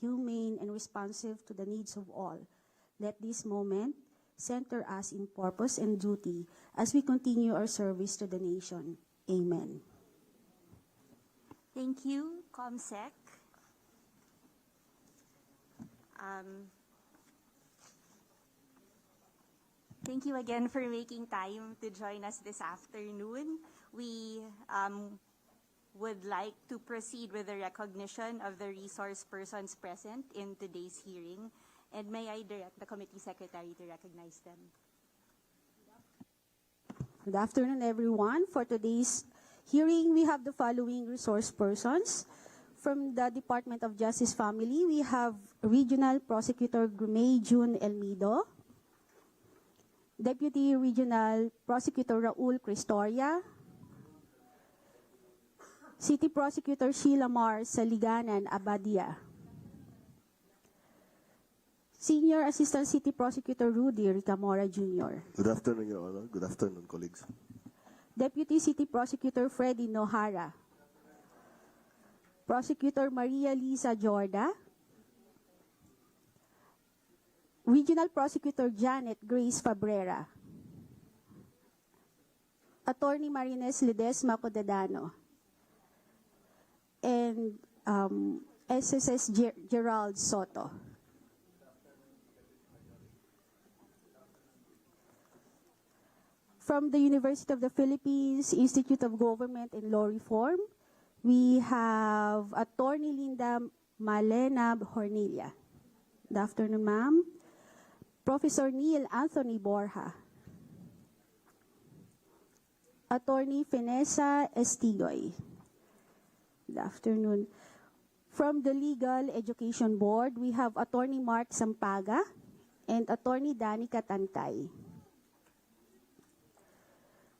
humane, and responsive to the needs of all. Let this moment center us in purpose and duty as we continue our service to the nation. Amen. Thank you, Comsec. Thank you again for making time to join us this afternoon. We would like to proceed with the recognition of the resource persons present in today's hearing. And may I direct the committee secretary to recognize them? Good afternoon, everyone. For today's hearing, we have the following resource persons. From the Department of Justice Family, we have Regional Prosecutor Grumay June Elmido, Deputy Regional Prosecutor Raul Cristoria, City Prosecutor Sheila Mar Saliganan Abadia, Senior Assistant City Prosecutor Rudy Ricamora Jr. Good afternoon, Your Honor. Good afternoon, colleagues. Deputy City Prosecutor Freddy Nohara, Prosecutor Maria Lisa Jorda, Regional Prosecutor Janet Grace Fabrera, Attorney Marines Ledesma Codadano, and SSS Gerald Soto. From the University of the Philippines Institute of Government and Law Reform, we have Attorney Linda Malena Hornilla. Good afternoon, ma'am. Professor Neil Anthony Borja. Attorney Vanessa Estigoy. Good afternoon. From the Legal Education Board, we have Attorney Mark Sampaga and Attorney Danica Tantay.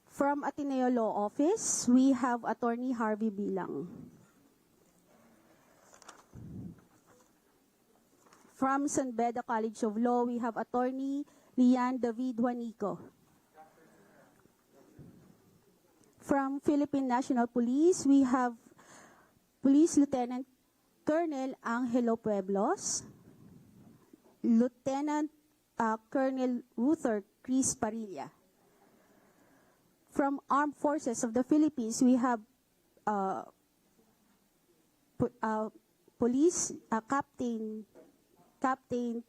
From Ateneo Law Office, we have Attorney Harvey Bilang. From San Beda College of Law, we have Attorney Lian David Juanico. From Philippine National Police, we have Police Lieutenant Colonel Angelo Pueblos, Lieutenant Colonel Ruther Chris Parilla. From Armed Forces of the Philippines, we have Police Captain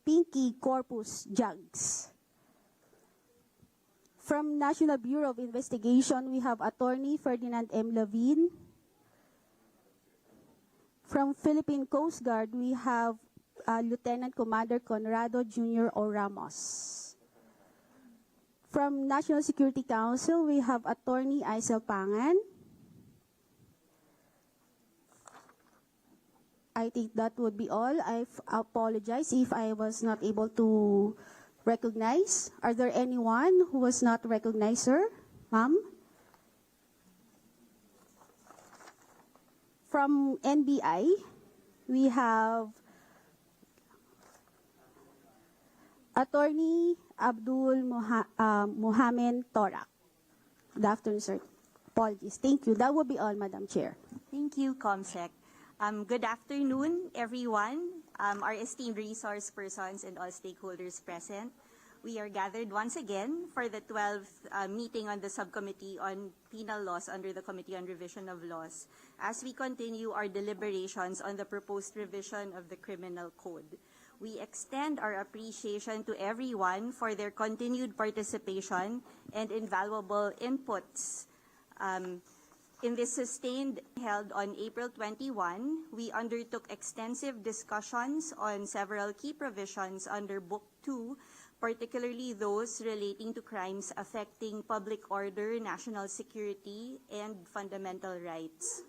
Pinky Corpus Jugs. From National Bureau of Investigation, we have Attorney Ferdinand M. Levine. From Philippine Coast Guard, we have Lieutenant Commander Conrado Jr. O. Ramos. From National Security Council, we have Attorney Aisel Pangan. I think that would be all. I apologize if I was not able to recognize. Are there anyone who was not recognized, sir? Ma'am? From NBI, we have Attorney Abdul Mohamed Torak. Good afternoon, sir. Apologies. Thank you. That will be all, Madam Chair. Thank you, Comsec. Good afternoon, everyone, our esteemed resource persons and all stakeholders present. We are gathered once again for the 12th meeting on the Subcommittee on Penal Laws under the Committee on Revision of Laws as we continue our deliberations on the proposed revision of the Criminal Code. We extend our appreciation to everyone for their continued participation and invaluable inputs. In this sustained held on April 21, we undertook extensive discussions on several key provisions under Book 2, particularly those relating to crimes affecting public order, national security, and fundamental rights.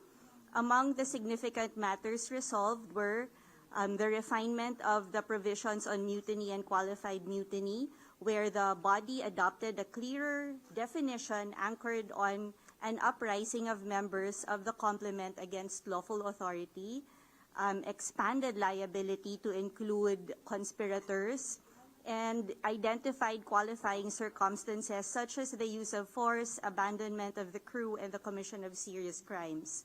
Among the significant matters resolved were the refinement of the provisions on mutiny and qualified mutiny, where the body adopted a clearer definition anchored on an uprising of members of the complement against lawful authority, expanded liability to include conspirators, and identified qualifying circumstances such as the use of force, abandonment of the crew, and the commission of serious crimes.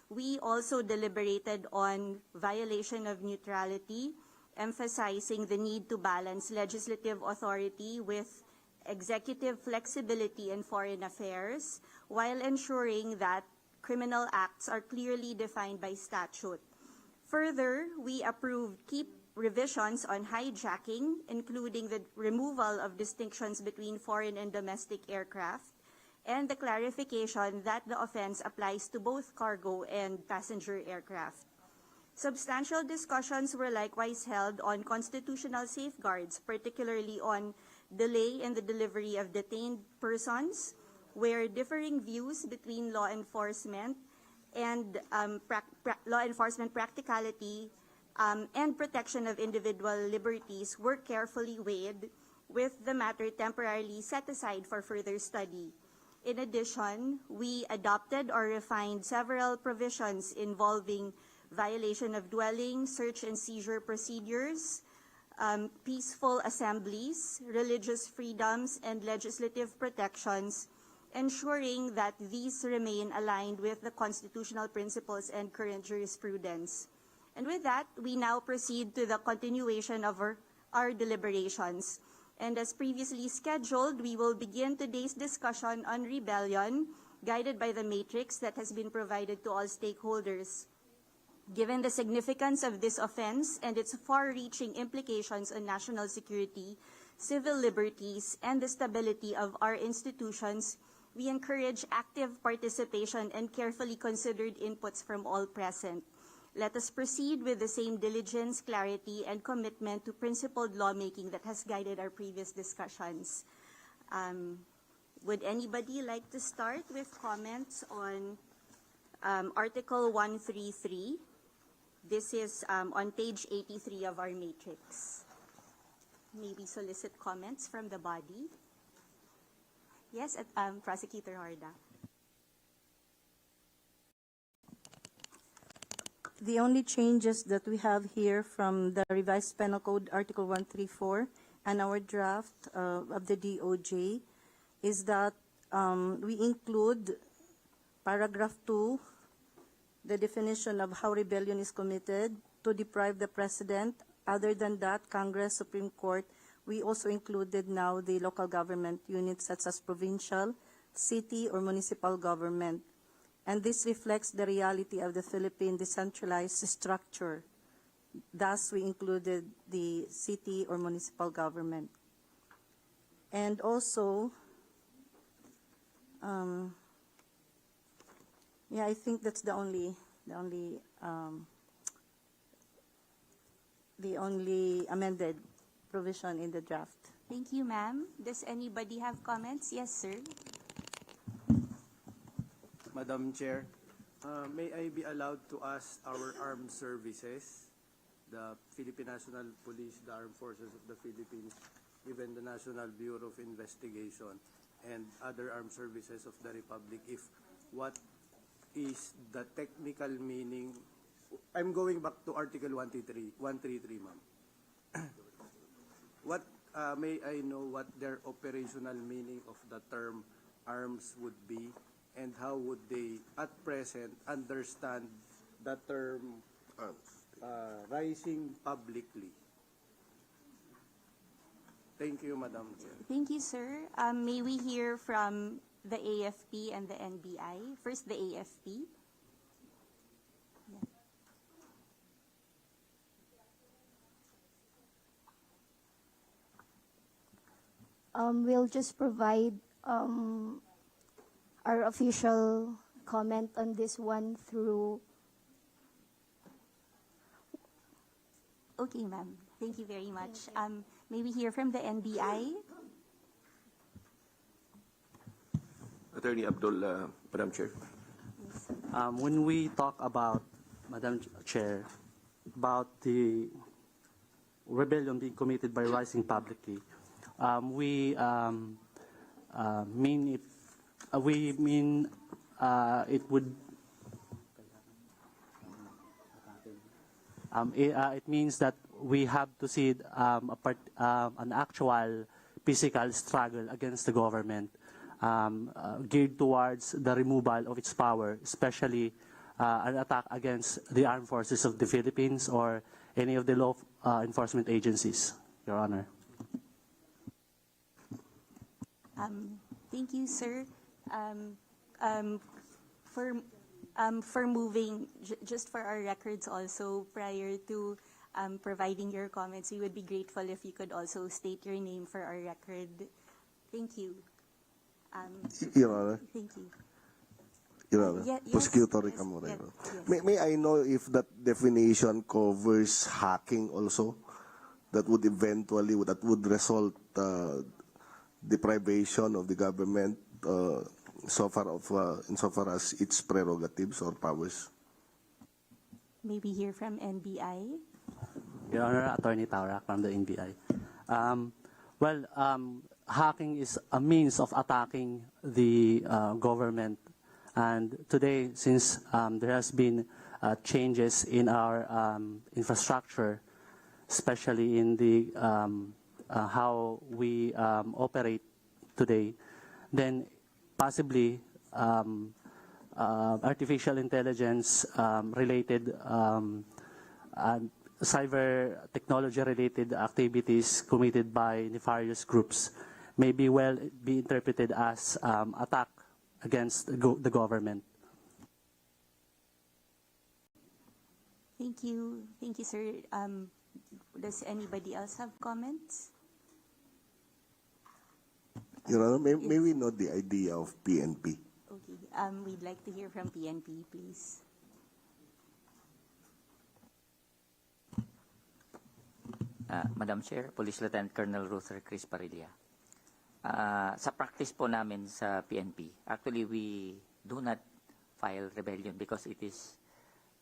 We also deliberated on violation of neutrality, emphasizing the need to balance legislative authority with executive flexibility in foreign affairs, while ensuring that criminal acts are clearly defined by statute. Further, we approved key revisions on hijacking, including the removal of distinctions between foreign and domestic aircraft, and the clarification that the offense applies to both cargo and passenger aircraft. Substantial discussions were likewise held on constitutional safeguards, particularly on delay in the delivery of detained persons, where differing views between law enforcement and law enforcement practicality and protection of individual liberties were carefully weighed, with the matter temporarily set aside for further study. In addition, we adopted or refined several provisions involving violation of dwelling, search and seizure procedures, peaceful assemblies, religious freedoms, and legislative protections, ensuring that these remain aligned with the constitutional principles and current jurisprudence. And with that, we now proceed to the continuation of our deliberations. And as previously scheduled, we will begin today's discussion on rebellion, guided by the matrix that has been provided to all stakeholders. Given the significance of this offense and its far-reaching implications on national security, civil liberties, and the stability of our institutions, we encourage active participation and carefully considered inputs from all present. Let us proceed with the same diligence, clarity, and commitment to principled lawmaking that has guided our previous discussions. Would anybody like to start with comments on Article 133? This is on page 83 of our matrix. Maybe solicit comments from the body. Yes, Prosecutor Horda. The only changes that we have here from the Revised Penal Code, Article 134, and our draft of the DOJ is that we include paragraph 2, the definition of how rebellion is committed to deprive the president. Other than that, Congress, Supreme Court, we also included now the local government units such as provincial, city, or municipal government. And this reflects the reality of the Philippine decentralized structure. Thus, we included the city or municipal government. And also, I think that's the only amended provision in the draft. Thank you, ma'am. Does anybody have comments? Yes, sir. Madam Chair, may I be allowed to ask our armed services, the Philippine National Police, the Armed Forces of the Philippines, even the National Bureau of Investigation, and other armed services of the Republic, if what is the technical meaning? I'm going back to Article 133, ma'am. What may I know what their operational meaning of the term arms would be, and how would they, at present, understand the term rising publicly? Thank you, Madam Chair. Thank you, sir. May we hear from the AFP and the NBI? First, the AFP. We'll just provide our official comment on this one through. Okay, ma'am. Thank you very much. May we hear from the NBI? Attorney Abdul, Madam Chair. When we talk about, Madam Chair, about the rebellion being committed by rising publicly, we mean it would. It means that we have to see an actual physical struggle against the government, geared towards the removal of its power, especially an attack against the armed forces of the Philippines or any of the law enforcement agencies, Your Honor. Thank you, sir. For moving, just for our records also, prior to providing your comments, we would be grateful if you could also state your name for our record. Thank you. Your Honor. Thank you. Your Honor. Yes, Prosecutor yes, Rica Moreno. yes. May I know if that definition covers hacking also? That would eventually, that would result deprivation of the government insofar as its prerogatives or powers? Maybe hear from NBI. Your Honor, Attorney Taurak from the NBI. Hacking is a means of attacking the government. And today, since there has been changes in our infrastructure, especially in the how we operate today, then possibly artificial intelligence related cyber technology related activities committed by nefarious groups may be interpreted as attack against the government. Thank you, sir. Does anybody else have comments? Your Honor, may we know the idea of PNP? Okay. We'd like to hear from PNP, please. Madam Chair, Police Lieutenant Colonel Ruther Chris Parilla. Sa practice po namin sa PNP, actually we do not file rebellion because it is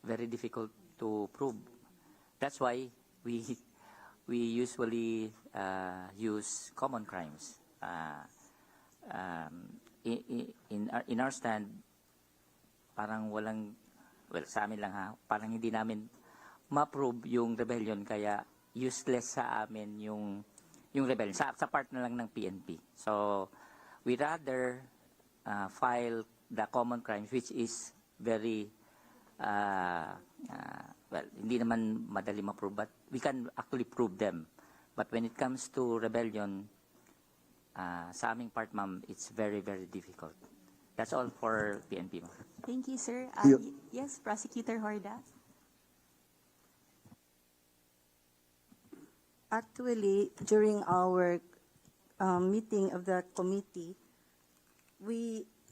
very difficult to prove. That's why we usually use common crimes. In our stand, parang walang, well, sa amin lang ha, parang hindi namin ma-prove yung rebellion, kaya useless sa amin yung rebellion, sa part na lang ng PNP. So, we rather file the common crimes, which is very, well, hindi naman madali ma-prove, but we can actually prove them. But when it comes to rebellion, sa aming part, ma'am, it's very, very difficult. That's all for PNP, ma'am. Thank you, sir. Yes, Prosecutor Horda. Actually, during our meeting of the committee,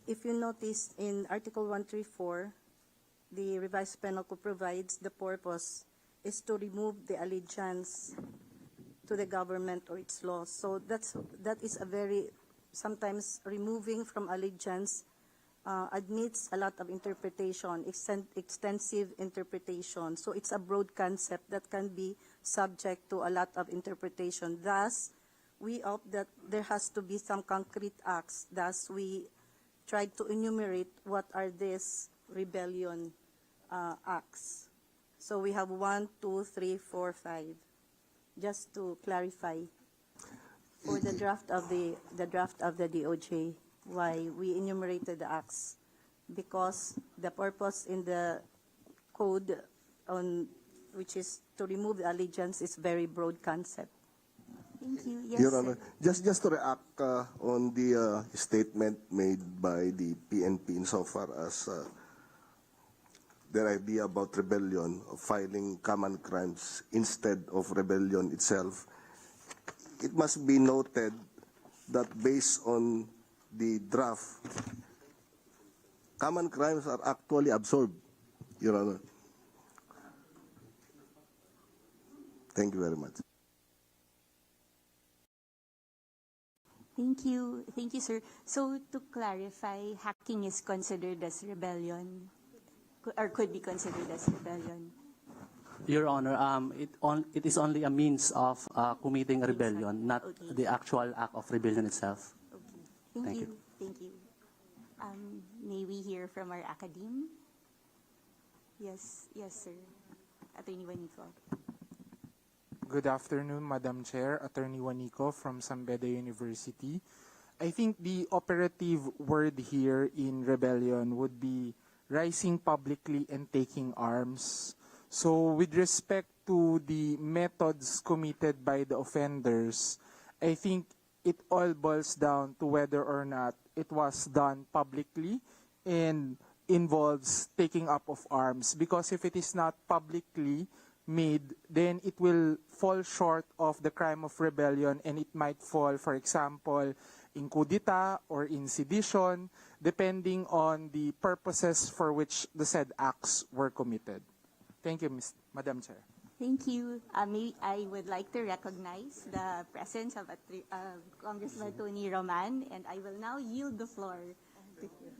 if you notice in Article 134, the Revised Penal Code provides the purpose is to remove the allegiance to the government or its laws. So that is a very, sometimes removing from allegiance admits a lot of interpretation, extensive interpretation. So it's a broad concept that can be subject to a lot of interpretation. Thus, we hope that there has to be some concrete acts. Thus, we tried to enumerate what are these rebellion acts. So we have 1, 2, 3, 4, 5. Just to clarify, for the draft of the DOJ, why we enumerated the acts, because the purpose in the code on which is to remove the allegiance is very broad concept. Thank you. Yes, Your Honor, just to react on the statement made by the PNP insofar as their idea about rebellion, of filing common crimes instead of rebellion itself, it must be noted that based on the draft, common crimes are actually absorbed, Your Honor. Thank you very much. Thank you, sir. So to clarify, hacking is considered as rebellion, or could be considered as rebellion. Your Honor, it is only a means of committing a rebellion, not Okay. the actual act of rebellion itself. Okay. Thank you. Thank you. May we hear from our academe? Yes, sir. Attorney Juanico. Good afternoon, Madam Chair. Attorney Juanico from San Beda University. I think the operative word here in rebellion would be rising publicly and taking arms. So with respect to the methods committed by the offenders, I think it all boils down to whether or not it was done publicly and involves taking up of arms. Because if it is not publicly made, then it will fall short of the crime of rebellion, and it might fall, for example, in coup d'etat or in sedition, depending on the purposes for which the said acts were committed. Thank you, Madam Chair. Thank you. I would like to recognize the presence of Congressman Tony Roman, and I will now yield the floor to him.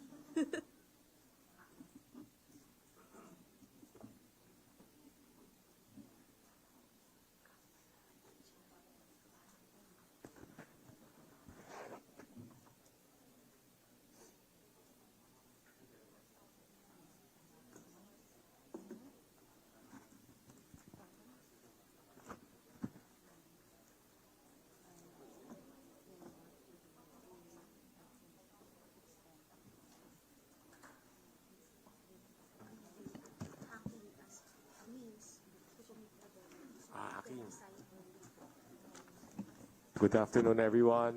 Good afternoon, everyone.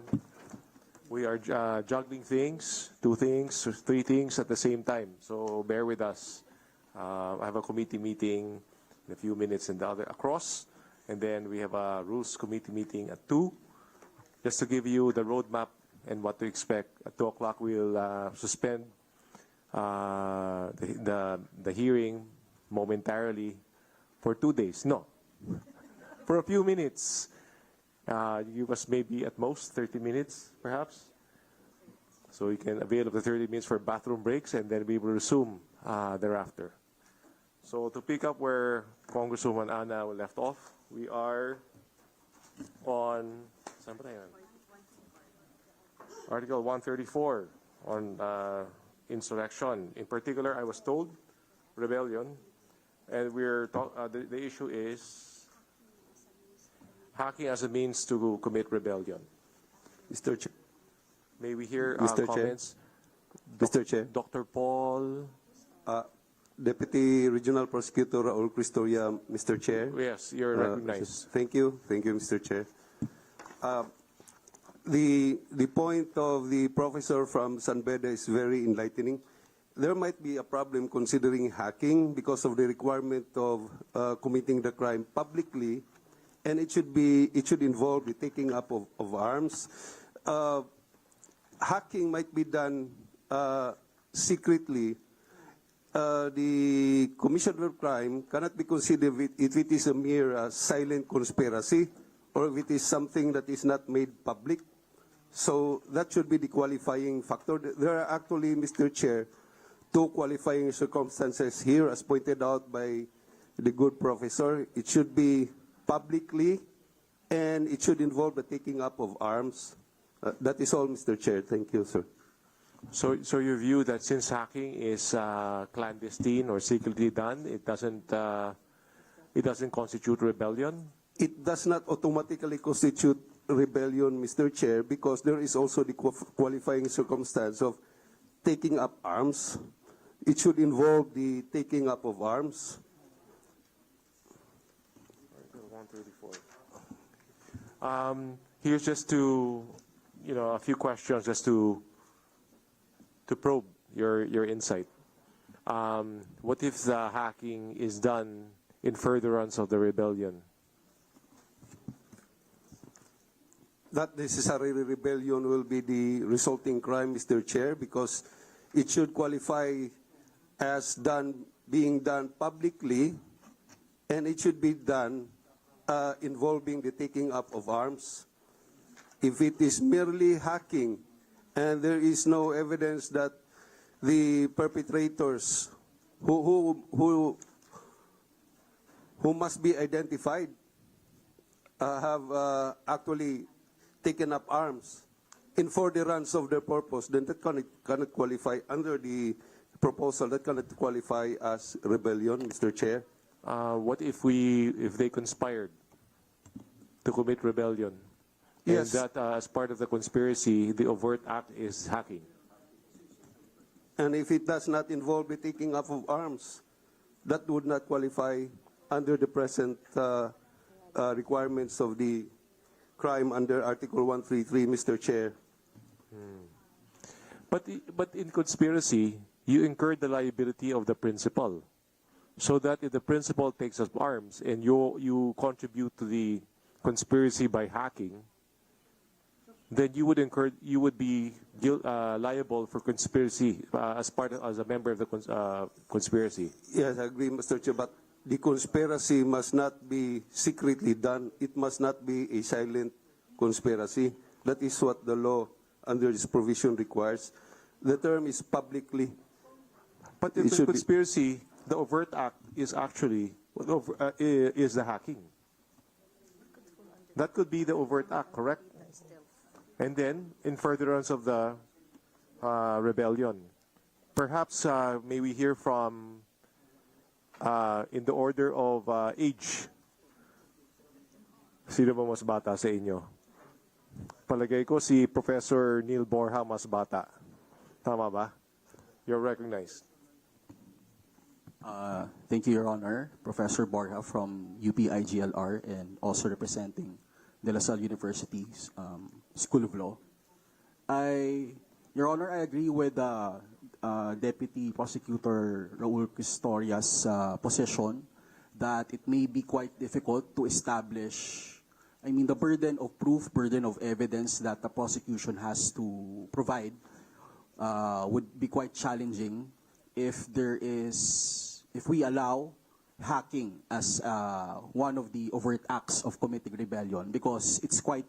We are juggling things, 2 things, 3 things at the same time, so bear with us. I have a committee meeting in a few minutes and the other across, and then we have a rules committee meeting at 2. Just to give you the roadmap and what to expect, at 2 o'clock we'll suspend the hearing momentarily for 2 days. No, for a few minutes. Give us maybe at most 30 minutes, perhaps. So you can avail of the 30 minutes for bathroom breaks, and then we will resume thereafter. So to pick up where Congresswoman Ana left off, we are on Article 134 on insurrection. In particular, I was told rebellion, and the issue is hacking as a means to commit rebellion. Mr. Chair. May we hear Mr. comments? Mr. Chair. Dr. Paul. Deputy Regional Prosecutor Raul Cristoria, Mr. Chair. Yes, you're recognized. Thank you. Thank you, Mr. Chair. The point of the professor from San Beda is very enlightening. There might be a problem considering hacking because of the requirement of committing the crime publicly, and it should involve the taking up of arms. Hacking might be done secretly. The commission of crime cannot be considered if it is a mere silent conspiracy or if it is something that is not made public. So that should be the qualifying factor. There are actually, Mr. Chair, 2 qualifying circumstances here, as pointed out by the good professor. It should be publicly, and it should involve the taking up of arms. That is all, Mr. Chair. Thank you, sir. So you view that since hacking is clandestine or secretly done, it doesn't constitute rebellion? It does not automatically constitute rebellion, Mr. Chair, because there is also the qualifying circumstance of taking up arms. It should involve the taking up of arms. 134. Here's just to, a few questions just to probe your insight. What if the hacking is done in furtherance of the rebellion? Not necessarily rebellion will be the resulting crime, Mr. Chair, because it should qualify as being done publicly, and it should be done involving the taking up of arms. If it is merely hacking and there is no evidence that the perpetrators who must be identified have actually taken up arms in furtherance of their purpose, then that cannot qualify under the proposal. That cannot qualify as rebellion, Mr. Chair. What if they conspired to commit rebellion? Yes. And that as part of the conspiracy, the overt act is hacking. And if it does not involve the taking up of arms, that would not qualify under the present requirements of the crime under Article 133, Mr. Chair. But in conspiracy, you incur the liability of the principal. So that if the principal takes up arms and you contribute to the conspiracy by hacking, then you would be liable for conspiracy as a member of the conspiracy. Yes, I agree, Mr. Chair, but the conspiracy must not be secretly done. It must not be a silent conspiracy. That is what the law under this provision requires. The term is publicly. But if the conspiracy, the overt act is actually is the hacking. That could be the overt act, correct? And then, in furtherance of the rebellion, perhaps may we hear from, in the order of age, sino ba mas bata sa inyo? Palagay ko si Professor Neil Borja mas bata. Tama ba? You're recognized. Thank you, Your Honor. Professor Borja from UP-IGLR and also representing De La Salle University's School of Law. Your Honor, I agree with Deputy Prosecutor Raul Cristoria's position that it may be quite difficult to establish, the burden of proof, burden of evidence that the prosecution has to provide would be quite challenging if we allow hacking as one of the overt acts of committing rebellion, because it's quite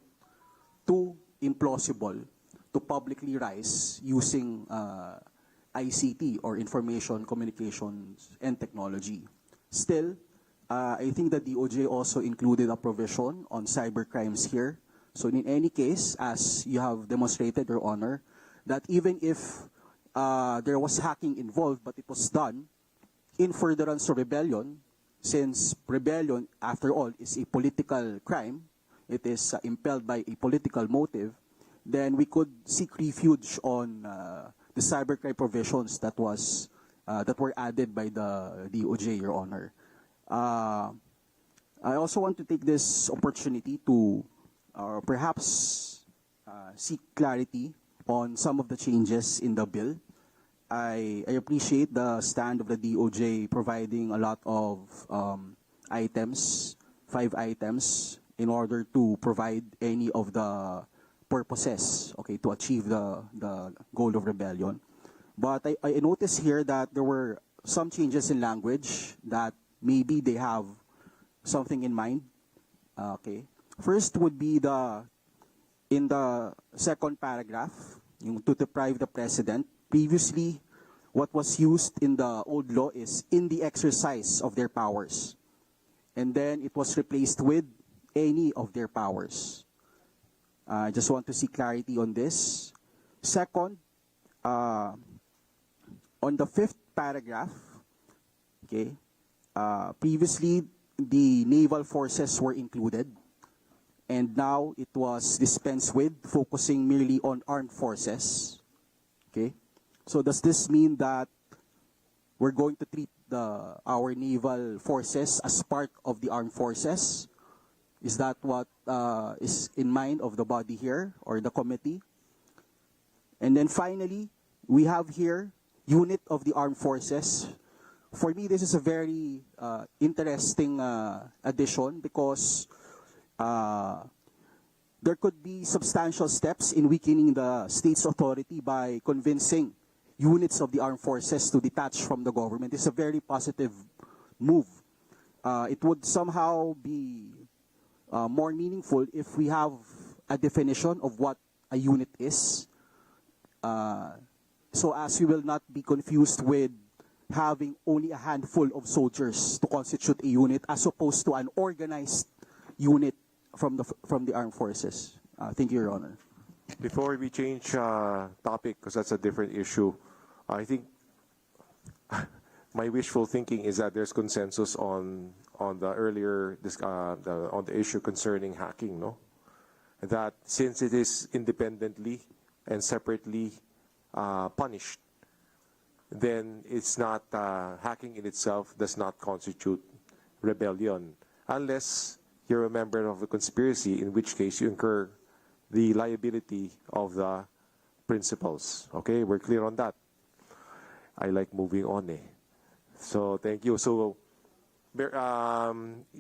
too implausible to publicly rise using ICT or information communications and technology. Still, I think that the DOJ also included a provision on cybercrimes here. So in any case, as you have demonstrated, Your Honor, that even if there was hacking involved, but it was done in furtherance of rebellion, since rebellion, after all, is a political crime, it is impelled by a political motive, then we could seek refuge on the cybercrime provisions that were added by the DOJ, Your Honor. I also want to take this opportunity to perhaps seek clarity on some of the changes in the bill. I appreciate the stand of the DOJ providing a lot of items, 5 items, in order to provide any of the purposes, okay, to achieve the goal of rebellion. But I noticed here that there were some changes in language that maybe they have something in mind. Okay. First would be in the second paragraph, to deprive the president. Previously, what was used in the old law is in the exercise of their powers. And then it was replaced with any of their powers. I just want to see clarity on this. Second, on the 5th paragraph, okay, previously the naval forces were included, and now it was dispensed with, focusing merely on armed forces. Okay, so does this mean that we're going to treat our naval forces as part of the armed forces? Is that what is in mind of the body here or the committee? And then finally, we have here unit of the armed forces. For me, this is a very interesting addition, because there could be substantial steps in weakening the state's authority by convincing units of the armed forces to detach from the government. It's a very positive move. It would somehow be more meaningful if we have a definition of what a unit is, so as we will not be confused with having only a handful of soldiers to constitute a unit, as opposed to an organized unit from the armed forces. Thank you, Your Honor. Before we change topic, because that's a different issue, I think my wishful thinking is that there's consensus on the earlier on the issue concerning hacking, no? That since it is independently and separately punished, then it's not, hacking in itself does not constitute rebellion, unless you're a member of a conspiracy, in which case you incur the liability of the principals. Okay, we're clear on that. I like moving on. So thank you. So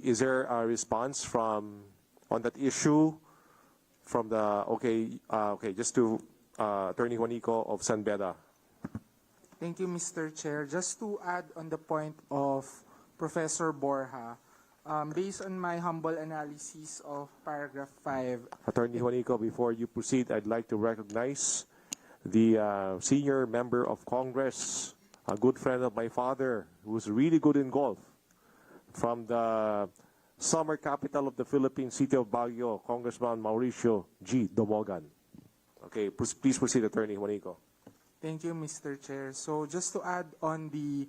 is there a response from on that issue from the just to Attorney Juanico of San Beda? Thank you, Mr. Chair. Just to add on the point of Professor Borja, based on my humble analysis of paragraph 5. Attorney Juanico, before you proceed, I'd like to recognize the senior member of Congress, a good friend of my father, who's really good in golf, from the summer capital of the Philippines, city of Baguio, Congressman Mauricio G. Domogan. Okay, please proceed, Attorney Juanico. Thank you, Mr. Chair. So just to add on the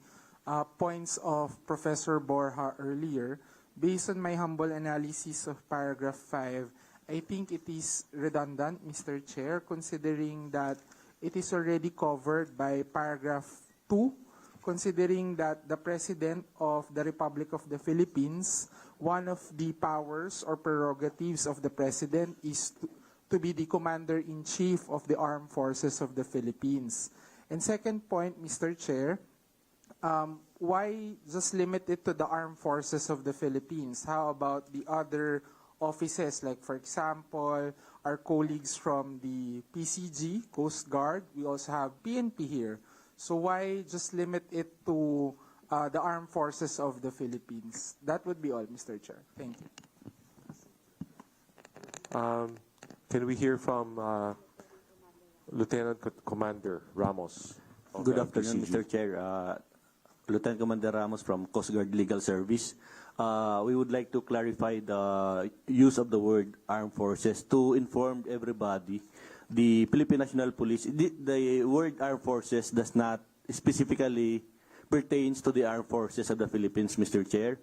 points of Professor Borja earlier, based on my humble analysis of paragraph 5, I think it is redundant, Mr. Chair, considering that it is already covered by paragraph 2, considering that the President of the Republic of the Philippines, one of the powers or prerogatives of the President is to be the Commander-in-Chief of the Armed Forces of the Philippines. And second point, Mr. Chair, why just limit it to the Armed Forces of the Philippines? How about the other offices, like for example, our colleagues from the PCG, Coast Guard, we also have PNP here. So why just limit it to the Armed Forces of the Philippines? That would be all, Mr. Chair. Thank you. Can we hear from Lieutenant Commander Ramos? Good afternoon, Mr. Chair. Lieutenant Commander Ramos from Coast Guard Legal Service. We would like to clarify the use of the word armed forces to inform everybody. The Philippine National Police, the word armed forces does not specifically pertains to the armed forces of the Philippines, Mr. Chair.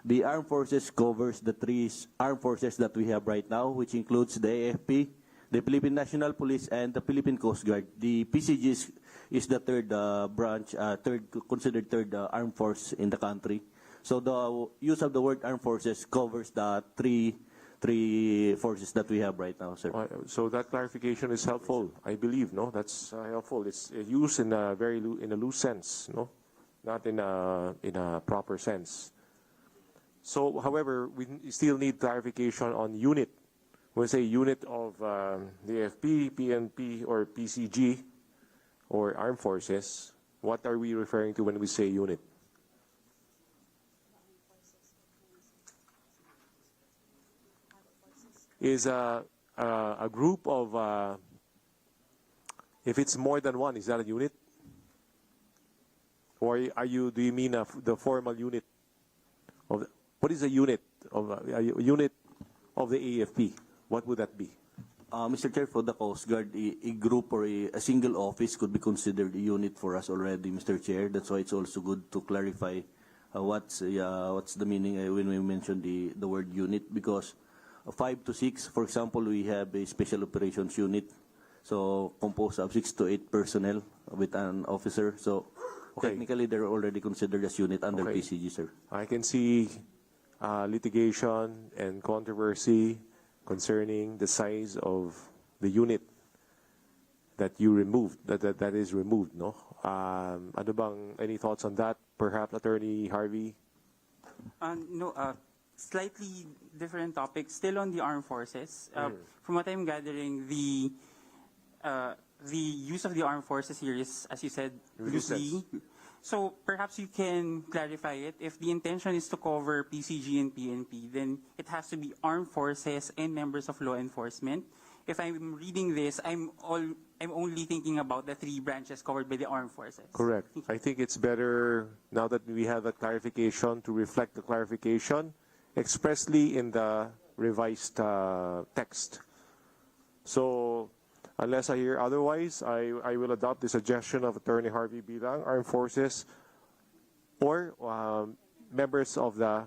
The armed forces covers the three armed forces that we have right now, which includes the AFP, the Philippine National Police, and the Philippine Coast Guard. The PCG is the third branch, considered third armed force in the country. So the use of the word armed forces covers the three forces that we have right now, sir. So that clarification is helpful, I believe. No, that's helpful. It's used in a in a loose sense, no, not in a proper sense. So, however, we still need clarification on unit. When we say unit of the AFP, PNP, or PCG, or armed forces, what are we referring to when we say unit? Is a group of, if it's more than one, is that a unit? Or do you mean the formal unit of the, what is a unit of the AFP? What would that be? Mr. Chair, for the Coast Guard, a group or a single office could be considered a unit for us already, Mr. Chair. That's why it's also good to clarify what's the meaning when we mention the word unit, because 5 to 6, for example, we have a special operations unit, so composed of 6 to 8 personnel with an officer. So technically, they're already considered as unit under PCG, sir. I can see litigation and controversy concerning the size of the unit that you removed, that is removed, no? Ano bang, any thoughts on that? Perhaps Attorney Harvey? No, slightly different topic, still on the armed forces. From what I'm gathering, the use of the armed forces here is, as you said, loosely. So perhaps you can clarify it. If the intention is to cover PCG and PNP, then it has to be armed forces and members of law enforcement. If I'm reading this, I'm only thinking about the 3 branches covered by the armed forces. Correct. I think it's better, now that we have that clarification, to reflect the clarification expressly in the revised text. So, unless I hear otherwise, I will adopt the suggestion of Attorney Harvey Bilang, armed forces, or members of the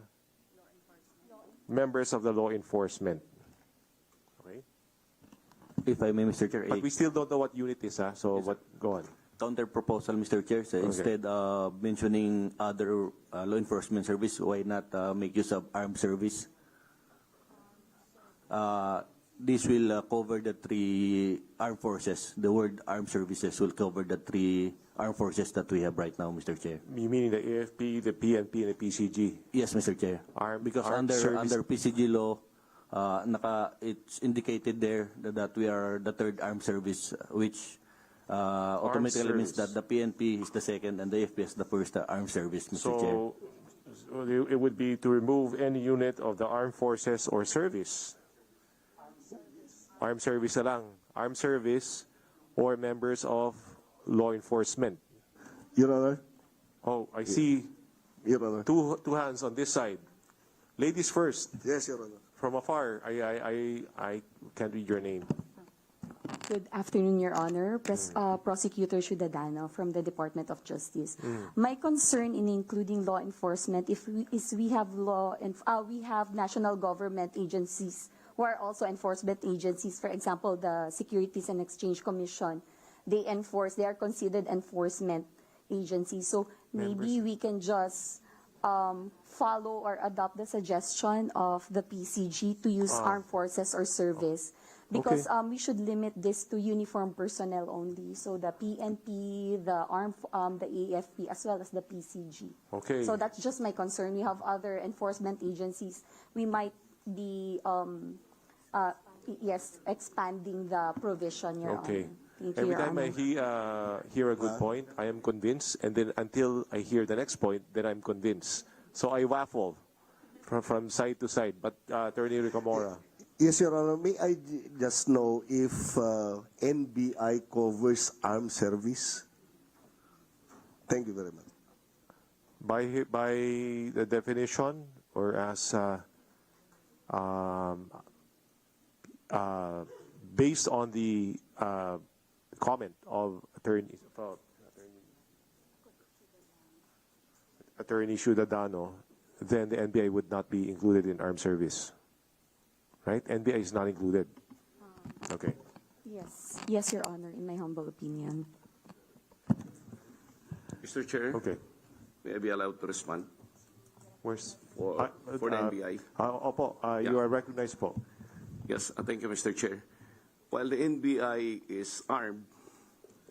law enforcement. Okay. If I may, Mr. Chair. But we still don't know what unit is, so go on. counter proposal, Mr. Chair. So instead of mentioning other law enforcement service, why not make use of armed service? This will cover the three armed forces. The word armed services will cover the three armed forces that we have right now, Mr. Chair. You meaning the AFP, the PNP, and the PCG? Yes, Mr. Chair. Because armed under PCG law, it's indicated there that we are the third armed service, which automatically means that the PNP is the second and the AFP is the first armed service, Mr. Chair. So it would be to remove any unit of the armed forces or service. Armed service na lang. Armed service or members of law enforcement. Your Honor. Oh, I see Your Honor. two hands on this side. Ladies first. Yes, Your Honor. From afar, I can't read your name. Good afternoon, Your Honor. Prosecutor Ciudadano from the Department of Justice. My concern in including law enforcement is we have we have national government agencies who are also enforcement agencies. For example, the Securities and Exchange Commission. They are considered enforcement agencies. So maybe we can just follow or adopt the suggestion of the PCG to use armed forces or service. Because we should limit this to uniformed personnel only. So the PNP, the AFP, as well as the PCG. Okay. So that's just my concern. We have other enforcement agencies. We might be, expanding the provision, Your Honor. Thank you, Every Your time Honor. I hear a good point, I am convinced, and then until I hear the next point, then I'm convinced. So I waffle from side to side. But Attorney Ricamora. Yes, Your Honor. May I just know if NBI covers armed service? Thank you very much. By the definition, or as based on the comment of Attorney Ciudadano, then the NBI would not be included in armed service. Right? NBI is not included. Okay. Yes. Yes, Your Honor, in my humble opinion. Mr. Chair, may I be allowed to respond? Where's? For the NBI. Opo, you are recognized po. Yes, thank you, Mr. Chair. While the NBI is armed,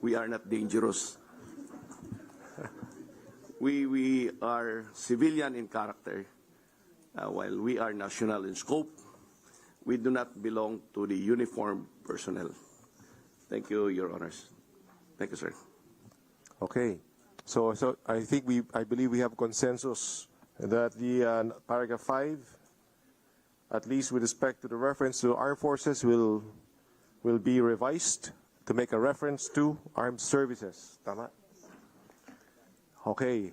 we are not dangerous. We are civilian in character, while we are national in scope. We do not belong to the uniformed personnel. Thank you, Your Honors. Thank you, sir. Okay. So I believe we have consensus that the paragraph 5, at least with respect to the reference to armed forces, will be revised to make a reference to armed services. Tama? Okay.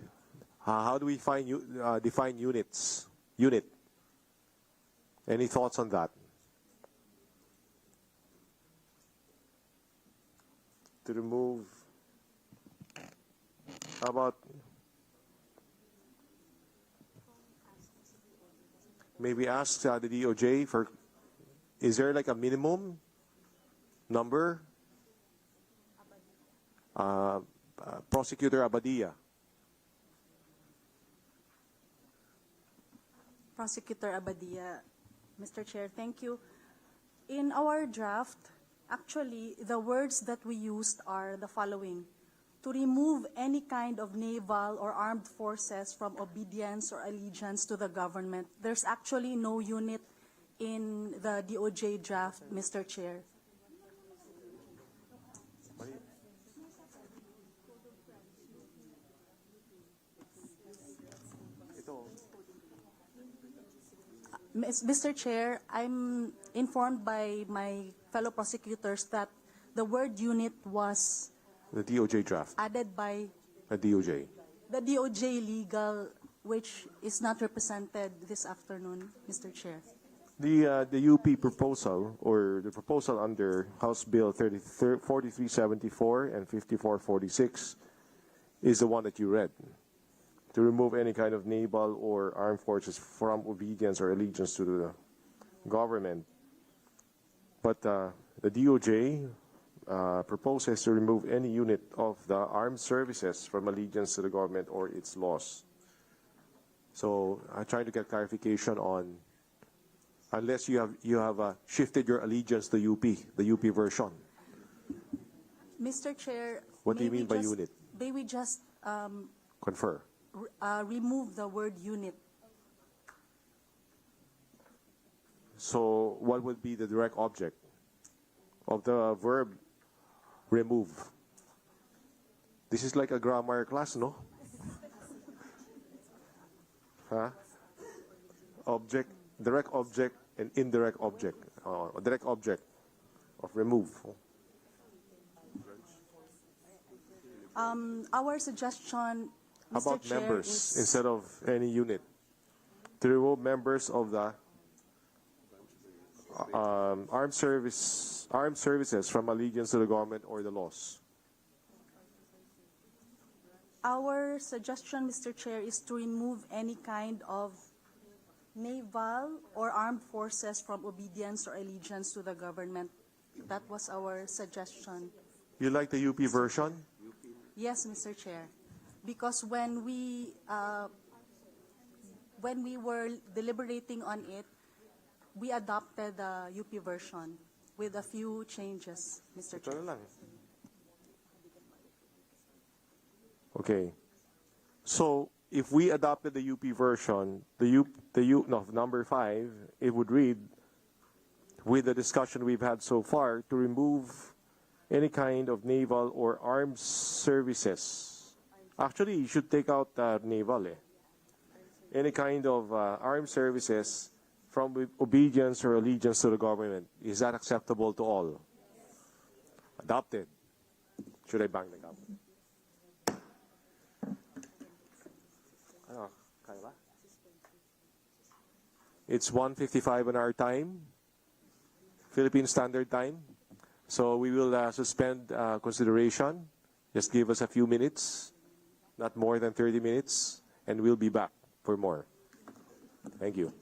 How do we define units? Unit. Any thoughts on that? To remove, how about maybe ask the DOJ for, is there like a minimum number? Prosecutor Abadia. Prosecutor Abadia, Mr. Chair, thank you. In our draft, actually, the words that we used are the following: to remove any kind of naval or armed forces from obedience or allegiance to the government. There's actually no unit in the DOJ draft, Mr. Chair. Mr. Chair, I'm informed by my fellow prosecutors that the word unit was the DOJ draft added by the DOJ. The DOJ legal, which is not represented this afternoon, Mr. Chair. The UP proposal, or the proposal under House Bill 4374 and 5446, is the one that you read, to remove any kind of naval or armed forces from obedience or allegiance to the government. But the DOJ, proposes to remove any unit of the armed services from allegiance to the government or its laws. So I try to get clarification on, unless you have shifted your allegiance to UP, the UP version. Mr. Chair, What do you mean by unit? May we just Confer. remove the word unit? So what would be the direct object of the verb remove? This is like a grammar class, no? Huh? Object, direct object, and indirect object. Direct object of remove. Our suggestion, How Mr. about Chair, members is instead of any unit? To remove members of the armed services from allegiance to the government or the laws. our suggestion, Mr. Chair, is to remove any kind of naval or armed forces from obedience or allegiance to the government. That was our suggestion. You like the UP version? Yes, Mr. Chair. Because when we were deliberating on it, we adopted the UP version with a few changes, Mr. Chair. Okay. So if we adopted the UP version, number 5, it would read, with the discussion we've had so far, to remove any kind of naval or armed services. Actually, you should take out naval. Any kind of armed services from obedience or allegiance to the government. Is that acceptable to all? Adopted. Should I bang the gavel? It's 1:55 on our time, Philippine Standard Time. So we will suspend consideration. Just give us a few minutes, not more than 30 minutes, and we'll be back for more. Thank you.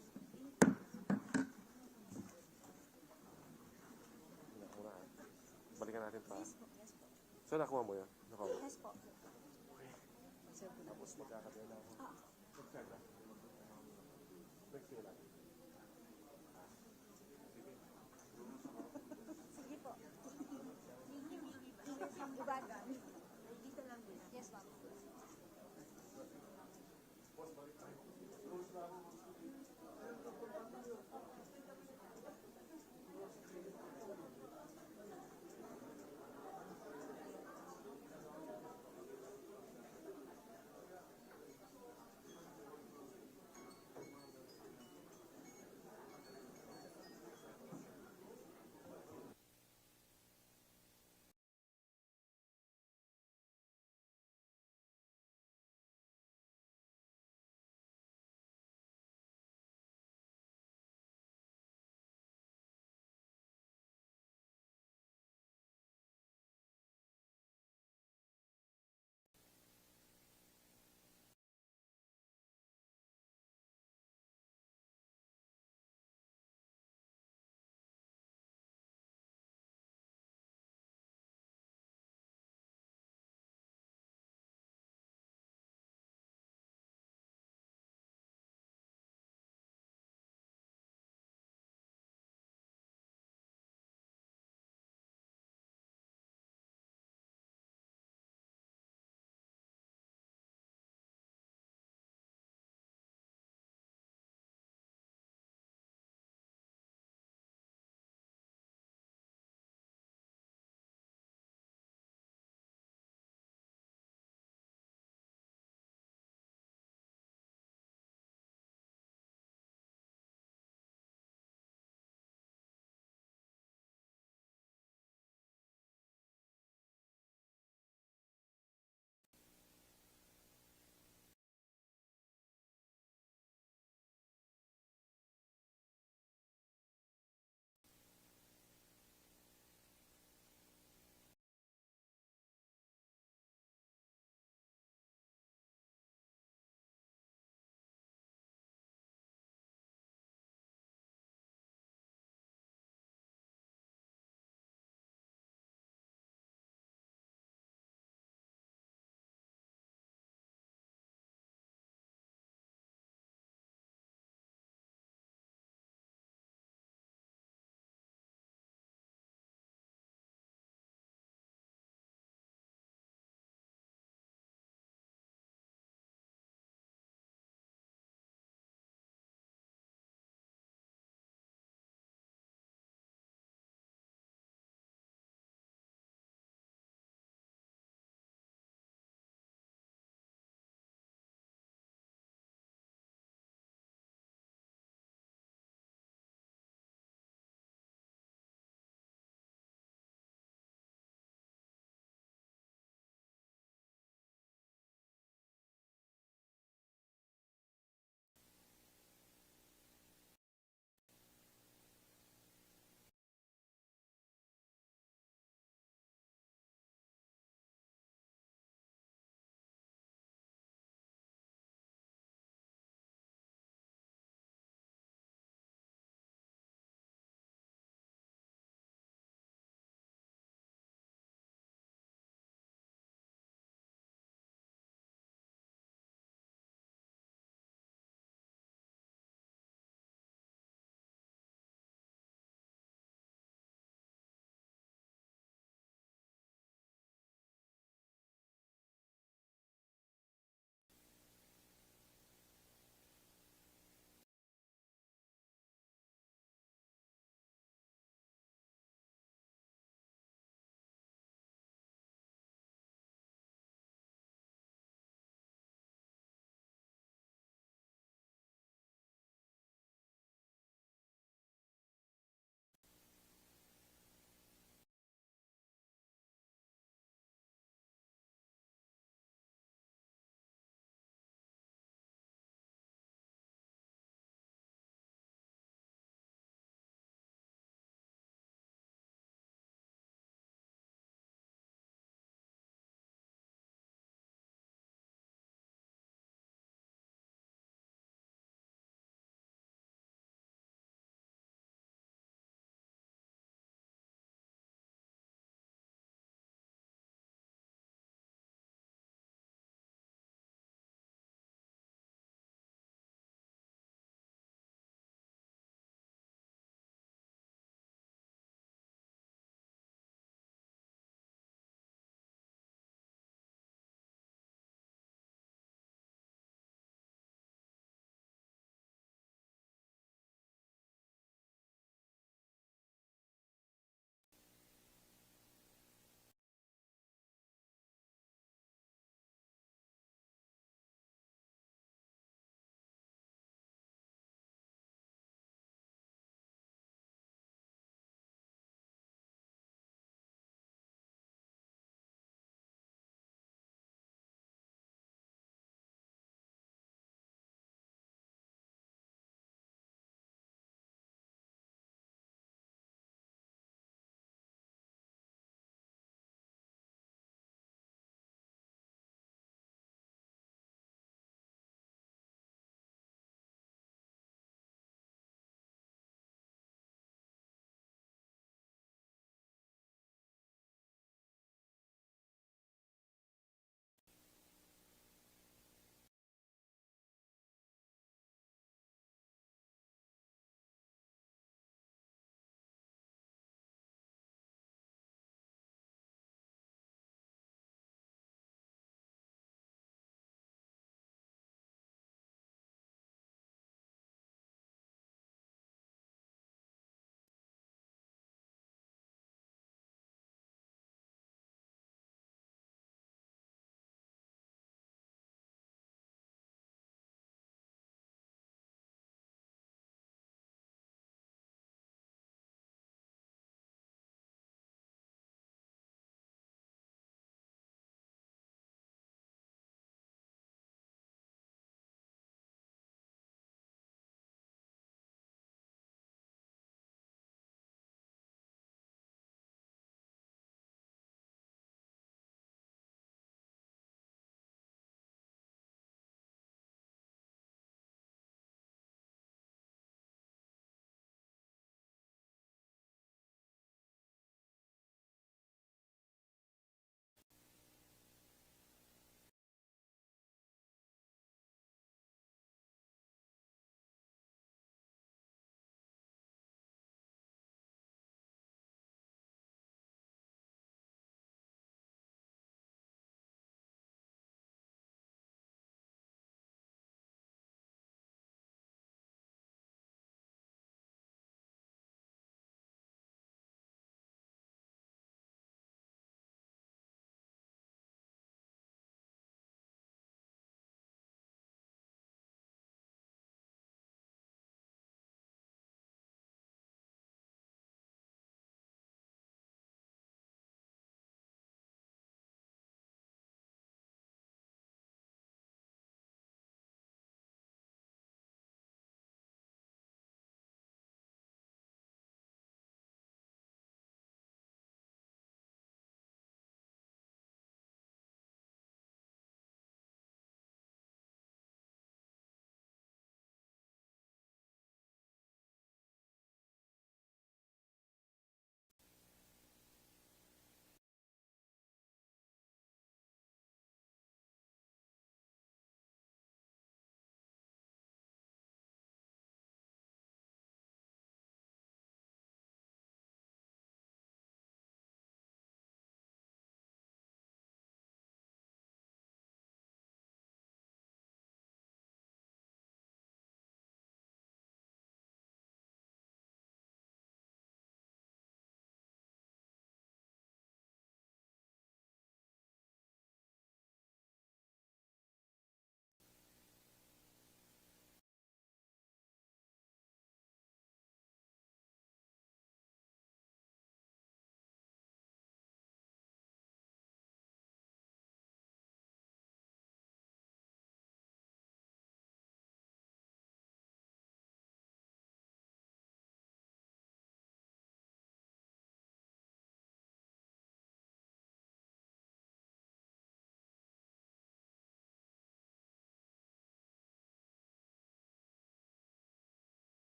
Balikan natin pa. So nakuha mo yan? Nakuha mo? Yes po. Tapos magkakabila na ako. Sige po. Dito lang din. Yes, ma'am.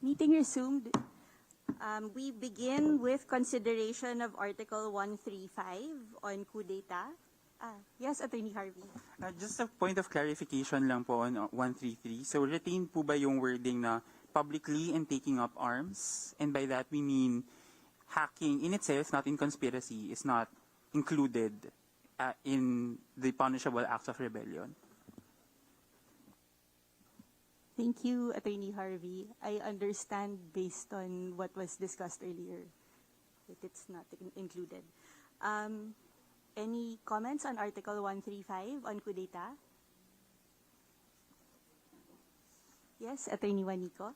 Meeting resumed. We begin with consideration of Article 135 on coup d'etat. Yes, Attorney Harvey. Just a point of clarification lang po on 133. So retain po ba yung wording na publicly and taking up arms? And by that we mean hacking in itself, not in conspiracy, is not included in the punishable acts of rebellion. Thank you, Attorney Harvey. I understand based on what was discussed earlier that it's not included. Any comments on Article 135 on coup d'etat? Yes, Attorney Juanico.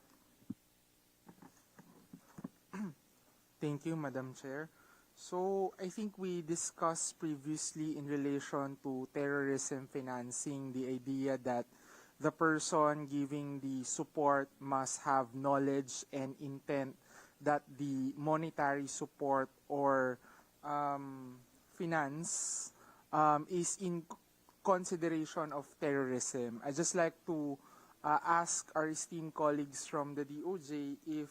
Thank you, Madam Chair. So, I think we discussed previously in relation to terrorism financing the idea that the person giving the support must have knowledge and intent that the monetary support or finance is in consideration of terrorism. I'd just like to ask our esteemed colleagues from the DOJ if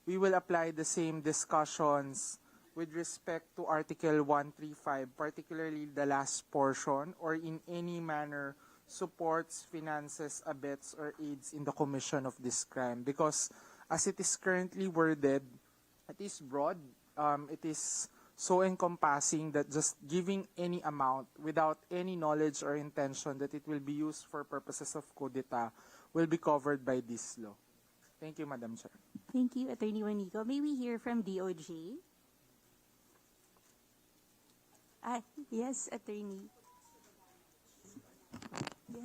we will apply the same discussions with respect to Article 135, particularly the last portion, or in any manner supports, finances, abets, or aids in the commission of this crime. Because as it is currently worded, it is broad, it is so encompassing that just giving any amount without any knowledge or intention that it will be used for purposes of coup d'etat will be covered by this law. Thank you, Madam Chair. Thank you, Attorney Juanico. May we hear from DOJ? Yes, Attorney.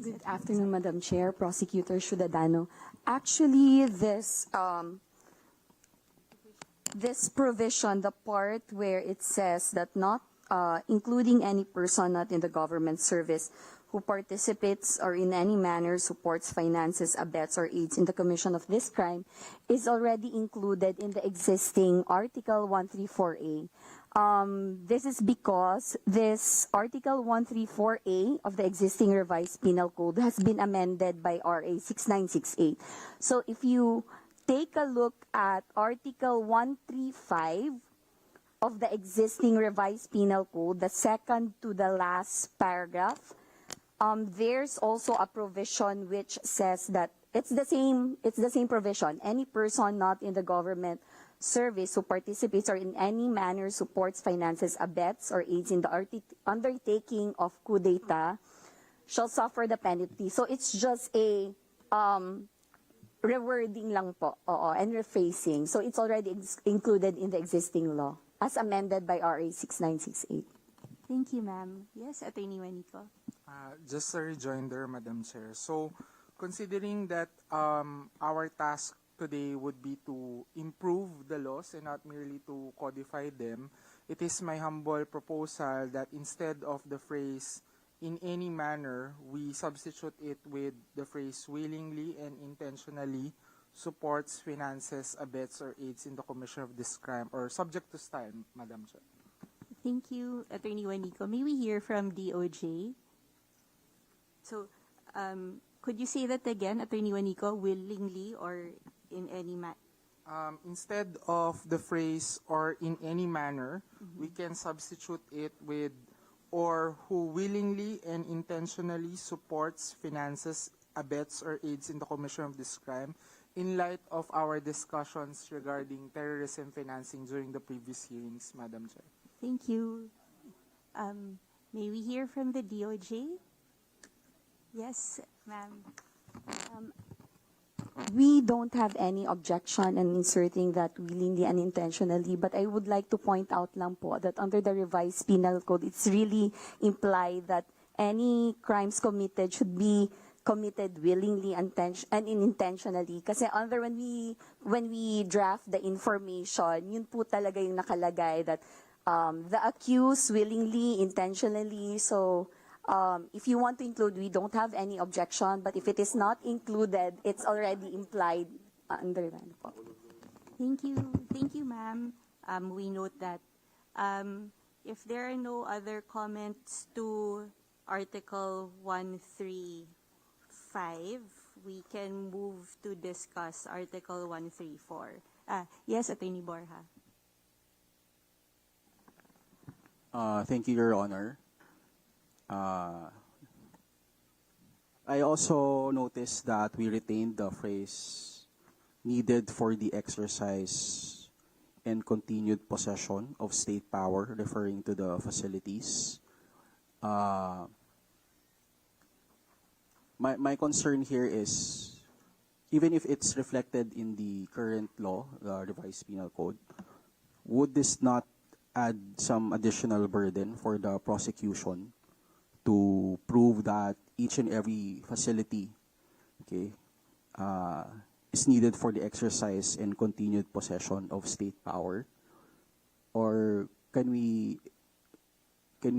Good afternoon, Madam Chair, Prosecutor Ciudadano. Actually, this provision, the part where it says that not including any person not in the government service who participates or in any manner supports, finances, abets, or aids in the commission of this crime is already included in the existing Article 134A. This is because this Article 134A of the existing Revised Penal Code has been amended by RA 6968. So if you take a look at Article 135 of the existing Revised Penal Code, the second to the last paragraph, there's also a provision which says that it's the same provision. Any person not in the government service who participates or in any manner supports, finances, abets, or aids in the undertaking of coup d'etat shall suffer the penalty. So it's just a rewording lang po, and rephrasing. So it's already included in the existing law as amended by RA 6968. Thank you, ma'am. Yes, Attorney Juanico. Just a rejoinder, Madam Chair. So, considering that our task today would be to improve the laws and not merely to codify them, it is my humble proposal that instead of the phrase in any manner, we substitute it with the phrase willingly and intentionally supports, finances, abets, or aids in the commission of this crime, or subject to style, Madam Chair. Thank you, Attorney Juanico. May we hear from DOJ? So, could you say that again, Attorney Juanico, willingly or in any manner? Instead of the phrase or in any manner, we can substitute it with or who willingly and intentionally supports, finances, abets, or aids in the commission of this crime in light of our discussions regarding terrorism financing during the previous hearings, Madam Chair. Thank you. May we hear from the DOJ? Yes, ma'am. We don't have any objection in inserting that willingly and intentionally, but I would like to point out lang po that under the Revised Penal Code, it's really implied that any crimes committed should be committed willingly and intentionally. Kasi when we draft the information, yun po talaga yung nakalagay that the accused willingly, intentionally. So if you want to include, we don't have any objection. But if it is not included, it's already implied under that. Thank you, ma'am. We note that. If there are no other comments to Article 135, 5, we can move to discuss Article 134. Yes, Attorney Borja. Thank you, Your Honor. I also noticed that we retained the phrase needed for the exercise and continued possession of state power, referring to the facilities. My concern here is, even if it's reflected in the current law, the Revised Penal Code, would this not add some additional burden for the prosecution to prove that each and every facility, okay, is needed for the exercise and continued possession of state power? Or can we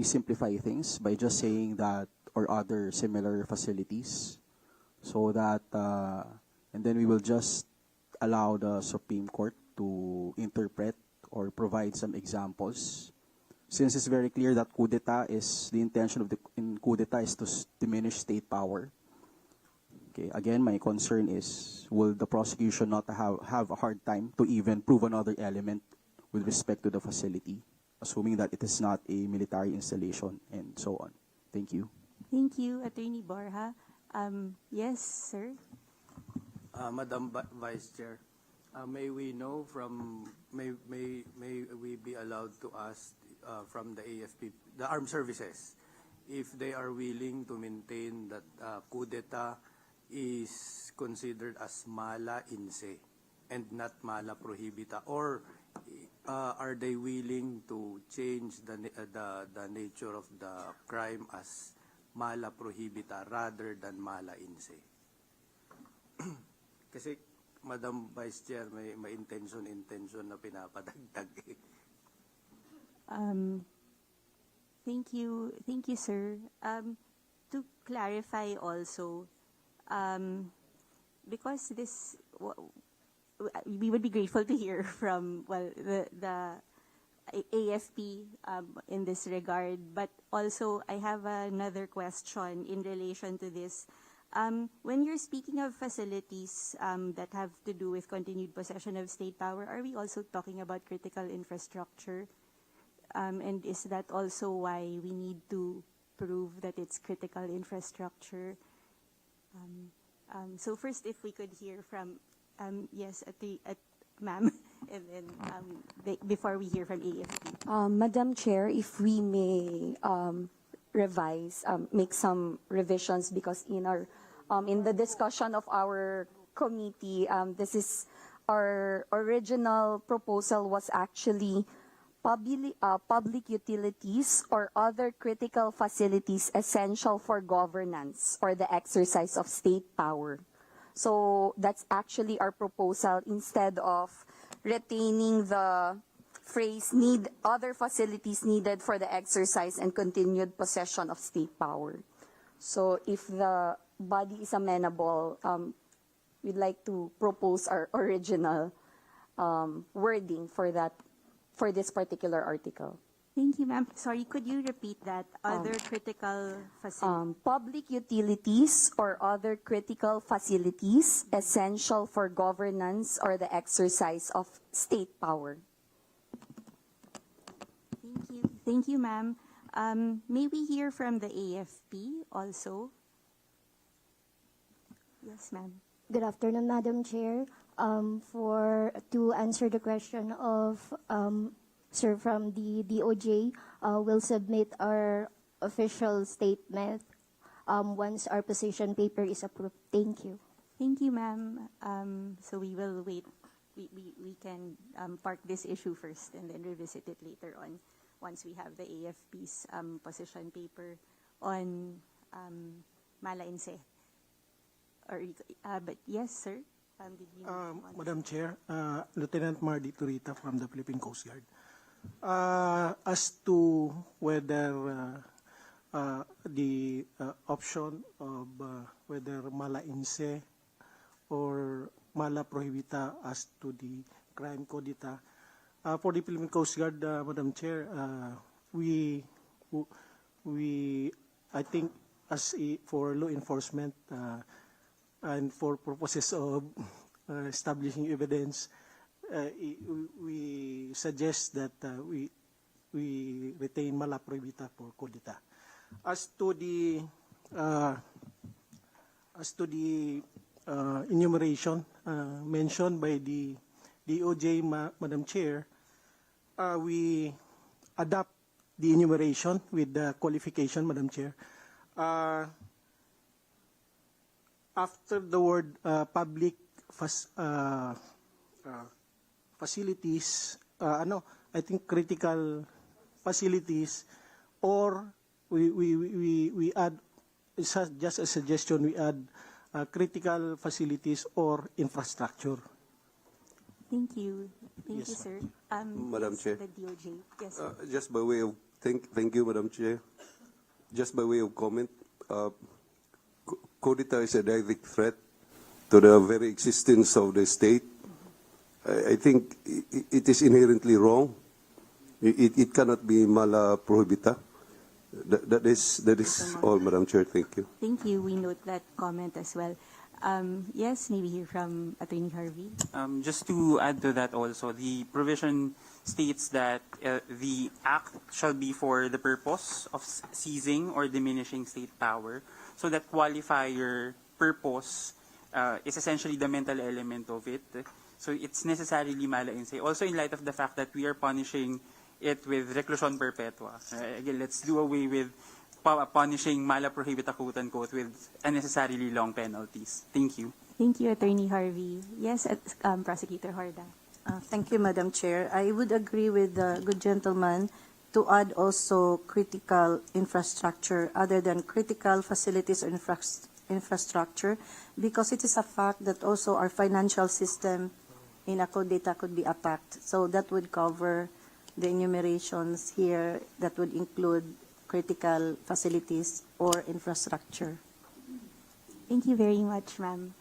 simplify things by just saying that, or other similar facilities, so that and then we will just allow the Supreme Court to interpret or provide some examples, since it's very clear that coup d'etat is, the intention of the coup d'etat is to diminish state power. Okay, again, my concern is, will the prosecution not have a hard time to even prove another element with respect to the facility, assuming that it is not a military installation and so on? Thank you. Thank you, Attorney Borja. Yes, sir. Madam Vice Chair, may we know from, may we be allowed to ask from the AFP, the armed services, if they are willing to maintain that coup d'etat is considered as mala in se and not mala prohibita, or are they willing to change the nature of the crime as mala prohibita rather than mala in se? Kasi, Madam Vice Chair, may intention na pinapadagdag eh. Thank you, sir. To clarify also, because this, we would be grateful to hear from, well, the AFP in this regard, but also I have another question in relation to this. When you're speaking of facilities that have to do with continued possession of state power, are we also talking about critical infrastructure? And is that also why we need to prove that it's critical infrastructure? So first, if we could hear from, yes, ma'am, and then before we hear from AFP. Madam Chair, if we may revise, make some revisions, because in the discussion of our committee, this is our original proposal was actually public utilities or other critical facilities essential for governance or the exercise of state power. So that's actually our proposal, instead of retaining the phrase need other facilities needed for the exercise and continued possession of state power. So if the body is amenable, we'd like to propose our original wording for that, for this particular article. Thank you, ma'am. Sorry, could you repeat that? Other critical facilities. Public utilities or other critical facilities essential for governance or the exercise of state power. Thank you. Thank you, ma'am. May we hear from the AFP also? Yes, ma'am. Good afternoon, Madam Chair. To answer the question of Sir from the DOJ, we'll submit our official statement once our position paper is approved. Thank you. Thank you, ma'am. So we will wait. We can park this issue first and then revisit it later on once we have the AFP's position paper on Malainse. But yes, sir. Did you want Madam Chair, Lieutenant Mardy Turita from the Philippine Coast Guard. As to whether the option of whether mala inse or mala prohibita as to the crime codita, for the Philippine Coast Guard, Madam Chair, I think for law enforcement, and for purposes of establishing evidence, we suggest that we retain mala prohibita for kudita. As to the enumeration mentioned by the DOJ, Madam Chair, we adopt the enumeration with the qualification, Madam Chair. After the word public facilities, I think critical facilities, or we add, just a suggestion, we add critical facilities or infrastructure. Thank you. Thank Yes, you, sir. Madam yes, Chair. The DOJ. Yes. Just by way of, thank you, Madam Chair. Just by way of comment, Codita is a direct threat to the very existence of the state. I think it is inherently wrong. It cannot be mala prohibita. That is all, Madam Chair. Thank you. Thank you. We note that comment as well. Yes, maybe hear from Attorney Harvey. Just to add to that also, the provision states that the act shall be for the purpose of seizing or diminishing state power. So that qualifier purpose is essentially the mental element of it. So it's necessarily mala in se. Also in light of the fact that we are punishing it with reclusion perpetua. Again, let's do away with punishing mala prohibita, quote unquote, with unnecessarily long penalties. Thank you. Thank you, Attorney Harvey. Yes, Prosecutor Horda. Thank you, Madam Chair. I would agree with the good gentleman to add also critical infrastructure other than critical facilities or infrastructure, because it is a fact that also our financial system in a data could be attacked. So that would cover the enumerations here that would include critical facilities or infrastructure. Thank you very much, ma'am.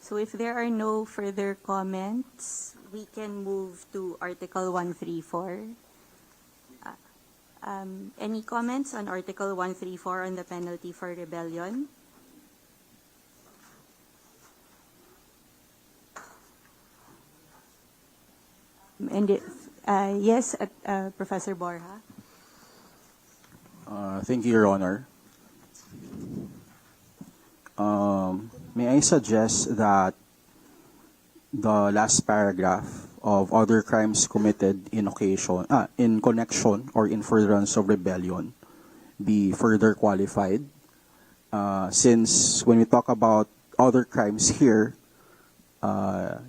So if there are no further comments, we can move to Article 134. Any comments on Article 134 on the penalty for rebellion? And yes, Professor Borja. Thank you, Your Honor. May I suggest that the last paragraph of other crimes committed in connection or in furtherance of rebellion be further qualified, since when we talk about other crimes here,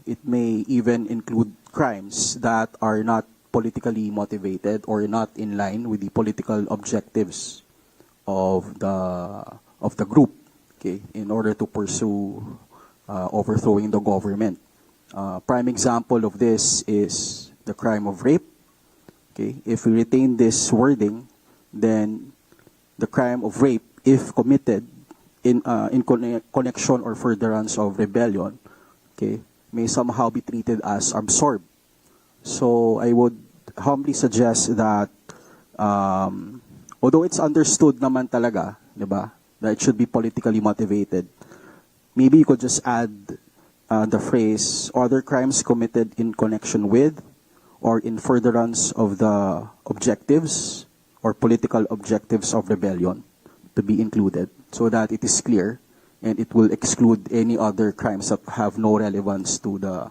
it may even include crimes that are not politically motivated or not in line with the political objectives of the group, okay, in order to pursue overthrowing the government. Prime example of this is the crime of rape. Okay, if we retain this wording, then the crime of rape, if committed in connection or furtherance of rebellion, okay, may somehow be treated as absorbed. So I would humbly suggest that, although it's understood naman talaga, diba, that it should be politically motivated, maybe you could just add the phrase other crimes committed in connection with or in furtherance of the objectives or political objectives of rebellion to be included, so that it is clear and it will exclude any other crimes that have no relevance to the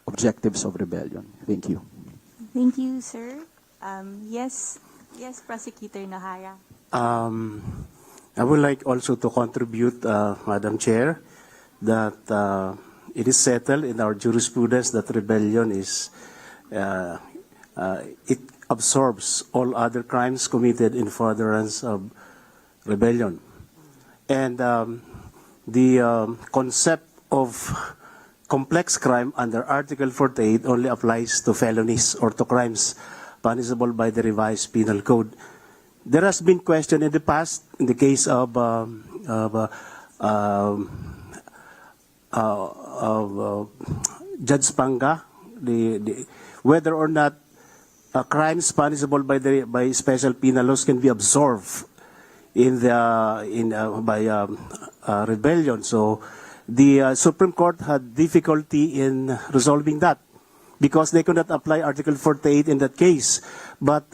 objectives of rebellion. Thank you. Thank you, sir. Yes, Prosecutor Nahara. I would like also to contribute, Madam Chair, that it is settled in our jurisprudence that rebellion is, it absorbs all other crimes committed in furtherance of rebellion. And the concept of complex crime under Article 48 only applies to felonies or to crimes punishable by the Revised Penal Code. There has been question in the past, in the case of Judge Panga, whether or not crimes punishable by special penal laws can be absorbed rebellion. So the Supreme Court had difficulty in resolving that because they could not apply Article 48 in that case. But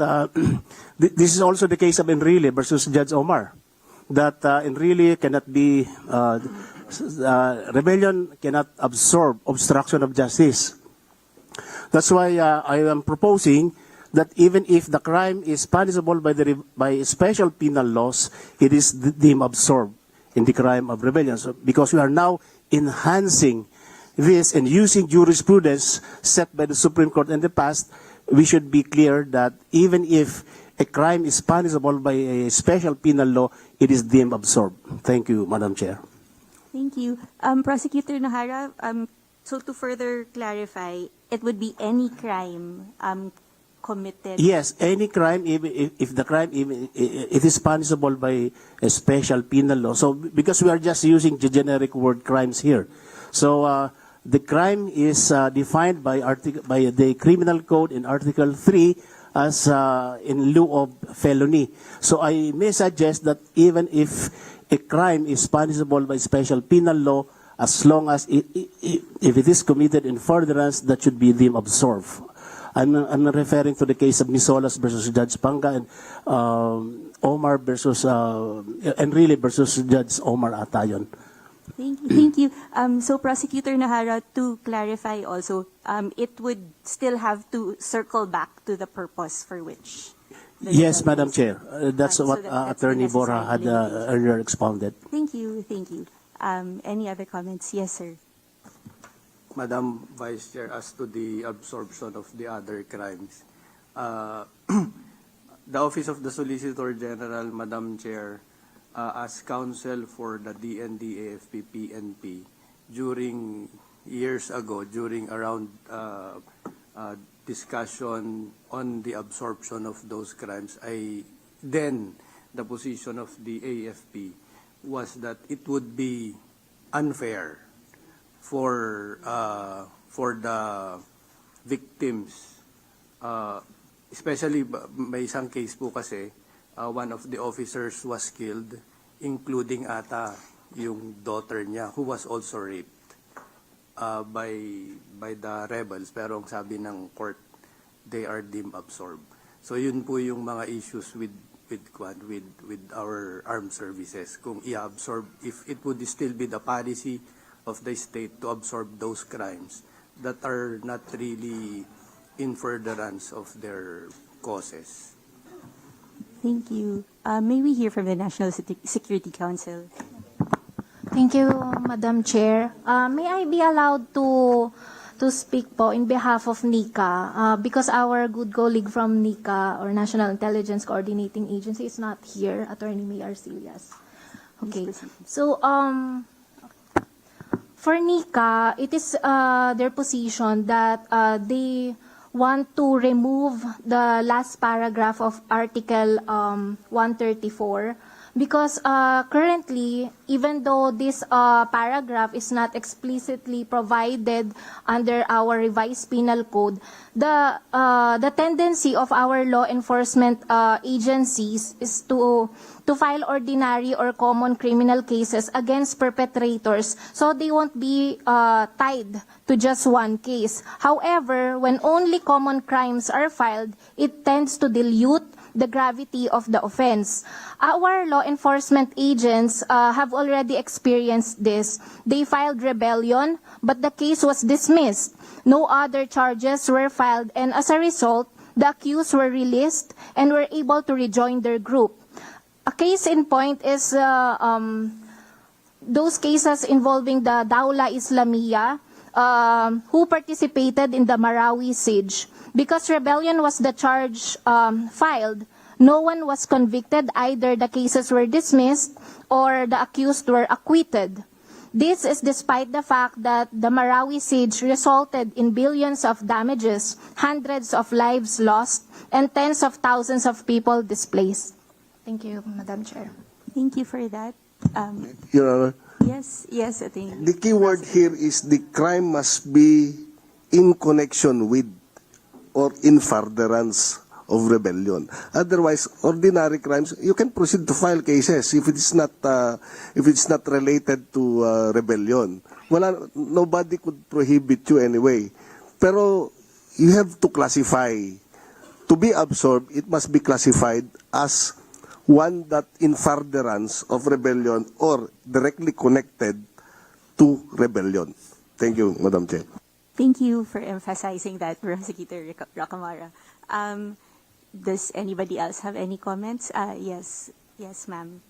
this is also the case of Enrile versus Judge Omar, that Enrile cannot be, rebellion cannot absorb obstruction of justice. That's why I am proposing that even if the crime is punishable by special penal laws, it is deemed absorbed in the crime of rebellion. So, because we are now enhancing this and using jurisprudence set by the Supreme Court in the past, we should be clear that even if a crime is punishable by a special penal law, it is deemed absorbed. Thank you, Madam Chair. Thank you. Prosecutor Nahara, so to further clarify, it would be any crime committed? Yes, any crime, if the crime, it is punishable by a special penal law. So, because we are just using the generic word crimes here. So, the crime is defined by the Criminal Code in Article 3 as in lieu of felony. So, I may suggest that even if a crime is punishable by special penal law, as long as if it is committed in furtherance, that should be deemed absorbed. I'm referring to the case of Misolas versus Judge Panga and Omar versus Enrile versus Judge Omar Atayon. Thank you. Thank you. So, Prosecutor Nahara, to clarify also, it would still have to circle back to the purpose for which. Yes, Madam Chair. That's Right, what so that's Attorney the Bora had necessary earlier expounded. Thank you. Thank you. Any other comments? Yes, sir. Madam Vice Chair, as to the absorption of the other crimes, the Office of the Solicitor General, Madam Chair, as counsel for the DND, AFP, PNP, during years ago, during around discussion on the absorption of those crimes, then the position of the AFP was that it would be unfair for the victims, especially may isang case po kasi one of the officers was killed, including ata yung daughter niya who was also raped by the rebels, pero ang sabi ng court, they are deemed absorbed. So yun po yung mga issues with our armed services, kung i-absorb, if it would still be the policy of the state to absorb those crimes that are not really in furtherance of their causes. Thank you. May we hear from the National Security Council? Thank you, Madam Chair. May I be allowed to speak po in behalf of NICA because our good colleague from NICA or National Intelligence Coordinating Agency is not here, Attorney May Arcillas. Okay. So, for NICA, it is their position that they want to remove the last paragraph of Article 134 because currently, even though this paragraph is not explicitly provided under our revised penal code, the tendency of our law enforcement agencies is to file ordinary or common criminal cases against perpetrators so they won't be tied to just one case. However, when only common crimes are filed, it tends to dilute the gravity of the offense. Our law enforcement agents have already experienced this. They filed rebellion, but the case was dismissed. No other charges were filed, and as a result, the accused were released and were able to rejoin their group. A case in point is those cases involving the Dawla Islamiyah who participated in the Marawi siege. Because rebellion was the charge filed, no one was convicted. Either the cases were dismissed or the accused were acquitted. This is despite the fact that the Marawi siege resulted in billions of damages, hundreds of lives lost, and tens of thousands of people displaced. Thank you, Madam Chair. Thank you for that. Your Honor, Yes, I think. the key word here is the crime must be in connection with or in furtherance of rebellion. Otherwise, ordinary crimes, you can proceed to file cases if it's not related to rebellion. Nobody could prohibit you anyway. Pero you have to classify. To be absorbed, it must be classified as one that in furtherance of rebellion or directly connected to rebellion. Thank you, Madam Chair. Thank you for emphasizing that, Prosecutor Racamara. Does anybody else have any comments? Yes, ma'am.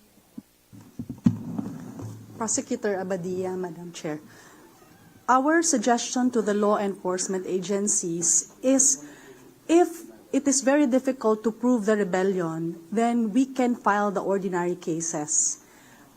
Prosecutor Abadia, Madam Chair. Our suggestion to the law enforcement agencies is if it is very difficult to prove the rebellion, then we can file the ordinary cases.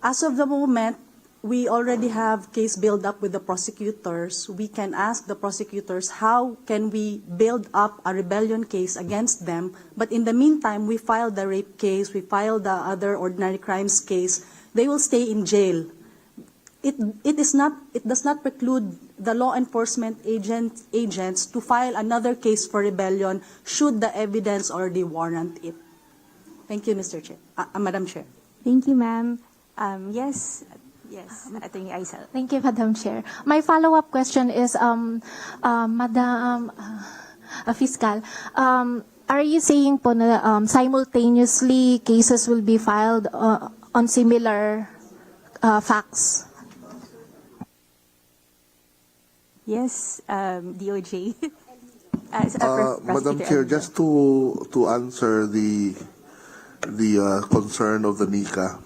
As of the moment, we already have case build up with the prosecutors. We can ask the prosecutors how can we build up a rebellion case against them. But in the meantime, we file the rape case, we file the other ordinary crimes case. They will stay in jail. It does not preclude the law enforcement agents to file another case for rebellion should the evidence already warrant it. Thank you, Mr. Chair, Madam Chair. Thank you, ma'am. Yes, Attorney Aisel. Thank you, Madam Chair. My follow-up question is, Madam Fiscal, are you saying po na simultaneously cases will be filed on similar facts? Yes, DOJ. Madam Chair, just to answer the concern of the NICA,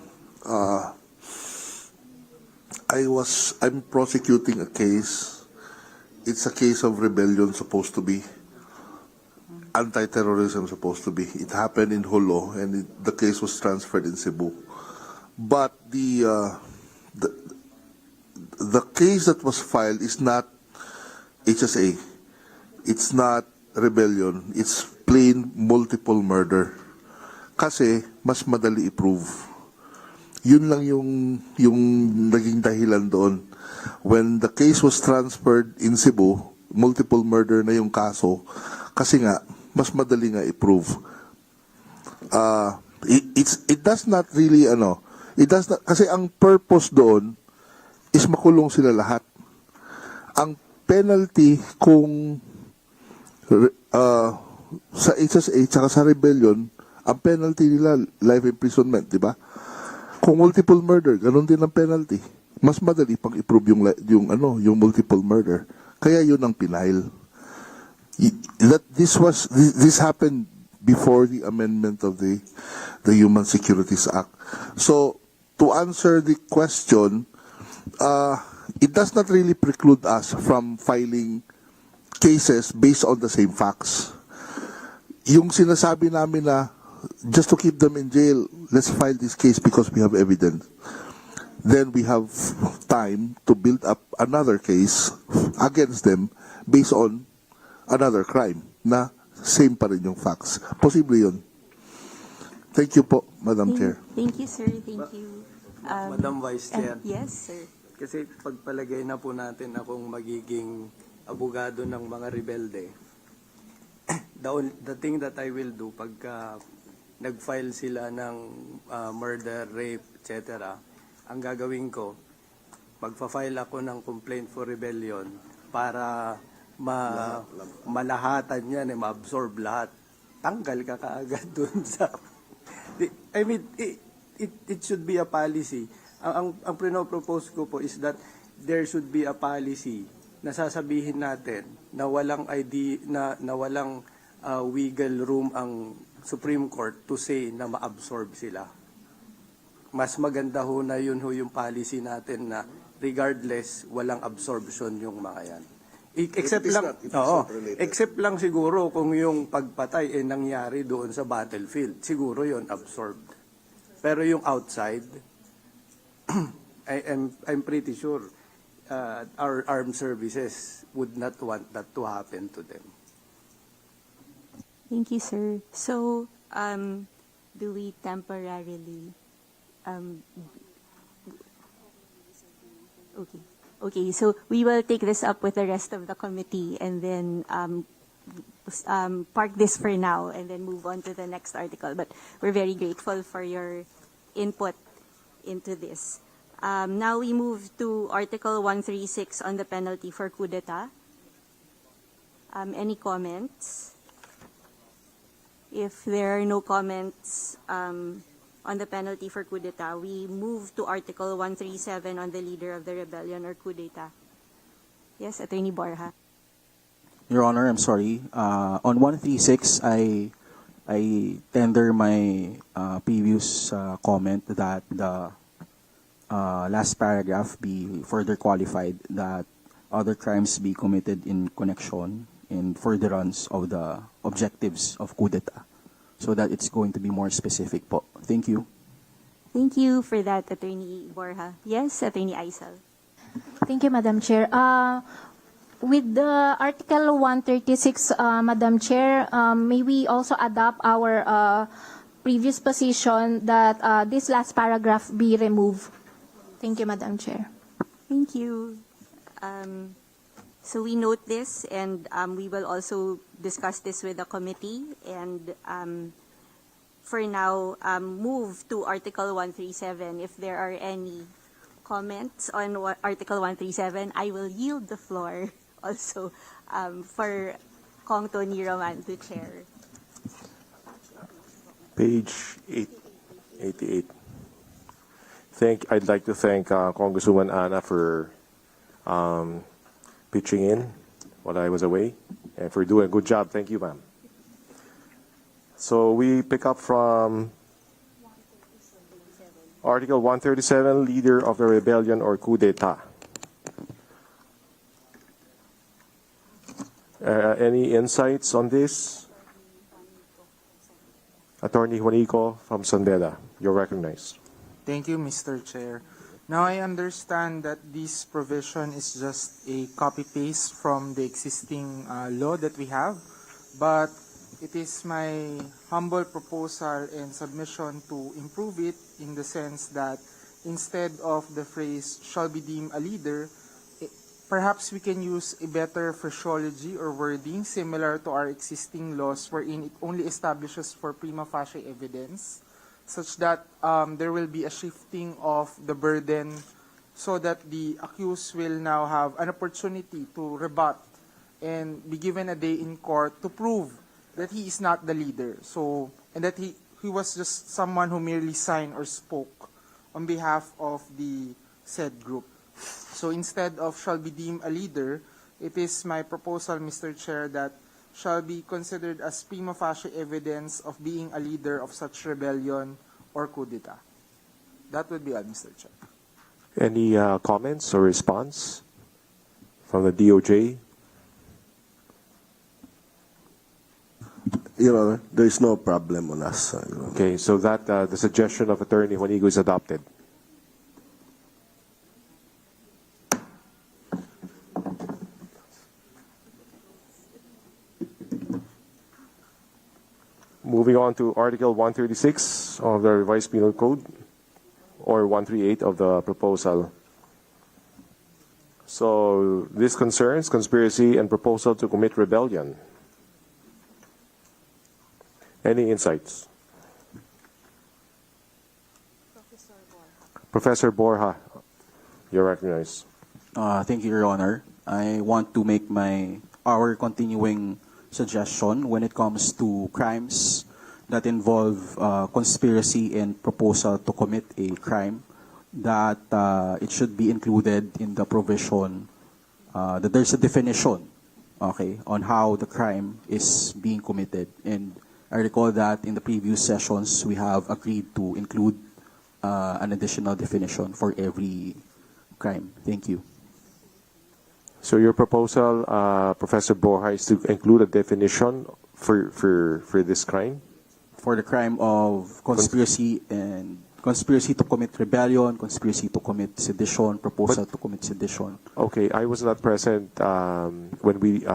I'm prosecuting a case. It's a case of rebellion, supposed to be anti-terrorism, supposed to be. It happened in Jolo, and the case was transferred in Cebu. But the case that was filed is not HSA. It's not rebellion. It's plain multiple murder. Kasi mas madali i-prove. Yun lang yung naging dahilan doon. When the case was transferred in Cebu, multiple murder na yung kaso, kasi nga mas madali nga i-prove. It does not really kasi ang purpose doon is makulong sila lahat. Ang penalty kung sa HSA tsaka sa rebellion, ang penalty nila life imprisonment, di ba? Kung multiple murder, ganun din ang penalty. Mas madali pang i-prove yung multiple murder. Kaya yun ang pinail. This happened before the amendment of the Human Securities Act. So to answer the question, it does not really preclude us from filing cases based on the same facts. Yung sinasabi namin na just to keep them in jail, let's file this case because we have evidence. Then we have time to build up another case against them based on another crime na same pa rin yung facts. Posible yun. Thank you po, Madam Chair. Thank you, sir. Thank you. Madam Vice Chair. Yes, sir. Kasi pagpalagay na po natin akong magiging abogado ng mga rebelde, the thing that I will do pagka nag-file sila ng murder, rape, etc., ang gagawin ko, magpa-file ako ng complaint for rebellion para malahatan yan, ma-absorb lahat. Tanggal ka kaagad dun sa... I mean, it should be a policy. Ang pinopropose ko po is that there should be a policy na sasabihin natin na walang na walang wiggle room ang Supreme Court to say na ma-absorb sila. Mas maganda ho na yun ho yung policy natin na regardless walang absorption yung mga yan. Except lang siguro kung yung pagpatay ay nangyari doon sa battlefield, siguro yon absorbed. Pero yung outside, I'm pretty sure our armed services would not want that to happen to them. Thank you, sir. So, do we temporarily... Okay, so we will take this up with the rest of the committee and then park this for now and then move on to the next article. But we're very grateful for your input into this. Now we move to Article 136 on the penalty for coup d'etat. Any comments? If there are no comments on the penalty for coup d'etat, we move to Article 137 on the leader of the rebellion or coup d'etat. Yes, Attorney Borja. Your Honor, I'm sorry. On 136, I tender my previous comment that the last paragraph be further qualified, that other crimes be committed in connection and furtherance of the objectives of coup d'etat, so that it's going to be more specific po. Thank you. Thank you for that, Attorney Borja. Yes, Attorney Aisal. Thank you, Madam Chair. With the Article 136, Madam Chair, may we also adopt our previous position that this last paragraph be removed. Thank you, Madam Chair. Thank you. So we note this, and we will also discuss this with the committee. And for now, move to Article 137. If there are any comments on Article 137, I will yield the floor also for Kong Tony Roman to chair. Page 88. I'd like to thank Congresswoman Ana for pitching in while I was away and for doing a good job. Thank you, ma'am. So we pick up from Article 137, leader of the rebellion or coup d'etat. Any insights on this? Attorney Juanico from San Beda, you're recognized. Thank you, Mr. Chair. Now I understand that this provision is just a copy-paste from the existing law that we have, but it is my humble proposal and submission to improve it in the sense that instead of the phrase shall be deemed a leader, perhaps we can use a better phraseology or wording similar to our existing laws wherein it only establishes for prima facie evidence, such that there will be a shifting of the burden so that the accused will now have an opportunity to rebut and be given a day in court to prove that he is not the leader, and that he was just someone who merely signed or spoke on behalf of the said group. So instead of shall be deemed a leader, it is my proposal, Mr. Chair, that shall be considered as prima facie evidence of being a leader of such rebellion or coup d'etat. That would be all, Mr. Chair. Any comments or response from the DOJ? Your Honor, there is no problem on us. Okay, so that the suggestion of Attorney Juanico is adopted. Moving on to Article 136 of the Revised Penal Code, or 138 of the proposal. So this concerns conspiracy and proposal to commit rebellion. Any insights? Professor Borja, you're recognized. Thank you, Your Honor. I want to make our continuing suggestion when it comes to crimes that involve conspiracy and proposal to commit a crime, that it should be included in the provision that there's a definition, okay, on how the crime is being committed. And I recall that in the previous sessions we have agreed to include an additional definition for every crime. Thank you. So your proposal, Professor Borja, is to include a definition for this crime? For the crime of conspiracy and conspiracy to commit rebellion, conspiracy to commit sedition, proposal to commit sedition. Okay, I was not present when we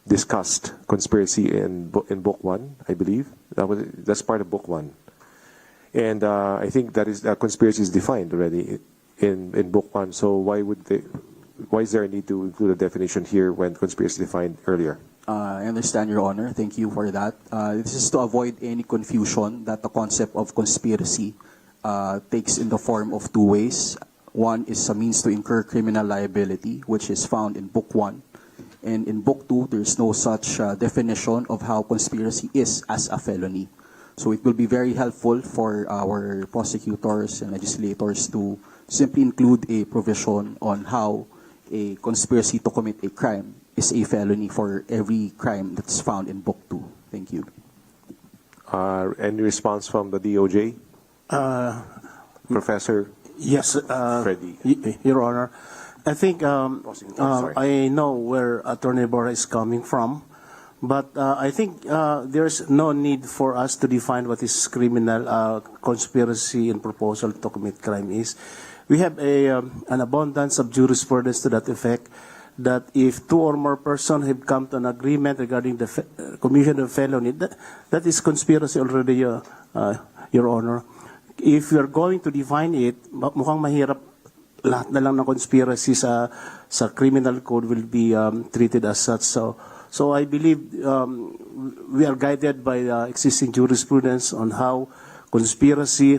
discussed conspiracy in Book 1, I believe. That's part of Book 1. And I think that conspiracy is defined already in Book 1. So why is there a need to include a definition here when conspiracy is defined earlier? I understand, Your Honor. Thank you for that. This is to avoid any confusion that the concept of conspiracy takes in the form of two ways. One is a means to incur criminal liability, which is found in Book 1. And in Book 2, there's no such definition of how conspiracy is as a felony. So it will be very helpful for our prosecutors and legislators to simply include a provision on how a conspiracy to commit a crime is a felony for every crime that's found in Book 2. Thank you. Any response from the DOJ? Professor Yes, Freddy. Your Honor. I think I know where Attorney Borja is coming from, but I think there's no need for us to define what is criminal conspiracy and proposal to commit crime is. We have an abundance of jurisprudence to that effect, that if two or more persons have come to an agreement regarding the commission of felony, that is conspiracy already, Your Honor. If we are going to define it, mukhang mahirap, lahat na lang ng conspiracy sa criminal code will be treated as such. So I believe we are guided by the existing jurisprudence on how conspiracy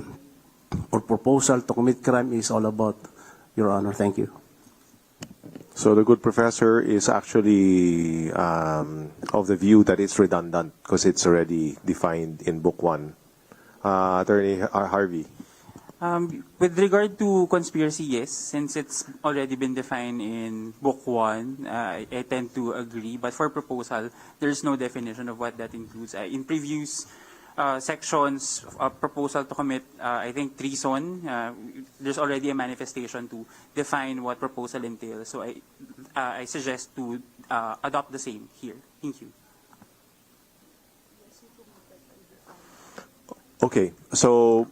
or proposal to commit crime is all about, Your Honor. Thank you. So the good professor is actually of the view that it's redundant because it's already defined in Book 1. Attorney Harvey. With regard to conspiracy, yes, since it's already been defined in Book 1, I tend to agree. But for proposal, there's no definition of what that includes. In previous sections of proposal to commit, I think treason, there's already a manifestation to define what proposal entails. So I suggest to adopt the same here. Thank you. Okay, so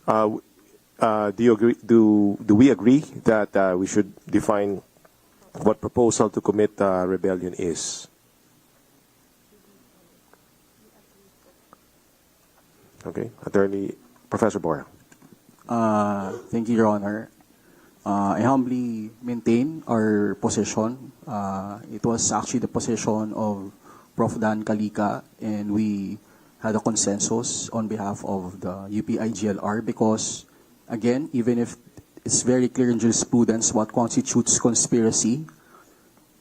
do you agree? Do we agree that we should define what proposal to commit rebellion is? Okay, Attorney Professor Borja. Thank you, Your Honor. I humbly maintain our position. It was actually the position of Prof. Dan Kalika, and we had a consensus on behalf of the UP-IGLR because, again, even if it's very clear in jurisprudence what constitutes conspiracy,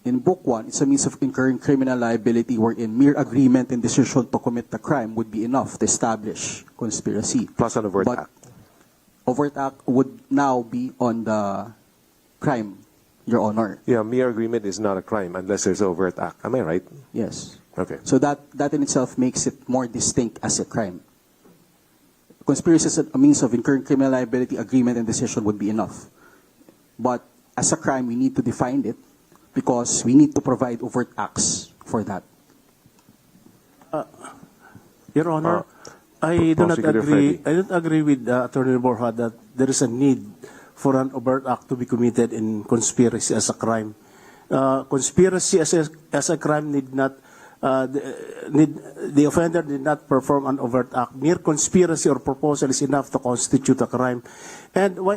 in Book 1, it's a means of incurring criminal liability wherein mere agreement and decision to commit the crime would be enough to establish conspiracy. Plus an overt act. Overt act would now be on the crime, Your Honor. Yeah, mere agreement is not a crime unless there's overt act. Am I right? Yes. Okay. So that in itself makes it more distinct as a crime. Conspiracy as a means of incurring criminal liability, agreement, and decision would be enough. But as a crime, we need to define it because we need to provide overt acts for that. Your Honor, I do not agree. I don't agree with Attorney Borja that there is a need for an overt act to be committed in conspiracy as a crime. Conspiracy as a crime need not. The offender did not perform an overt act. Mere conspiracy or proposal is enough to constitute a crime. And why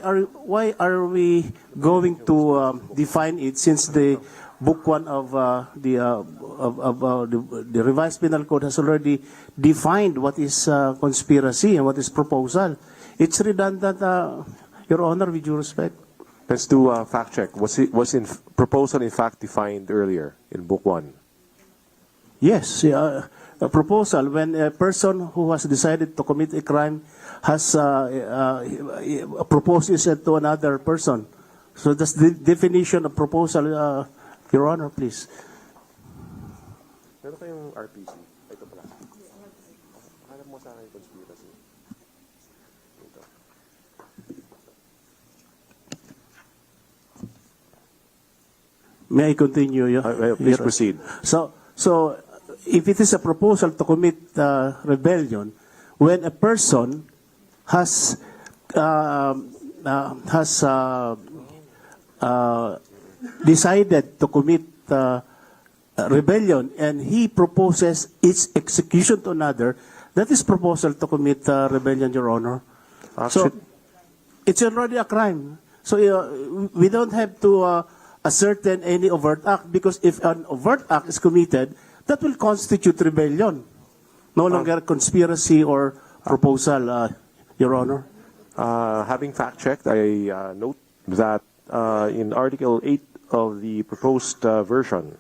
are we going to define it since the Book 1 of the Revised Penal Code has already defined what is conspiracy and what is proposal? It's redundant, Your Honor, with due respect. Let's do a fact check. Was proposal in fact defined earlier in Book 1? Yes, a proposal when a person who has decided to commit a crime has proposes it to another person. So that's the definition of proposal, Your Honor, please. Meron kayong RPC. Ito pala. Hanap mo sa akin conspiracy. Ito. May I continue? Please proceed. So if it is a proposal to commit rebellion, when a person has decided to commit rebellion and he proposes its execution to another, that is proposal to commit rebellion, Your Honor. So it's already a crime. So we don't have to ascertain any overt act because if an overt act is committed, that will constitute rebellion. No longer conspiracy or proposal, Your Honor. Having fact-checked, I note that in Article 8 of the proposed version,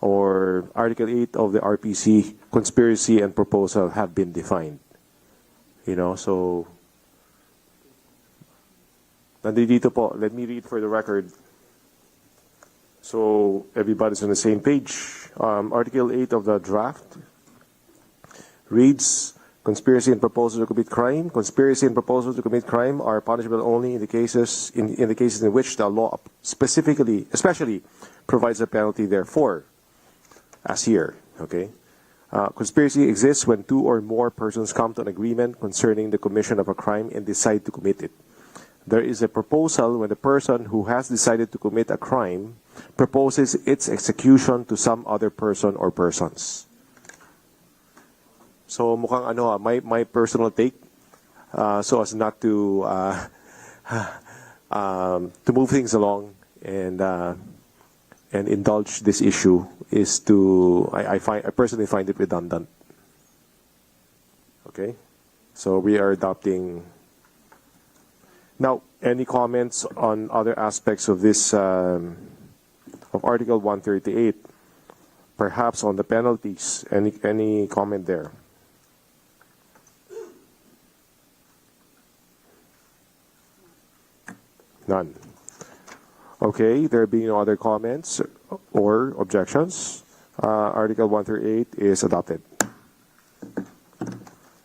or Article 8 of the RPC, conspiracy and proposal have been defined. So, nandito po, let me read for the record, so everybody's on the same page. Article 8 of the draft reads, conspiracy and proposal to commit crime. Conspiracy and proposal to commit crime are punishable only in the cases in which the law especially provides a penalty therefore, as here. Okay. Conspiracy exists when two or more persons come to an agreement concerning the commission of a crime and decide to commit it. There is a proposal when the person who has decided to commit a crime proposes its execution to some other person or persons. So mukhang my personal take, so as not to move things along and indulge this issue is I personally find it redundant. Okay, so we are adopting. Now, any comments on other aspects of this of Article 138? Perhaps on the penalties. Any comment there? None. Okay, there being no other comments or objections, Article 138 is adopted.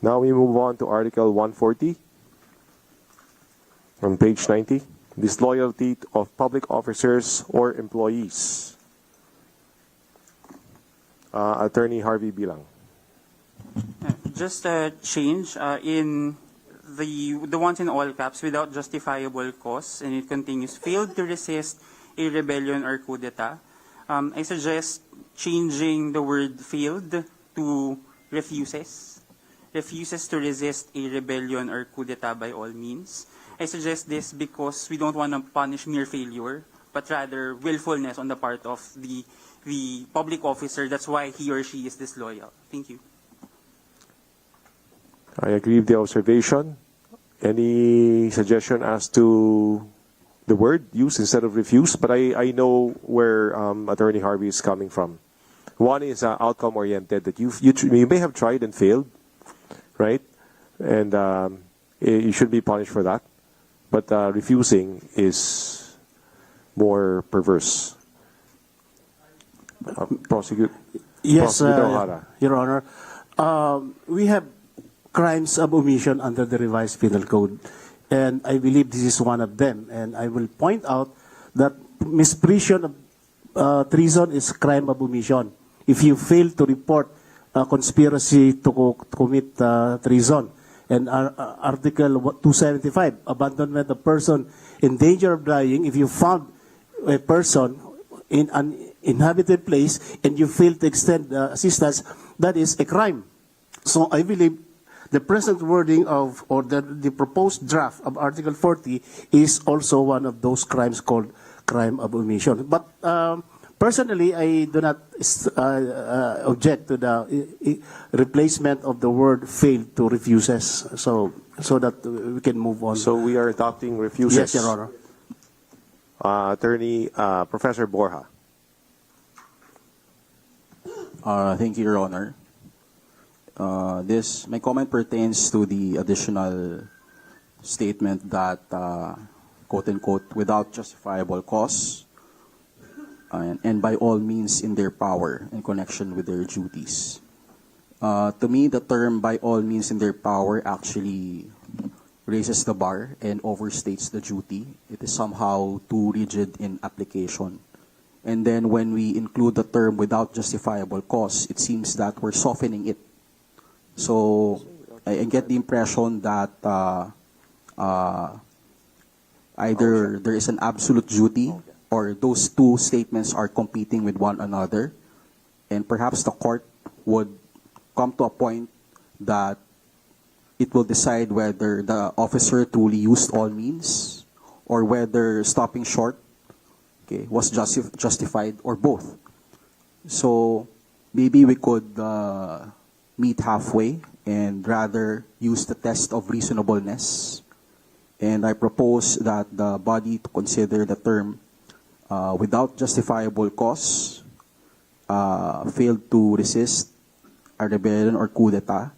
Now we move on to Article 140 on page 90. Disloyalty of public officers or employees. Attorney Harvey Bilang. Just a change in the ones in all caps, without justifiable cause, and it continues, failed to resist a rebellion or coup d'etat. I suggest changing the word failed to refuses to resist a rebellion or coup d'etat by all means. I suggest this because we don't want to punish mere failure, but rather willfulness on the part of the public officer. That's why he or she is disloyal. Thank you. I agree with the observation. Any suggestion as to the word used instead of refuse? But I know where Attorney Harvey is coming from. One is outcome-oriented, that you may have tried and failed, right? And you should be punished for that. But refusing is more perverse. Prosecute. Yes, Prosecutor O'Hara. Your Honor. We have crimes of omission under the Revised Penal Code, and I believe this is one of them. And I will point out that misprision of treason is crime of omission. If you fail to report a conspiracy to commit treason, and Article 275, abandonment of person in danger of dying, if you found a person in an inhabited place and you fail to extend assistance, that is a crime. So I believe the present wording of, or the proposed draft of Article 40 is also one of those crimes called crime of omission. But personally, I do not object to the replacement of the word failed to refuses, so that we can move on. So we are adopting refuses. Yes, Your Honor. Attorney Professor Borja. Thank you, Your Honor. My comment pertains to the additional statement that, quote unquote, without justifiable cause, and by all means in their power in connection with their duties. To me, the term by all means in their power actually raises the bar and overstates the duty. It is somehow too rigid in application. And then when we include the term without justifiable cause, it seems that we're softening it. So I get the impression that either there is an absolute duty or those two statements are competing with one another, and perhaps the court would come to a point that it will decide whether the officer truly used all means or whether stopping short was justified, or both. So maybe we could meet halfway and rather use the test of reasonableness. And I propose that the body to consider the term without justifiable cause, failed to resist a rebellion or coup d'etat,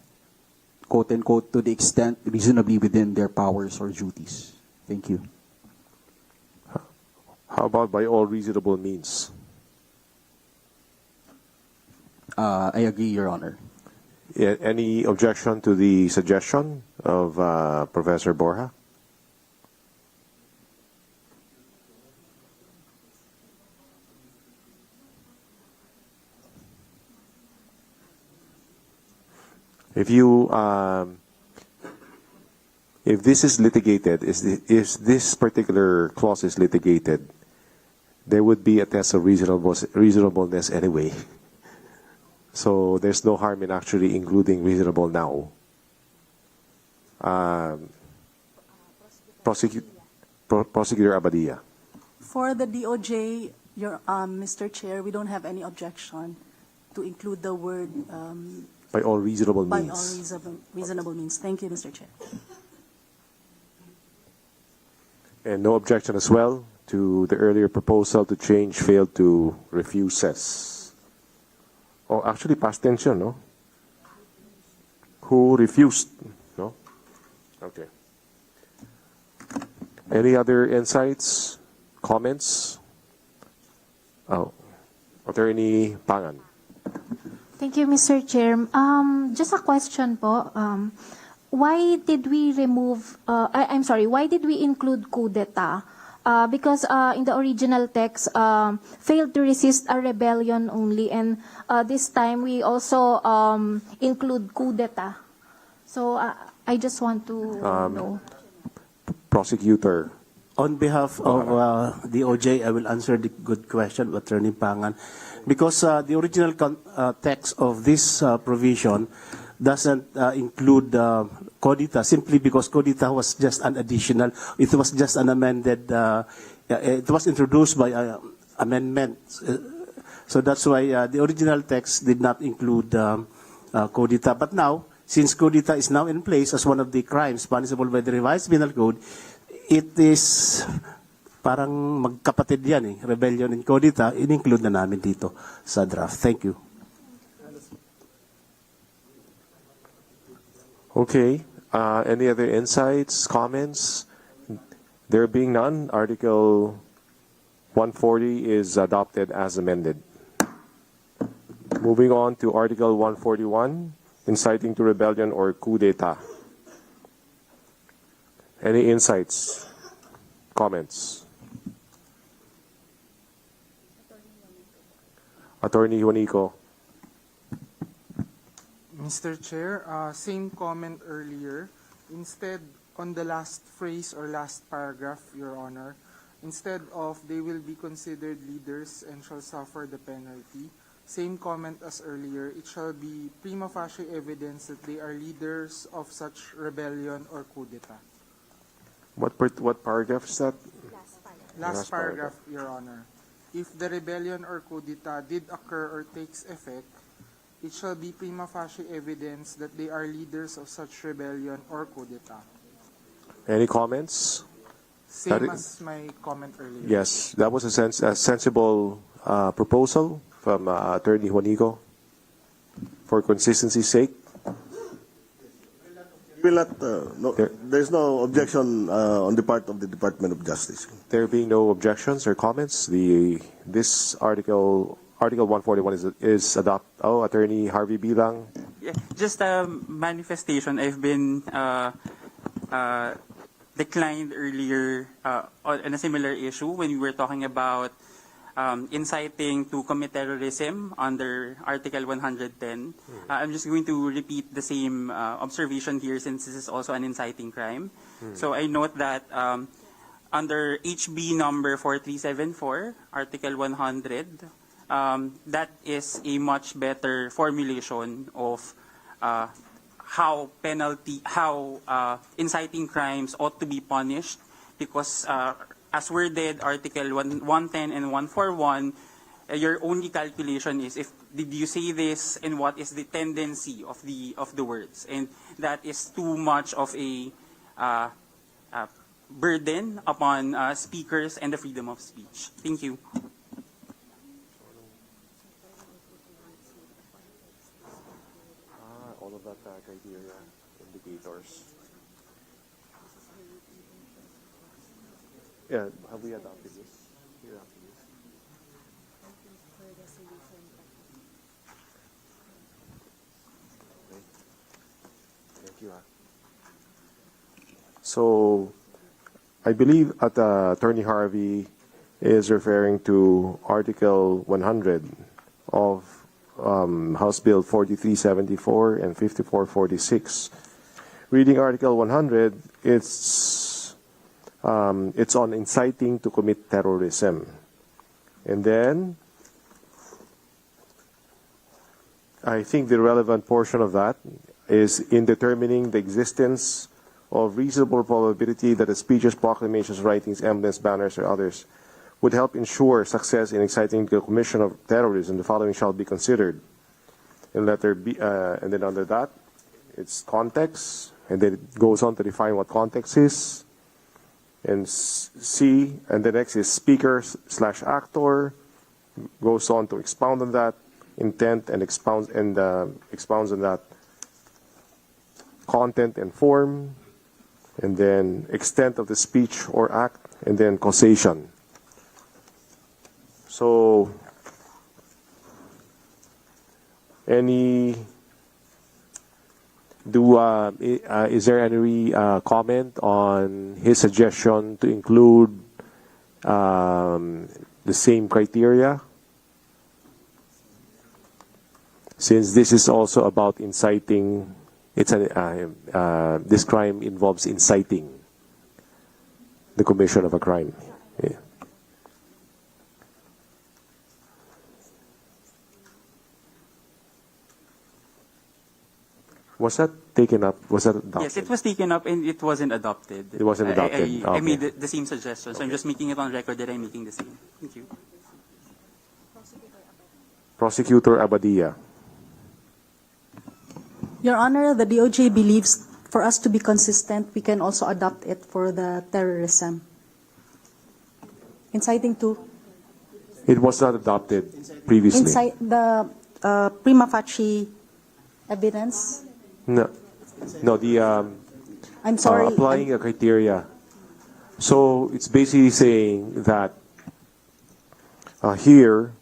quote unquote, to the extent reasonably within their powers or duties. Thank you. How about by all reasonable means? I agree, Your Honor. Yeah, any objection to the suggestion of Professor Borja? If this is litigated, if this particular clause is litigated, there would be a test of reasonableness anyway. So there's no harm in actually including reasonable now. Prosecutor Abadia. For the DOJ, Mr. Chair, we don't have any objection to include the word By all reasonable by means. all reasonable means. Thank you, Mr. Chair. And no objection as well to the earlier proposal to change failed to refuses. Oh, actually past tense yun, no? Who refused, no? Okay. Any other insights, comments? Oh, Attorney Pangan. Thank you, Mr. Chair. Just a question po. Why did we remove, I'm sorry, why did we include coup d'etat? Because in the original text, failed to resist a rebellion only, and this time we also include coup d'etat. So I just want to know. Prosecutor. On behalf of DOJ, I will answer the good question, Attorney Pangan. Because the original text of this provision doesn't include CODITA, simply because CODITA was just an additional, it was just an amended, it was introduced by amendment. So that's why the original text did not include CODITA. But now, since CODITA is now in place as one of the crimes punishable by the Revised Penal Code, it is parang magkapatid yan eh. Rebellion and CODITA, in-include na namin dito sa draft. Thank you. Okay. Any other insights, comments? There being none, Article 140 is adopted as amended. Moving on to Article 141, inciting to rebellion or coup d'etat. Any insights, comments? Attorney Juanico. Mr. Chair, same comment earlier. Instead, on the last phrase or last paragraph, Your Honor, instead of they will be considered leaders and shall suffer the penalty, same comment as earlier, it shall be prima facie evidence that they are leaders of such rebellion or coup d'etat. What paragraph is that? Last paragraph, Your Honor. If the rebellion or coup d'etat did occur or takes effect, it shall be prima facie evidence that they are leaders of such rebellion or coup d'etat. Any comments? Same as my comment earlier. Yes, that was a sensible proposal from Attorney Juanico for consistency's sake. There's no objection on the part of the Department of Justice. There being no objections or comments, this Article 141 is adopted. Oh, Attorney Harvey Bilang. Yeah, just a manifestation. I've been declined earlier on a similar issue when we were talking about inciting to commit terrorism under Article 110. I'm just going to repeat the same observation here since this is also an inciting crime. So I note that under HB number 4374, Article 100, that is a much better formulation of how inciting crimes ought to be punished, because as worded, Article 110 and 141 your only calculation is if did you say this and what is the tendency of the words, and that is too much of a burden upon speakers and the freedom of speech. Thank you. All of that criteria, indicators. Yeah, have we adopted this? Yeah. Thank you. So, I believe Attorney Harvey is referring to Article 100 of House Bill 4374 and 5446. Reading Article 100, it's on inciting to commit terrorism. And then, I think the relevant portion of that is in determining the existence of reasonable probability that the speeches, proclamations, writings, emblems, banners, or others would help ensure success in inciting the commission of terrorism. The following shall be considered. And letter B, and then under that, it's context, and then it goes on to define what context is. And C, and the next is speaker/actor, goes on to expound on that, intent, and expounds on that, content and form, and then extent of the speech or act, and then causation. So, is there any comment on his suggestion to include the same criteria? Since this is also about inciting, this crime involves inciting the commission of a crime. Yeah. Was that taken up? Was that adopted? Yes, it was taken up and it wasn't adopted. It wasn't adopted. I Okay. made the same suggestion, so I'm just making it on record that I'm making the same. Thank you. Prosecutor Abadia. Your Honor, the DOJ believes for us to be consistent, we can also adopt it for the terrorism. Inciting to It was not adopted previously. incite the prima facie evidence. No, I'm sorry. applying a criteria. So it's basically saying that here,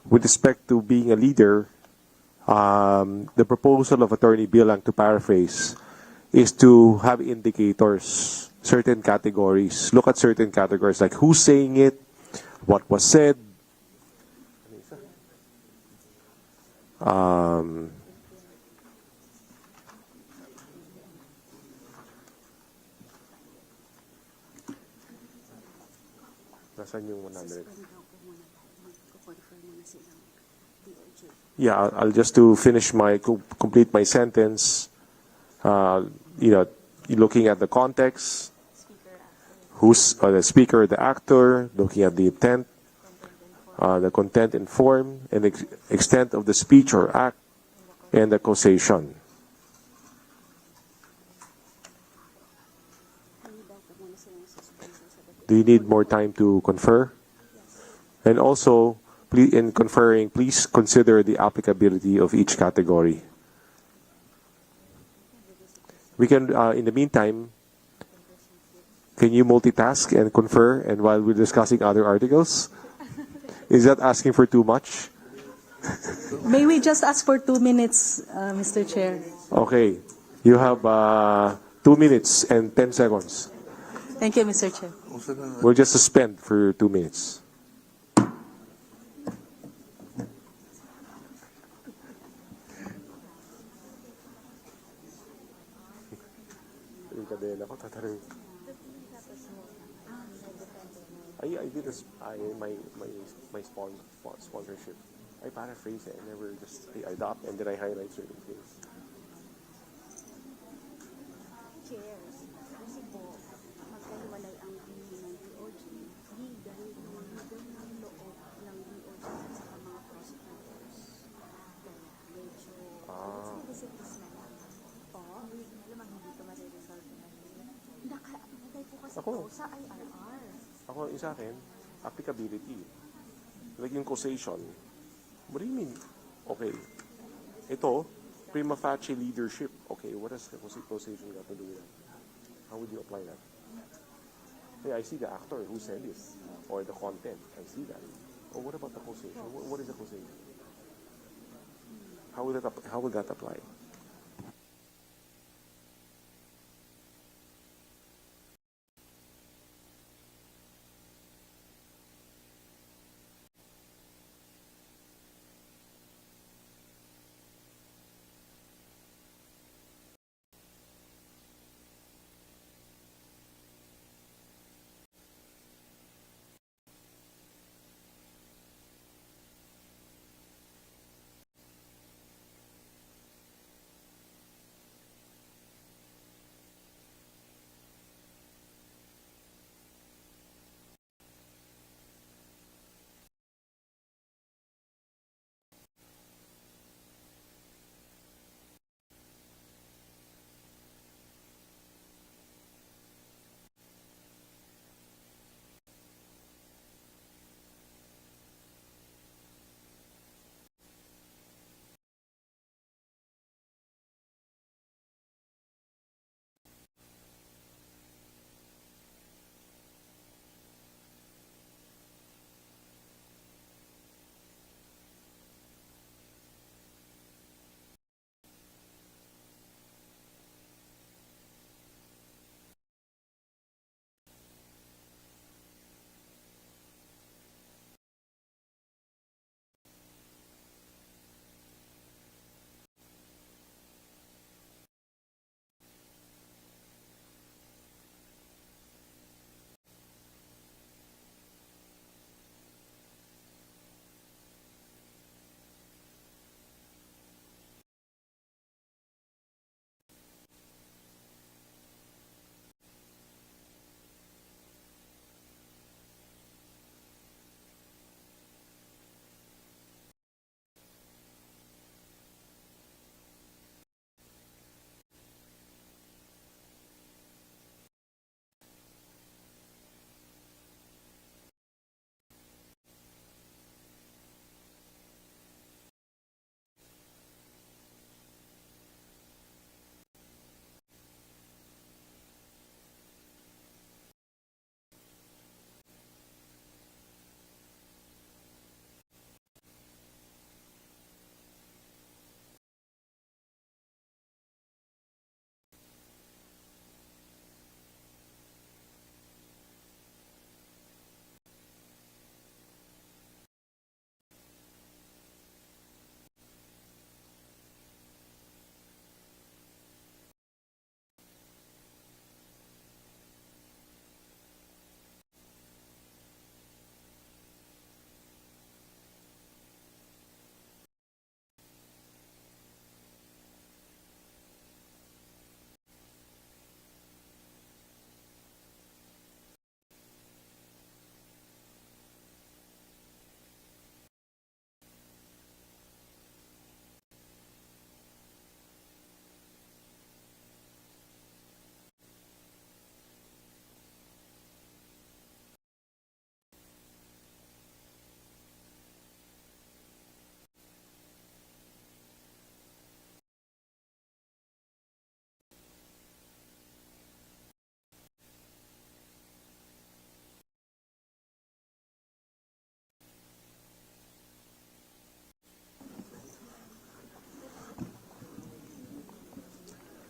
with respect to being a leader, the proposal of Attorney Bilang, to paraphrase, is to have indicators, certain categories. Look at certain categories like who's saying it, what was said, Nasaan yung 100? Yeah, I'll just to finish complete my sentence. Looking at the context, who's the speaker, the actor, looking at the intent, the content and form, and extent of the speech or act, and the causation. Do you need more time to confer? And also, in conferring, please consider the applicability of each category. We can, in the meantime, can you multitask and confer and while we're discussing other articles? Is that asking for too much? May we just ask for 2 minutes, Mr. Chair? Okay. You have 2 minutes and 10 seconds. Thank you, Mr. Chair. We'll just suspend for 2 minutes. I did this. My sponsorship. I paraphrase it. I never just I adopt and then I highlight certain things. Chair, kasi po, magkahiwalay ang DOJ, legal ng loob ng DOJ. Ako, yung sa akin, applicability. Like yung causation. What do you mean? Okay. Ito, prima facie leadership. Okay, what does the causation got to do with that? How would you apply that? Hey, I see the actor who said this, or the content. I see that. Oh, what about the causation? What is the causation? How will that apply?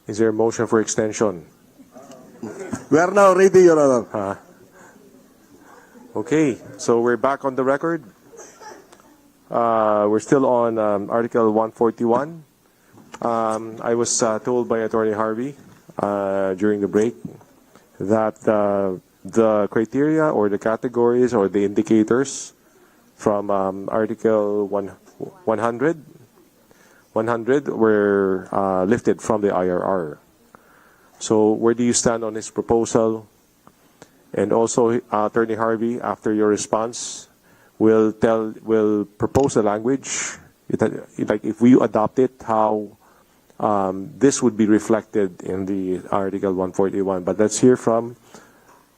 Is there a motion for extension? We are now ready, Your Honor. Okay, so we're back on the record. We're still on Article 141. I was told by Attorney Harvey during the break that the criteria or the categories or the indicators from Article 100 were lifted from the IRR. So where do you stand on this proposal? And also, Attorney Harvey, after your response, will propose a language, like if we adopt it, how this would be reflected in the Article 141. But let's hear from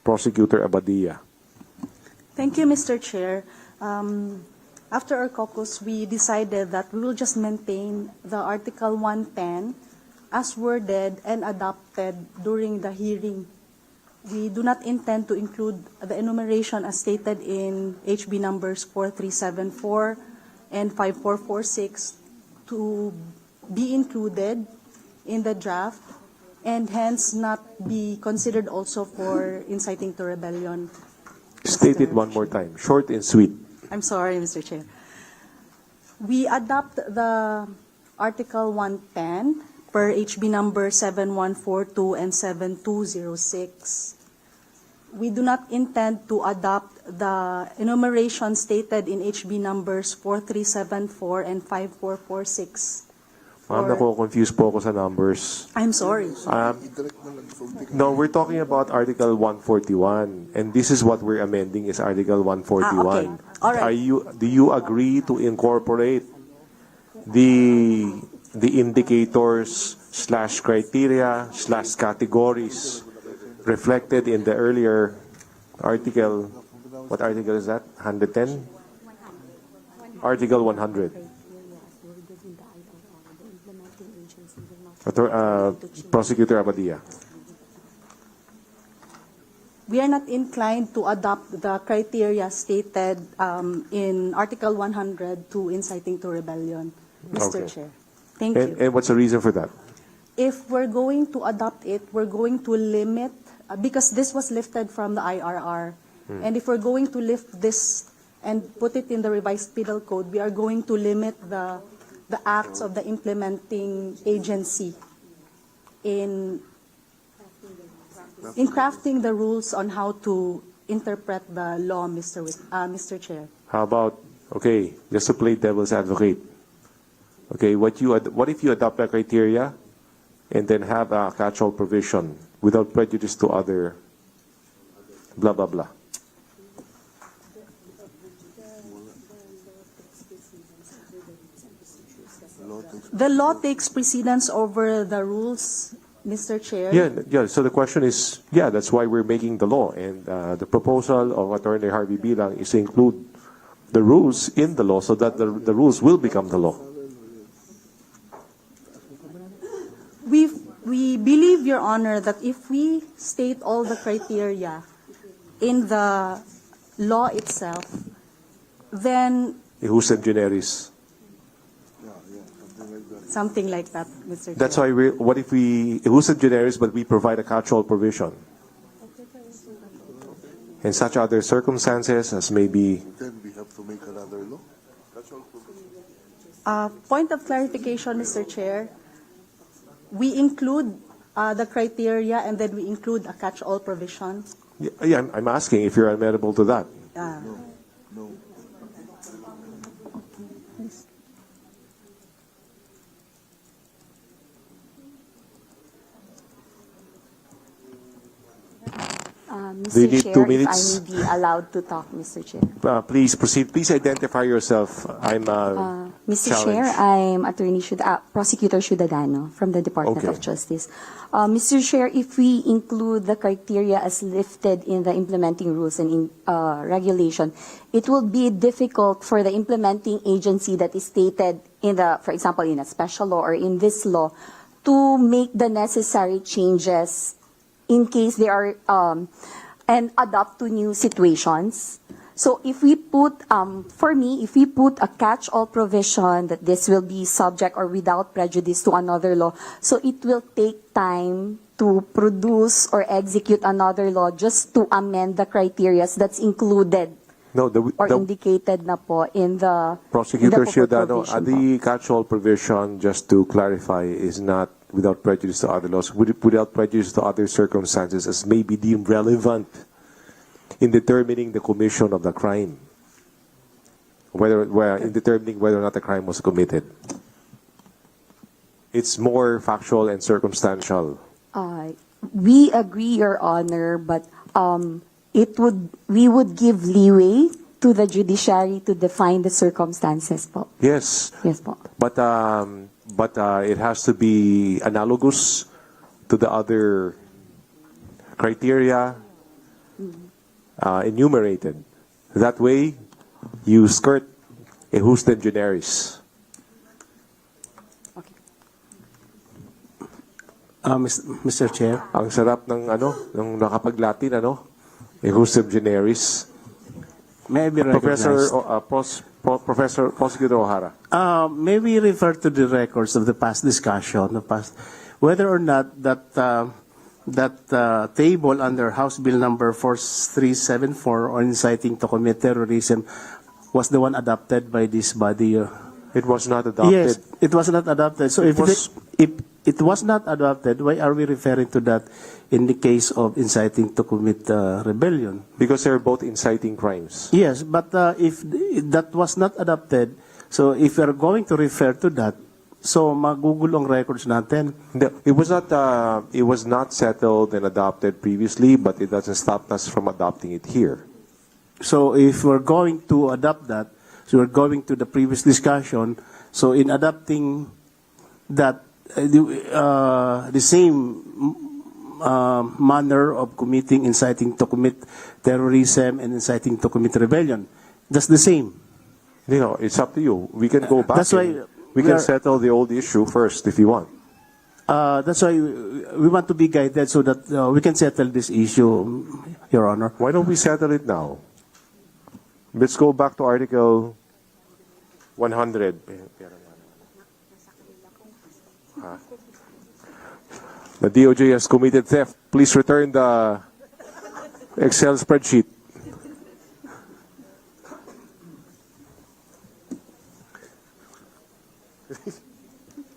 Prosecutor Abadia. Thank you, Mr. Chair. After our caucus, we decided that we will just maintain the Article 110 as worded and adopted during the hearing. We do not intend to include the enumeration as stated in HB numbers 4374 and 5446 to be included in the draft and hence not be considered also for inciting to rebellion. State it one more time, short and sweet. I'm sorry, Mr. Chair. We adopt the Article 110 per HB number 7142 and 7206. We do not intend to adopt the enumeration stated in HB numbers 4374 and 5446. Ma'am, nako-confuse po ako sa numbers. I'm sorry. No, we're talking about Article 141, and this is what we're amending is Article 141. Okay. All right. Do you agree to incorporate the indicators / criteria / categories reflected in the earlier article? What article is that? 110? Article 100. Prosecutor Abadia. We are not inclined to adopt the criteria stated in Article 100 to inciting to rebellion, Mr. Okay. Chair. Thank you. And what's the reason for that? If we're going to adopt it, we're going to limit, because this was lifted from the IRR, and if we're going to lift this and put it in the Revised Penal Code, we are going to limit the acts of the implementing agency in crafting the rules on how to interpret the law, Mr. Chair. How about, okay, just to play devil's advocate. Okay, what if you adopt that criteria and then have a catch-all provision without prejudice to other blah, blah, blah? The law takes precedence over the rules, Mr. Chair. Yeah. So the question is, yeah, that's why we're making the law. And the proposal of Attorney Harvey Bilang is to include the rules in the law so that the rules will become the law. We believe, Your Honor, that if we state all the criteria in the law itself, then Ihusem generis. something like that, Mr. Chair. That's why what if we ihusem generis but we provide a catch-all provision? In such other circumstances as maybe... Then we have to make another law. Point of clarification, Mr. Chair. We include the criteria and then we include a catch-all provision. Yeah, I'm asking if you're amenable to that. No. Do you Mr. need Chair, 2 if minutes? I may be allowed to talk, Mr. Chair. Please proceed. Please identify yourself. I'm Mr. challenged. Chair, I'm Prosecutor Ciudadano from the Department Okay. of Justice. Mr. Chair, if we include the criteria as lifted in the implementing rules and in, regulation, it will be difficult for the implementing agency that is stated in the, for example, in a special law or in this law, to make the necessary changes in case they are and adapt to new situations. So if we put, for me, if we put a catch-all provision that this will be subject or without prejudice to another law, so it will take time to produce or execute another law just to amend the criteria that's included or indicated na po in the Prosecutor in the Ciudadano, provision po. the catch-all provision, just to clarify, is not without prejudice to other laws, without prejudice to other circumstances as may be deemed relevant in determining the commission of the crime, in determining whether or not the crime was committed. It's more factual and circumstantial. We agree, Your Honor, but we would give leeway to the judiciary to define the circumstances po. Yes. Yes po. But it has to be analogous to the other criteria enumerated. That way, you skirt a justem generis. Mr. Chair. Ang sarap ng ng nakapag-Latin, a justem generis. May I be recognized? Professor Prosecutor O'Hara. May we refer to the records of the past discussion, whether or not that table under House Bill number 4374 on inciting to commit terrorism was the one adopted by this body? It was not adopted. Yes, it was not adopted. So if it was not adopted, why are we referring to that in the case of inciting to commit rebellion? Because they're both inciting crimes. Yes, but if that was not adopted, so if we're going to refer to that, so magugulong records natin. No, it was not settled and adopted previously, but it doesn't stop us from adopting it here. So if we're going to adopt that, so we're going to the previous discussion, so in adopting that, the same manner of committing, inciting to commit terrorism and inciting to commit rebellion, that's the same. It's up to you. We can go back. That's why we can settle the old issue first if you want. That's why we want to be guided so that we can settle this issue, Your Honor. Why don't we settle it now? Let's go back to Article 100. The DOJ has committed theft. Please return the Excel spreadsheet.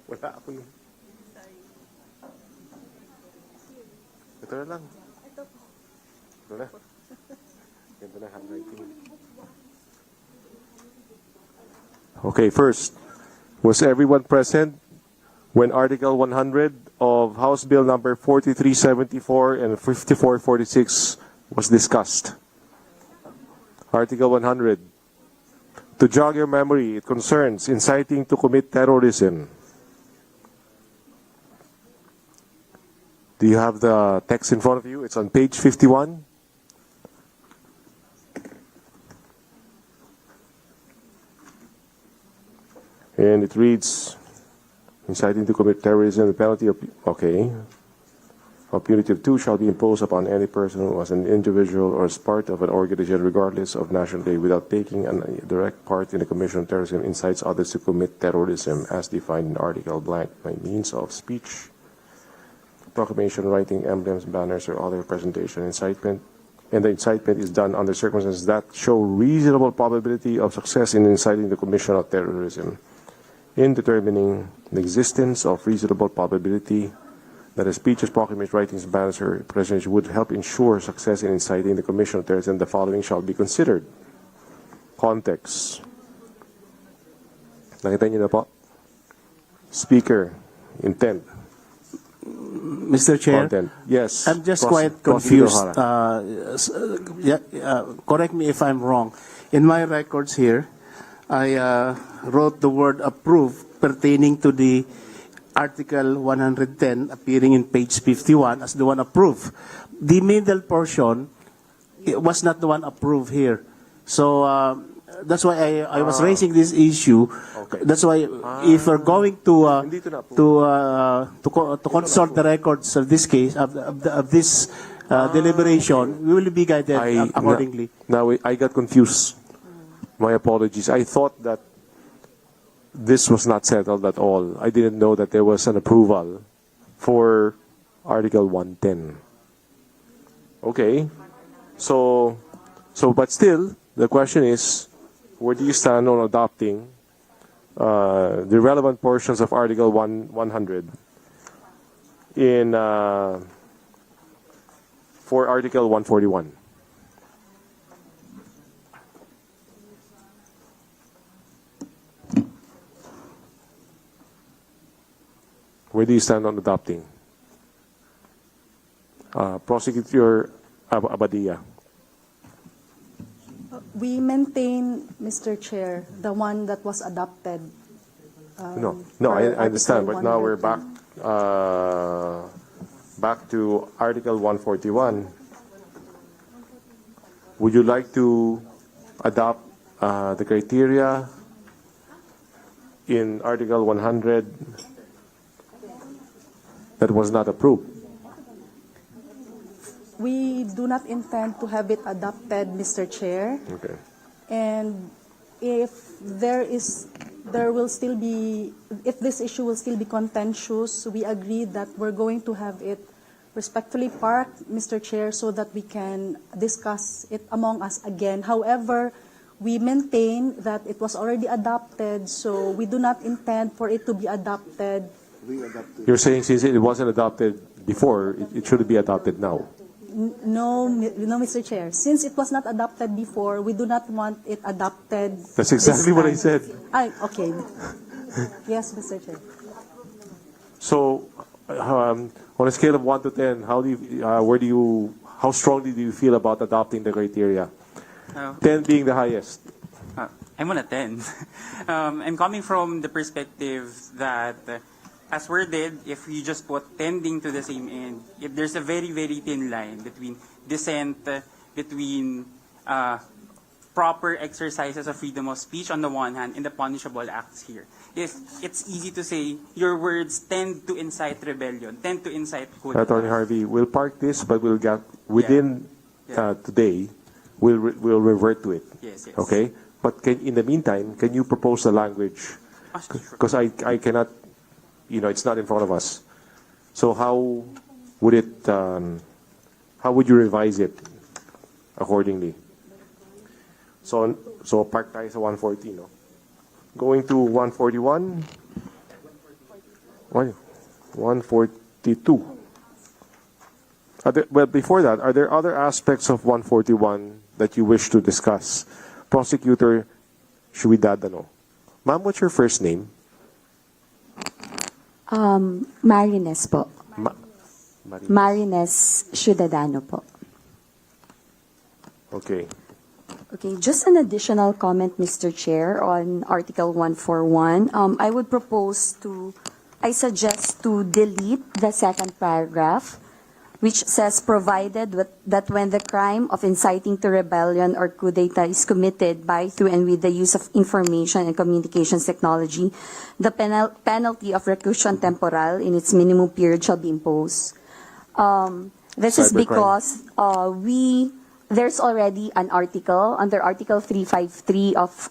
Wala ako. Ito na lang. Ito na. Ganda na handwriting. Okay, first, was everyone present when Article 100 of House Bill number 4374 and 5446 was discussed? Article 100. To jog your memory, it concerns inciting to commit terrorism. Do you have the text in front of you? It's on page 51. And it reads, inciting to commit terrorism, the penalty of, punitive 2 shall be imposed upon any person who as an individual or as part of an organization regardless of nationality without taking a direct part in the commission of terrorism incites others to commit terrorism as defined in Article blank by means of speech, proclamation, writing, emblems, banners, or other presentation, incitement. And the incitement is done under circumstances that show reasonable probability of success in inciting the commission of terrorism. In determining the existence of reasonable probability that a speeches, proclamations, writings, banners, or presentation would help ensure success in inciting the commission of terrorism, the following shall be considered. Context. Nakita niyo na po? Speaker, intent. Mr. Chair, Content. Yes. I'm just quite confused. Correct me if I'm wrong. In my records here, I wrote the word approve pertaining to the Article 110 appearing in page 51 as the one approved. The middle portion was not the one approved here. So that's why I was raising this issue. Okay. That's why if we're going to consult the records of this case of this deliberation, we will be guided accordingly. Now I got confused. My apologies. I thought that this was not settled at all. I didn't know that there was an approval for Article 110. Okay. So but still, the question is, where do you stand on adopting the relevant portions of Article 100 in for Article 141? Where do you stand on adopting? Prosecutor Abadia. We maintain, Mr. Chair, the one that was adopted. No, I understand, but now we're back to Article 141. Would you like to adopt the criteria in Article 100 that was not approved? We do not intend to have it adopted, Mr. Chair. Okay. And if there will still be, if this issue will still be contentious, we agree that we're going to have it respectfully parked, Mr. Chair, so that we can discuss it among us again. However, we maintain that it was already adopted, so we do not intend for it to be adopted. You're saying since it wasn't adopted before, it should be adopted now. No, Mr. Chair. Since it was not adopted before, we do not want it adopted. That's exactly what I said. Okay. Yes, Mr. Chair. So, on a scale of 1 to 10, how strongly do you feel about adopting the criteria? 10 being the highest. I'm on a 10. I'm coming from the perspective that, as worded, if we just put tending to the same end, if there's a very, very thin line between dissent, between proper exercises of freedom of speech on the one hand and the punishable acts here. If it's easy to say your words tend to incite rebellion, tend to incite coup d'etat. Attorney Harvey, we'll park this, but we'll get within today. We'll revert to it. Yes, yes. Okay, but in the meantime, can you propose the language? Because I cannot, it's not in front of us. So how would it? How would you revise it accordingly? So park tayo sa 140, no? Going to 141, 142. Well, before that, are there other aspects of 141 that you wish to discuss? Prosecutor Shuidadano. Ma'am, what's your first name? Marines po. Marines Ciudadano po. Okay. Okay, just an additional comment, Mr. Chair, on Article 141. I suggest to delete the second paragraph, which says, provided that when the crime of inciting to rebellion or coup d'etat is committed by, through, and with the use of information and communications technology, the penalty of reclusion temporal in its minimum period shall be imposed. This is because there's already an article under Article 353 of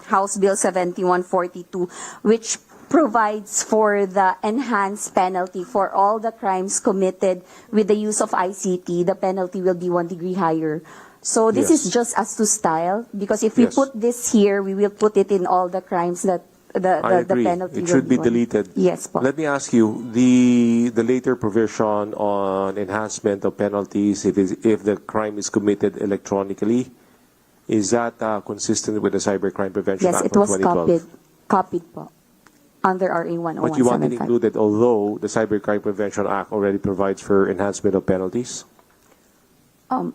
House Bill 7142, which provides for the enhanced penalty for all the crimes committed with the use of ICT. The penalty will be 1 degree higher. So this is just as to style, because if we put this here, we will put it in all the crimes that I agree. the penalty It should be deleted. Yes, po. Let me ask you, the later provision on enhancement of penalties if the crime is committed electronically, is that consistent with the Cybercrime Prevention Yes, Act it of was 2012? copied po, under RA 10175. But you want it included, although the Cybercrime Prevention Act already provides for enhancement of penalties? Come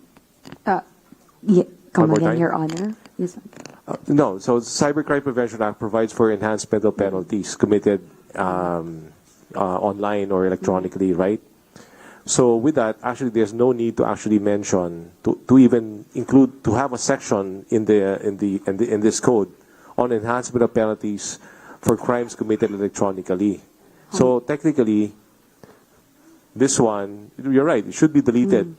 One more again, time? Your Honor. Yes. No, so the Cybercrime Prevention Act provides for enhancement of penalties committed online or electronically, right? So with that, actually, there's no need to actually mention to even include to have a section in this code on enhancement of penalties for crimes committed electronically. So technically, this one, you're right, it should be deleted.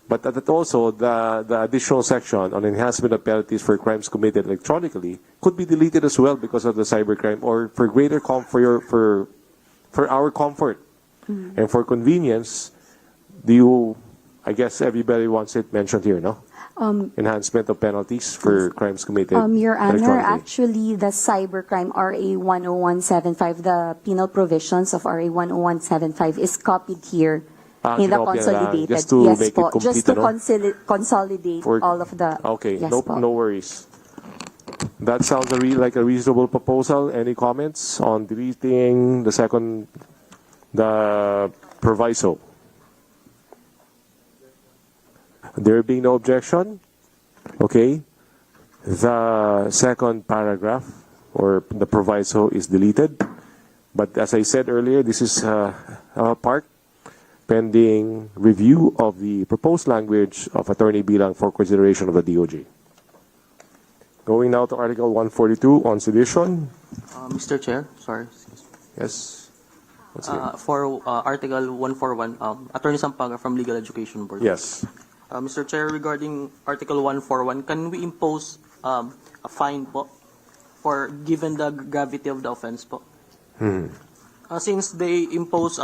But that also, the additional section on enhancement of penalties for crimes committed electronically could be deleted as well because of the cybercrime, or for greater comfort, for our comfort and for convenience. I guess everybody wants it mentioned here, no? Enhancement of penalties for crimes committed Your Honor, electronically. actually, the cybercrime RA 10175, the penal provisions of RA 10175 is copied here in the kinopia na lang, consolidated. just to yes, make it po. complete, Just to ano? consolidate all of the. Okay, yes, no, po. no worries. That sounds like a reasonable proposal. Any comments on deleting the proviso? There being no objection, okay, the second paragraph or the proviso is deleted. But as I said earlier, this is part pending review of the proposed language of Attorney Bilang for consideration of the DOJ. Going now to Article 142 on sedition. Mr. Chair, sorry. Yes. For Article 141, Attorney Sampaga from Legal Education Board. Yes. Mr. Chair, regarding Article 141, can we impose a fine po for given the gravity of the offense po? Since they impose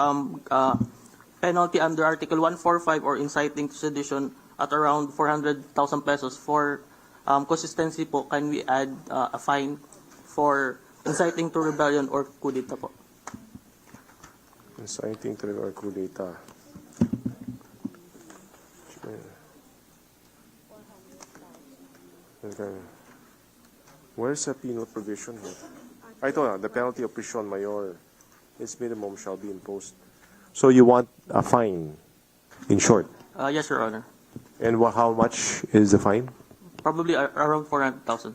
penalty under Article 145 or inciting to sedition at around 400,000 pesos for consistency po, can we add a fine for inciting to rebellion or coup d'etat po? Inciting to or coup d'etat. Okay. Where's the penal provision here? I told you, the penalty of prison mayor, its minimum shall be imposed. So you want a fine, in short? Yes, Your Honor. And how much is the fine? Probably around 400,000.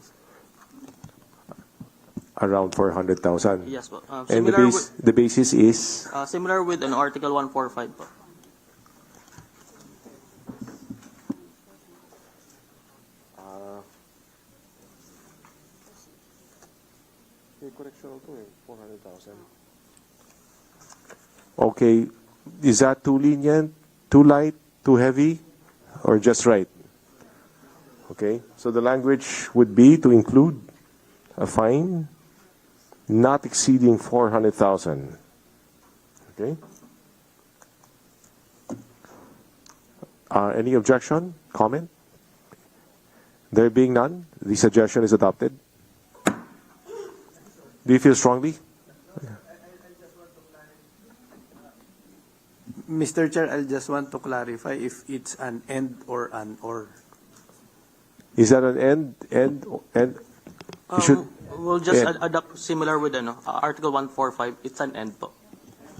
Around 400,000. Yes po. And the basis is? Similar with an Article 145 po. Correctional to 400,000. Okay, is that too lenient, too light, too heavy, or just right? Okay, so the language would be to include a fine not exceeding 400,000. Okay. Any objection, comment? There being none, the suggestion is adopted. Do you feel strongly? Mr. Chair, I just want to clarify if it's an and or an or. Is that an end? You should. We'll just adopt similar with Article 145. It's an end po.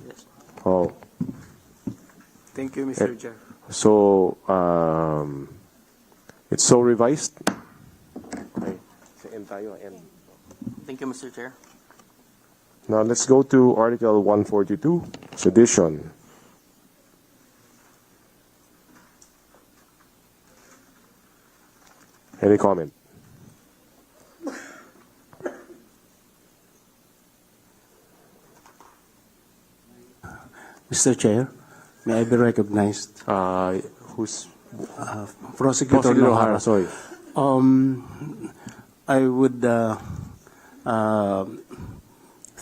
Yes. Oh. Thank you, Mr. Chair. So, it's so revised. Okay. Thank you, Mr. Chair. Now let's go to Article 142, sedition. Any comment? Mr. Chair, may I be recognized? Who's? Prosecutor O'Hara. Sorry. I would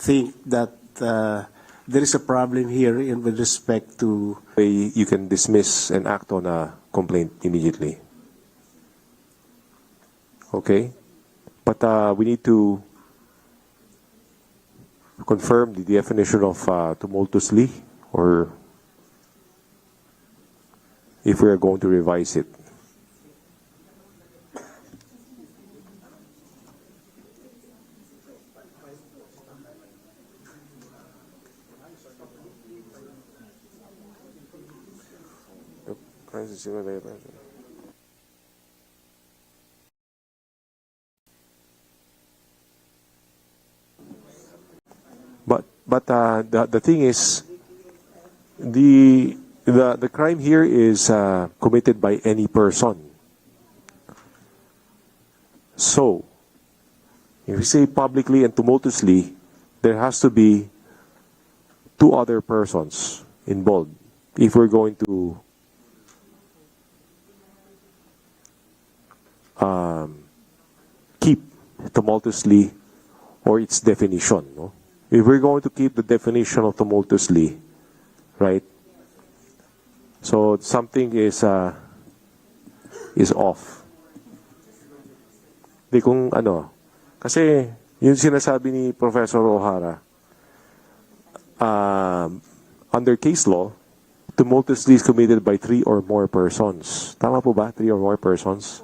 think that there is a problem here with respect to... You can dismiss and act on a complaint immediately. Okay? But we need to confirm the definition of tumultuously, or if we are going to revise it. But the thing is, the crime here is committed by any person. So, if we say publicly and tumultuously, there has to be two other persons involved if we're going to keep tumultuously or its definition. No? If we're going to keep the definition of tumultuously, right? So something is off. Di kung ano, kasi yung sinasabi ni Professor O'Hara, under case law, tumultuously is committed by 3 or more persons. Tama po ba? 3 or more persons?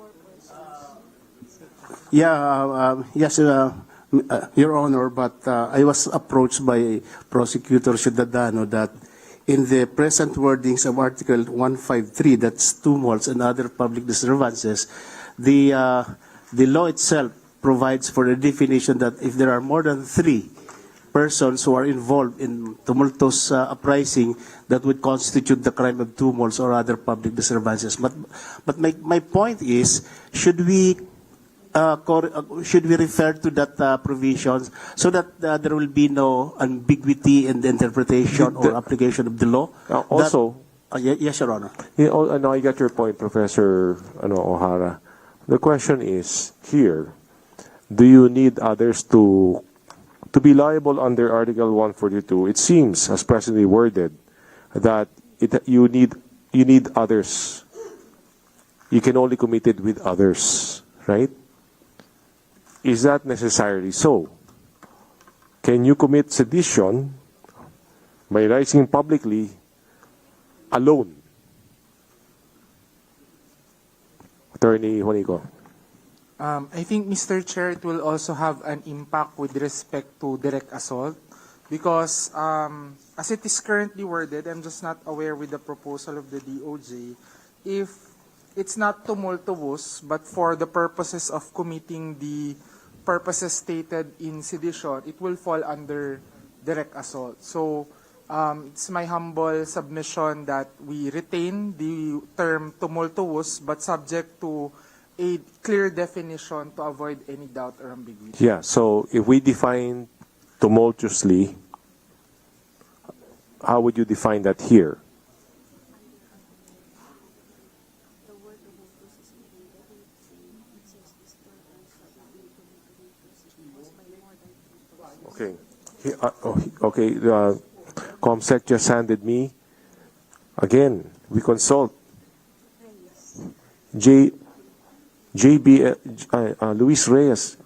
Yeah, yes, Your Honor, but I was approached by Prosecutor Ciudadano that in the present wordings of Article 153, that's tumults and other public disturbances, the law itself provides for a definition that if there are more than 3 persons who are involved in tumultuous uprising that would constitute the crime of tumults or other public disturbances. But my point is, should we refer to that provisions so that there will be no ambiguity in the interpretation or application of the law? Also, yes, Your Honor. yeah, no, I got your point, Professor O'Hara. The question is here: do you need others to be liable under Article 142? It seems, as presently worded, that you need others. You can only commit it with others, right? Is that necessarily so? Can you commit sedition by rising publicly alone? Attorney Juanico. I think, Mr. Chair, it will also have an impact with respect to direct assault because as it is currently worded, I'm just not aware with the proposal of the DOJ, if it's not tumultuous, but for the purposes of committing the purposes stated in sedition, it will fall under direct assault. So it's my humble submission that we retain the term tumultuous, but subject to a clear definition to avoid any doubt or ambiguity. Yeah, so if we define tumultuously, how would you define that here? Okay. Okay, the ComSec just handed me. Again, we consult. Luis Reyes.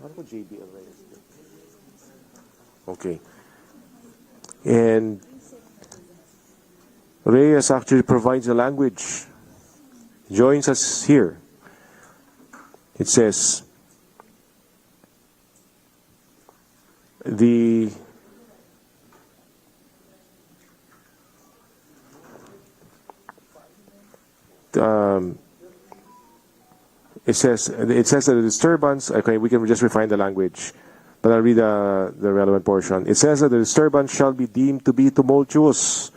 Okay. And Reyes actually provides the language. Joins us here. It says, it says that the disturbance, okay, we can just refine the language, but I'll read the relevant portion. It says that the disturbance shall be deemed to be tumultuous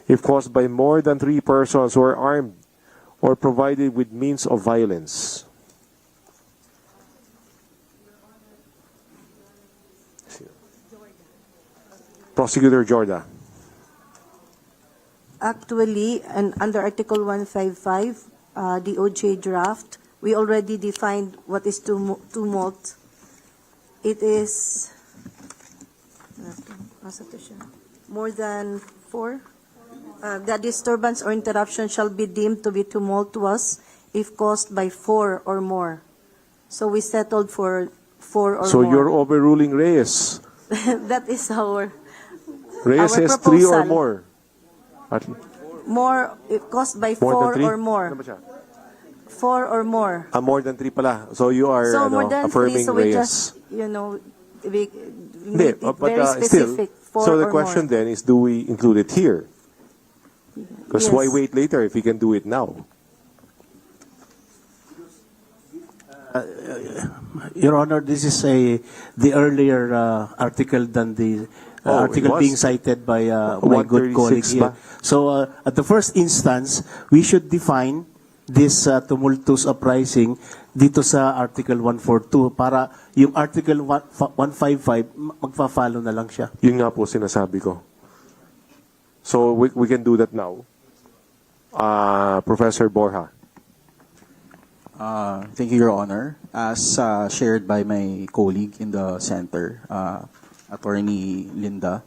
if caused by more than 3 persons who are armed or provided with means of violence. Prosecutor Jorda. Actually, and under Article 155, DOJ draft, we already defined what is tumult. It is more than 4. The disturbance or interruption shall be deemed to be tumultuous if caused by 4 or more. So we settled for 4 or more. So you're overruling Reyes. That is our Reyes says 3 or more. More, if caused by 4 or more. 4 or more. More than 3 pala. So you are So more than 3, affirming so we Reyes. just, we make it but very specific. still, 4 so the or question more. then is, do we include it here? Because why Yes. wait later if we can do it now? Your Honor, this is the earlier article than the article being cited by my good colleague 136 here. ba? So at the first instance, we should define this tumultuous uprising dito sa Article 142 para yung Article 155 magfa-follow na lang siya. Yun nga po sinasabi ko. So we can do that now. Professor Borja. Thank you, Your Honor. As shared by my colleague in the center, Attorney Linda,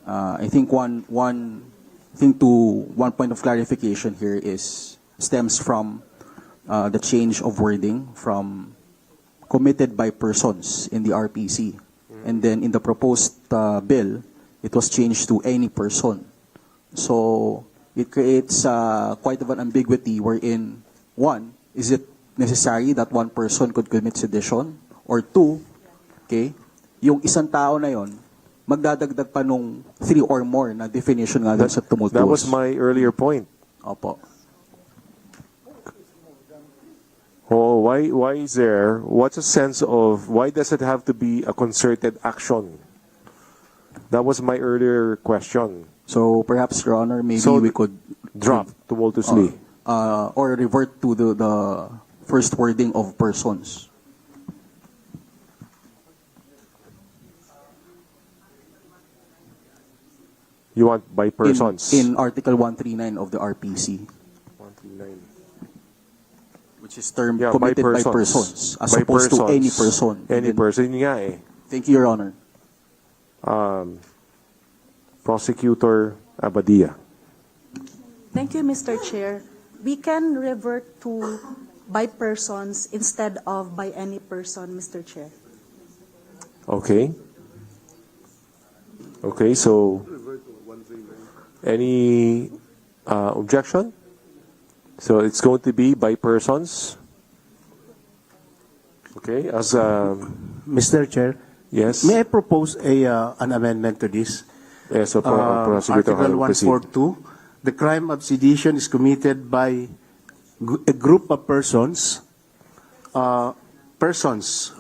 I think one point of clarification here stems from the change of wording from committed by persons in the RPC, and then in the proposed bill, it was changed to any person. So it creates quite of an ambiguity wherein, 1, is it necessary that 1 person could commit sedition? Or 2, okay, yung isang tao na yon, magdadagdag pa nung 3 or more na definition nga dun sa tumultuous. That was my earlier point. Opo. Oh, why is there, what's a sense of, why does it have to be a concerted action? That was my earlier question. So perhaps, Your Honor, maybe So we could Drop tumultuously. or revert to the first wording of persons. You want by persons? In Article 139 of the RPC, 139. which is termed Yeah, committed by persons, as opposed to any person. Any Then- person, yun nga eh. Thank you, Your Honor. Prosecutor Abadia. Thank you, Mr. Chair. We can revert to by persons instead of by any person, Mr. Chair. Okay. Okay, so any objection? So it's going to be by persons. Okay, as Mr. Chair, yes. may I propose an amendment to this? Yes, so Prosecutor Article will proceed. 142, the crime of sedition is committed by a group of persons, by persons,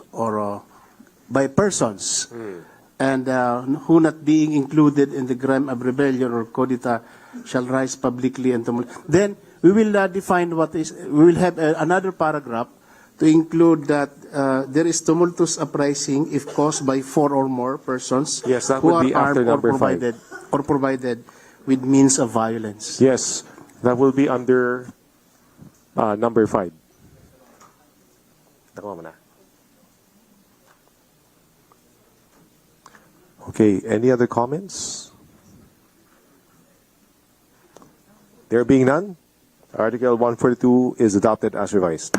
and who not being included in the crime of rebellion or codita shall rise publicly and tumult. Then we will define what is. We will have another paragraph to include that there is tumultuous uprising if caused by 4 or more persons Yes, that who would are be after armed number 5. or provided with means of violence. Yes, that will be under number 5. Tama mo na. Okay, any other comments? There being none, Article 142 is adopted as revised.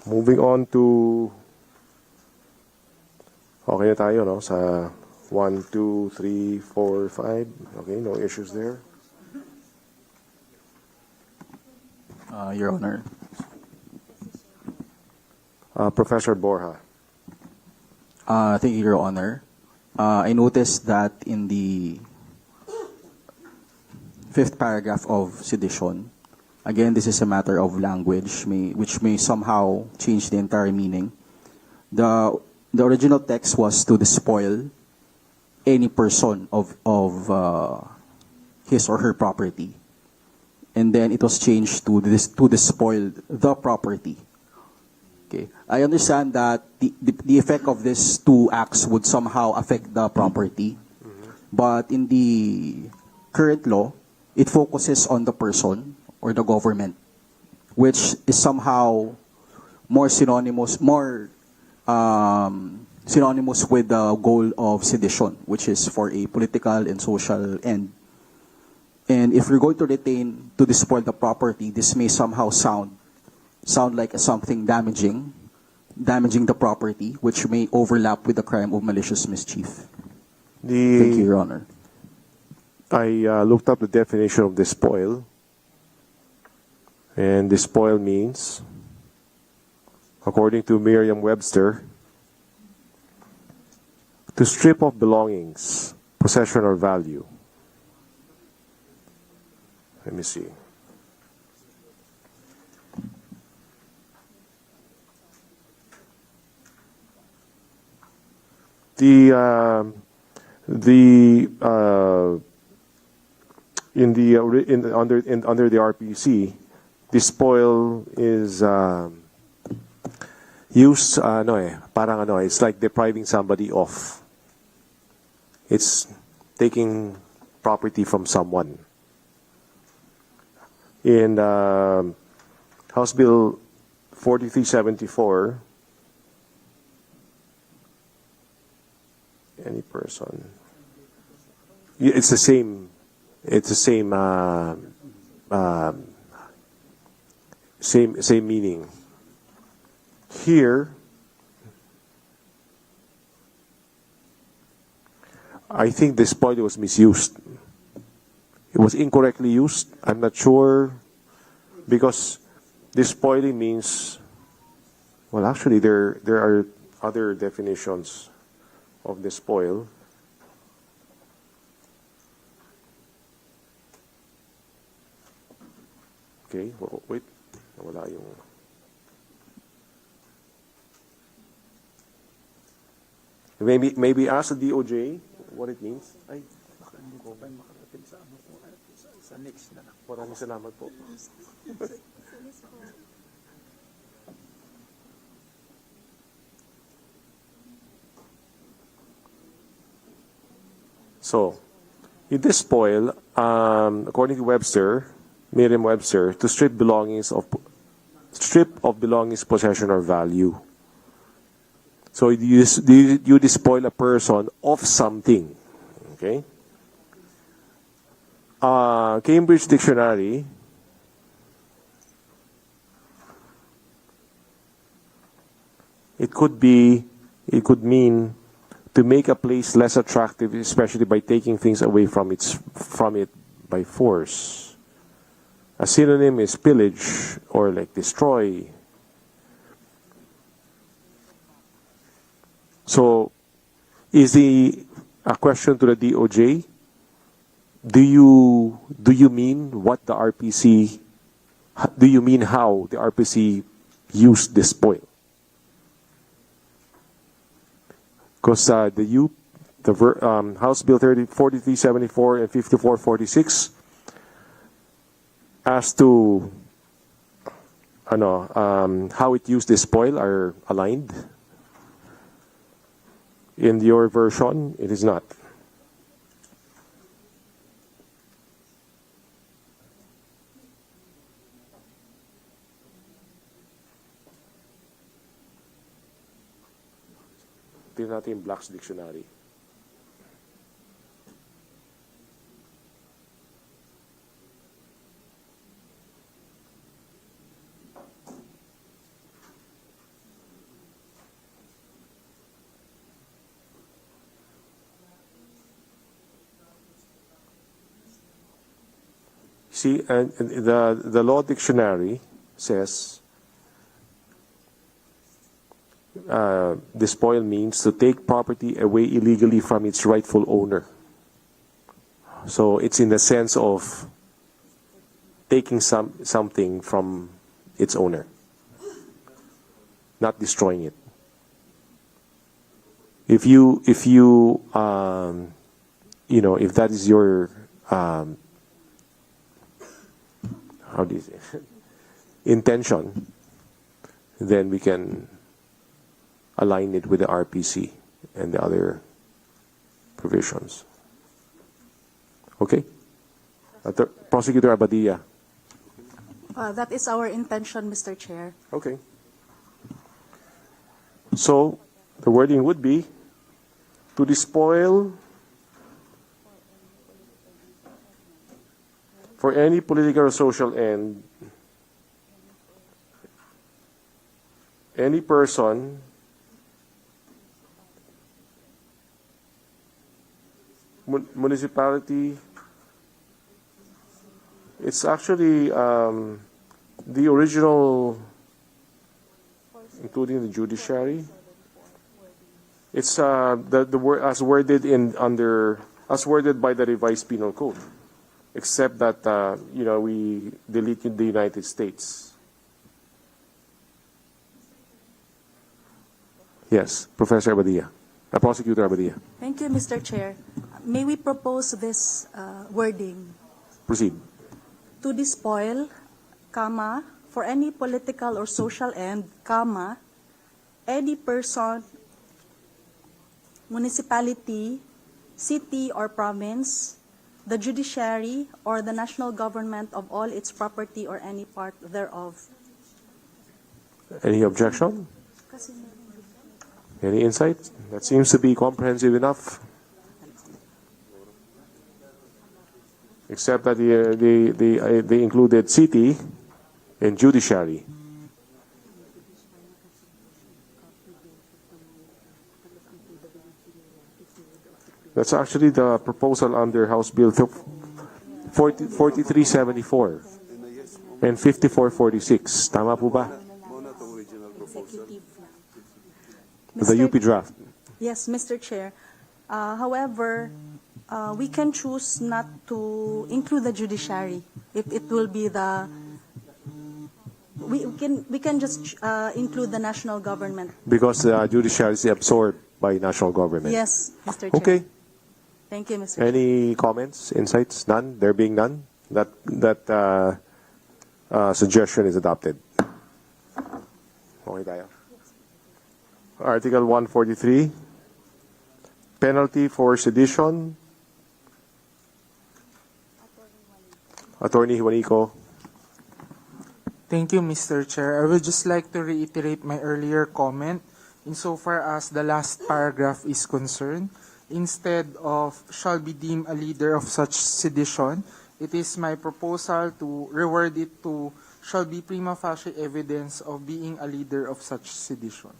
Moving on to, okay na tayo, no? Sa 1, 2, 3, 4, 5. Okay, no issues there. Your Honor. Professor Borja. Thank you, Your Honor. I noticed that in the 5th paragraph of sedition, again, this is a matter of language, which may somehow change the entire meaning. The original text was to despoil any person of his or her property. And then it was changed to despoil the property. Okay. I understand that the effect of these two acts would somehow affect the property. But in the current law, it focuses on the person or the government, which is somehow more synonymous with the goal of sedition, which is for a political and social end. And if we're going to despoil the property, this may somehow sound like something damaging the property, which may overlap with the crime of malicious mischief. Thank you, Your Honor. I looked up the definition of despoil. And despoil means, according to Merriam-Webster, to strip of belongings, possession, or value. Let me see. Under the RPC, despoil is used it's like depriving somebody of. It's taking property from someone. In House Bill 4374, any person. It's the same. It's the same. Same meaning. Here, I think the spoil was misused. It was incorrectly used. I'm not sure, because despoiling means, well, actually there are other definitions of despoil. Okay, wait. Wala yung... Maybe ask the DOJ what it means. Ay, hindi ko pa makarating sa next na lang. Maraming salamat po. So, in this spoil, according to Merriam-Webster, to strip of belongings, possession, or value. So you despoil a person of something. Okay. Cambridge Dictionary. It could mean to make a place less attractive, especially by taking things away from it by force. A synonym is pillage or like destroy. So, a question to the DOJ? Do you mean what the RPC? Do you mean how the RPC used this spoil? Because the House Bill 4374 and 5446 as to how it used this spoil are aligned. In your version, it is not. Tingnan natin yung Black's Dictionary. See, and the Law Dictionary says despoil means to take property away illegally from its rightful owner. So it's in the sense of taking something from its owner, not destroying it. If that is your how do you say intention, then we can align it with the RPC and the other provisions. Okay? Prosecutor Abadia. That is our intention, Mr. Chair. Okay. So, the wording would be to despoil for any political or social end any person municipality. It's actually the original, including the judiciary. It's the word as worded by the Revised Penal Code, except that we deleted the United States. Yes, Professor Abadia, Prosecutor Abadia. Thank you, Mr. Chair. May we propose this wording? Proceed. To despoil, comma, for any political or social end, comma, any person, municipality, city or province, the judiciary, or the national government of all its property or any part thereof. Any objection? Any insight? That seems to be comprehensive enough. Except that they included city and judiciary. That's actually the proposal under House Bill 4374 and 5446. Tama po ba? The UP draft. Yes, Mr. Chair. However, we can choose not to include the judiciary. It will be the we can just include the national government. Because the judiciary is absorbed by national government. Yes, Mr. Chair. Okay. Thank you, Mr. Chair. Any comments, insights? None? There being none? That suggestion is adopted. Okay tayo. Article 143, penalty for sedition. Attorney Juanico. Thank you, Mr. Chair. I would just like to reiterate my earlier comment insofar as the last paragraph is concerned. Instead of shall be deemed a leader of such sedition, it is my proposal to reword it to shall be prima facie evidence of being a leader of such sedition.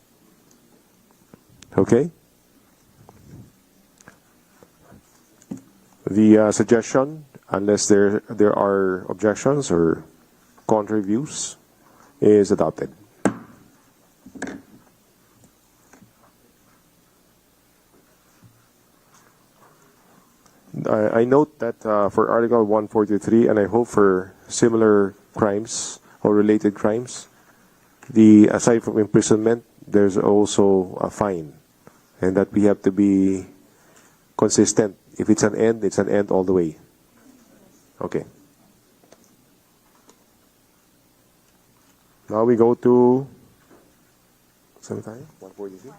Okay. The suggestion, unless there are objections or contrary views, is adopted. I note that for Article 143, and I hope for similar crimes or related crimes, aside from imprisonment, there's also a fine, and that we have to be consistent. If it's an end all the way. Okay. Now we go to 143.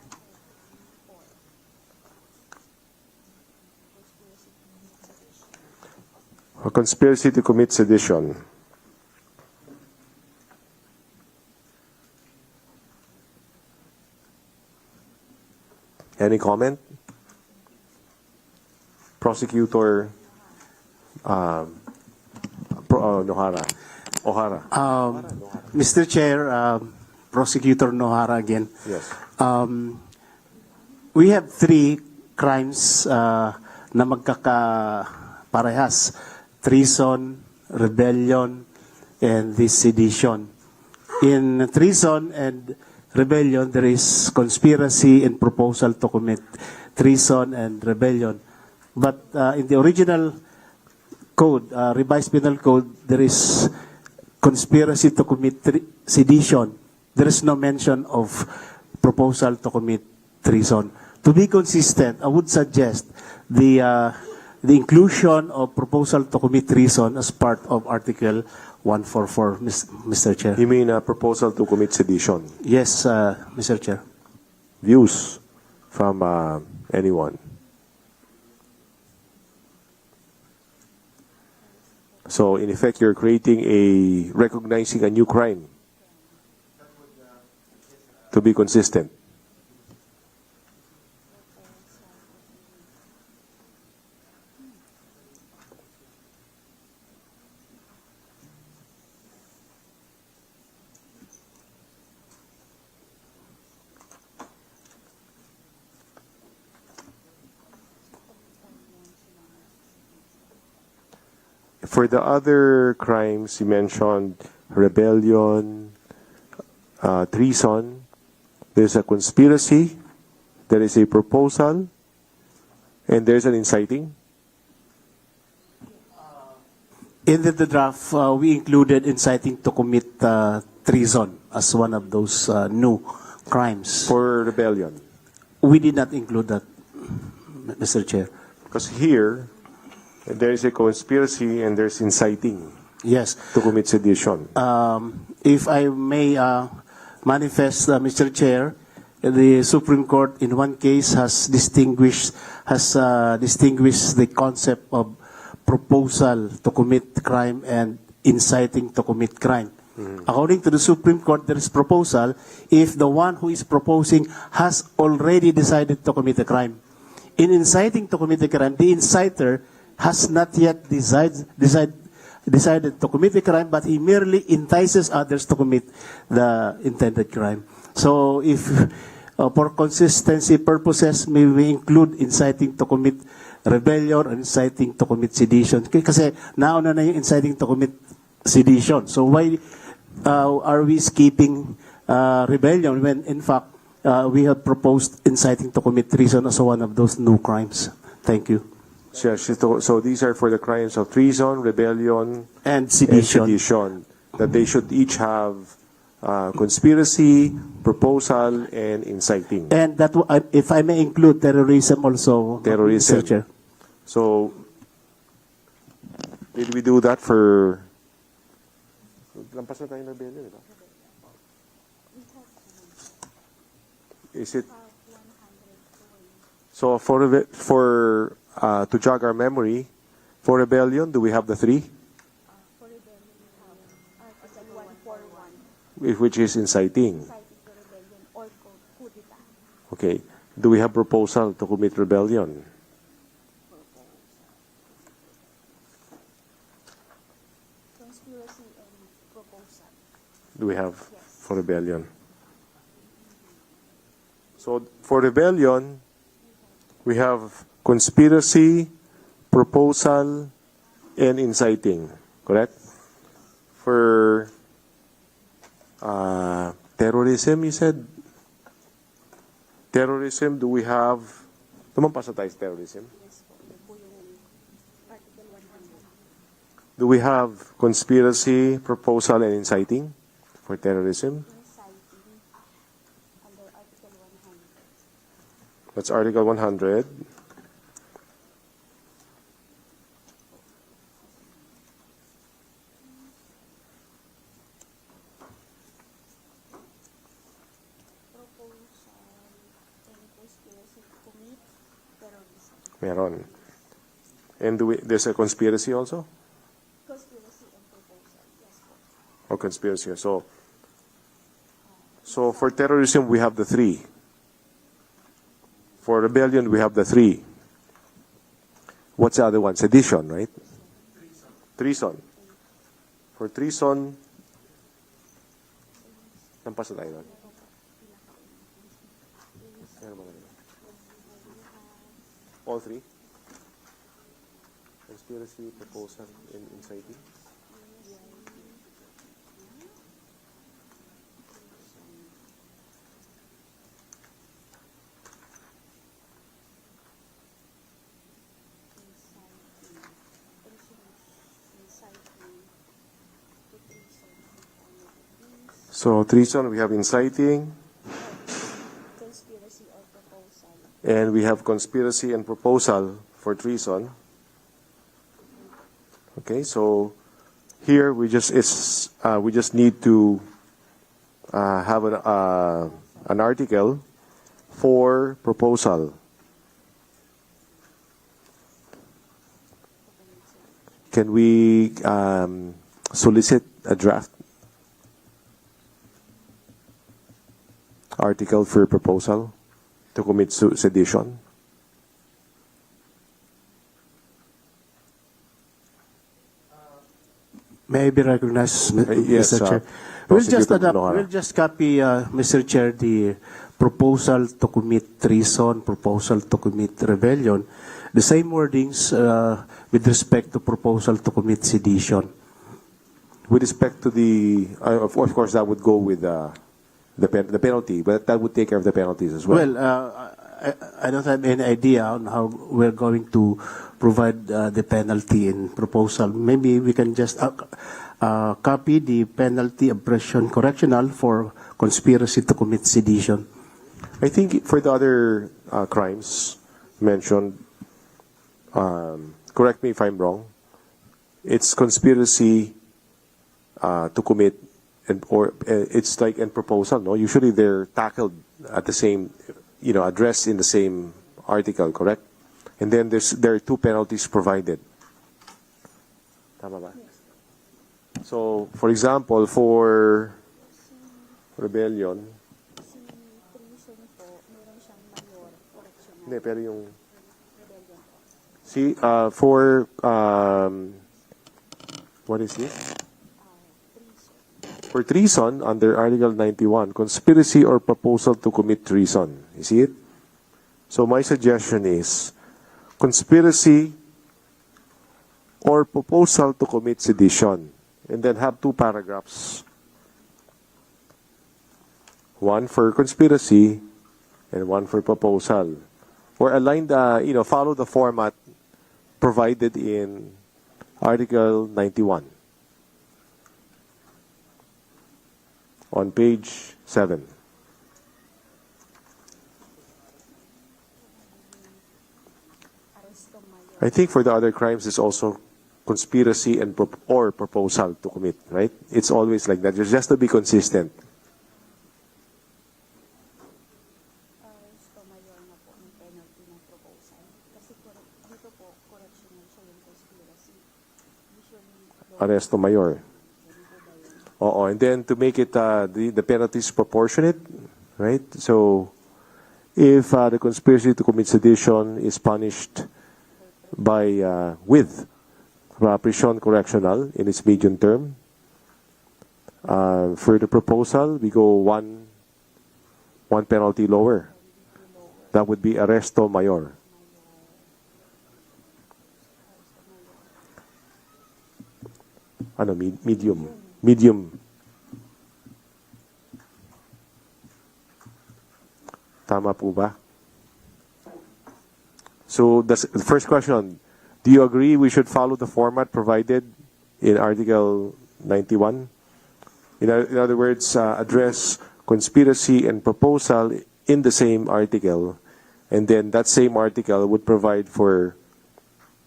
A conspiracy to commit sedition. Any comment? Prosecutor O'Hara. Mr. Chair, Prosecutor Nohara again. Yes. We have 3 crimes na magkakaparehas. Treason, rebellion, and this sedition. In treason and rebellion, there is conspiracy and proposal to commit treason and rebellion. But in the original code, Revised Penal Code, there is conspiracy to commit sedition. There is no mention of proposal to commit treason. To be consistent, I would suggest the inclusion of proposal to commit treason as part of Article 144, Mr. Chair. You mean a proposal to commit sedition? Yes, Mr. Chair. Views from anyone? So, in effect, you're recognizing a new crime to be consistent. For the other crimes you mentioned, rebellion, treason, there's a conspiracy, there is a proposal, and there's an inciting. In the draft, we included inciting to commit treason as one of those new crimes. For rebellion? We did not include that, Mr. Chair. Because here, there is a conspiracy and there's inciting. Yes. To commit sedition. If I may manifest, Mr. Chair, the Supreme Court in one case has distinguished the concept of proposal to commit crime and inciting to commit crime. According to the Supreme Court, there is proposal if the one who is proposing has already decided to commit a crime. In inciting to commit a crime, the inciter has not yet decided to commit a crime, but he merely entices others to commit the intended crime. So if for consistency purposes, may we include inciting to commit rebellion or inciting to commit sedition. Kasi nauna na yung inciting to commit sedition. So why are we skipping rebellion when in fact we have proposed inciting to commit treason as one of those new crimes? Thank you. So these are for the crimes of treason, rebellion, and sedition. That they should each have conspiracy, proposal, and inciting. And that, if I may include terrorism also, Terrorism. Mr. Chair. So, did we do that for... Lampas na tayo ng rebellion, di ba? Is it... So, to jog our memory, for rebellion, do we have the 3? Which is inciting. Okay. Do we have proposal to commit rebellion? Do we have for rebellion? So for rebellion, we have conspiracy, proposal, and inciting. Correct? For terrorism, you said? Terrorism, do we have... Tumampas na tayo sa terrorism. Do we have conspiracy, proposal, and inciting for terrorism? That's Article 100. Meron. And there's a conspiracy also? Or conspiracy. So for terrorism, we have the 3. For rebellion, we have the 3. What's the other one? Sedition, right? Treason. For treason, nampas na tayo doon. All 3? Conspiracy, proposal, and inciting? So treason, we have inciting, and we have conspiracy and proposal for treason. Okay, so here we just need to have an article for proposal. Can we solicit a draft article for proposal to commit sedition? May I be recognized, yes, Mr. Chair? We'll just copy, Mr. Chair, the proposal to commit treason, proposal to commit rebellion. The same wordings with respect to proposal to commit sedition. With respect to the, of course, that would go with the penalty, but that would take care of the penalties as well. Well, I don't have any idea on how we're going to provide the penalty in proposal. Maybe we can just copy the penalty oppression correctional for conspiracy to commit sedition. I think for the other crimes mentioned, correct me if I'm wrong, it's conspiracy to commit or it's like in proposal, no? Usually they're tackled at the same, addressed in the same article, correct? And then there are 2 penalties provided. Tama ba? So, for example, for rebellion, hindi, pero yung, see, for, what is this? For treason, under Article 91, conspiracy or proposal to commit treason. You see it? So my suggestion is conspiracy or proposal to commit sedition. And then have 2 paragraphs. One for conspiracy and one for proposal. Or align the, follow the format provided in Article 91. on page 7. I think for the other crimes, it's also conspiracy and or proposal to commit, right? It's always like that. Just to be consistent. Arresto mayor. Oo, and then to make it the penalties proportionate, right? So if the conspiracy to commit sedition is punished by with prison correctional in its medium term, for the proposal we go one penalty lower. That would be arresto mayor. Ano, medium. Tama po ba? So the first question, do you agree we should follow the format provided in Article 91? In other words, address conspiracy and proposal in the same article, and then that same article would provide for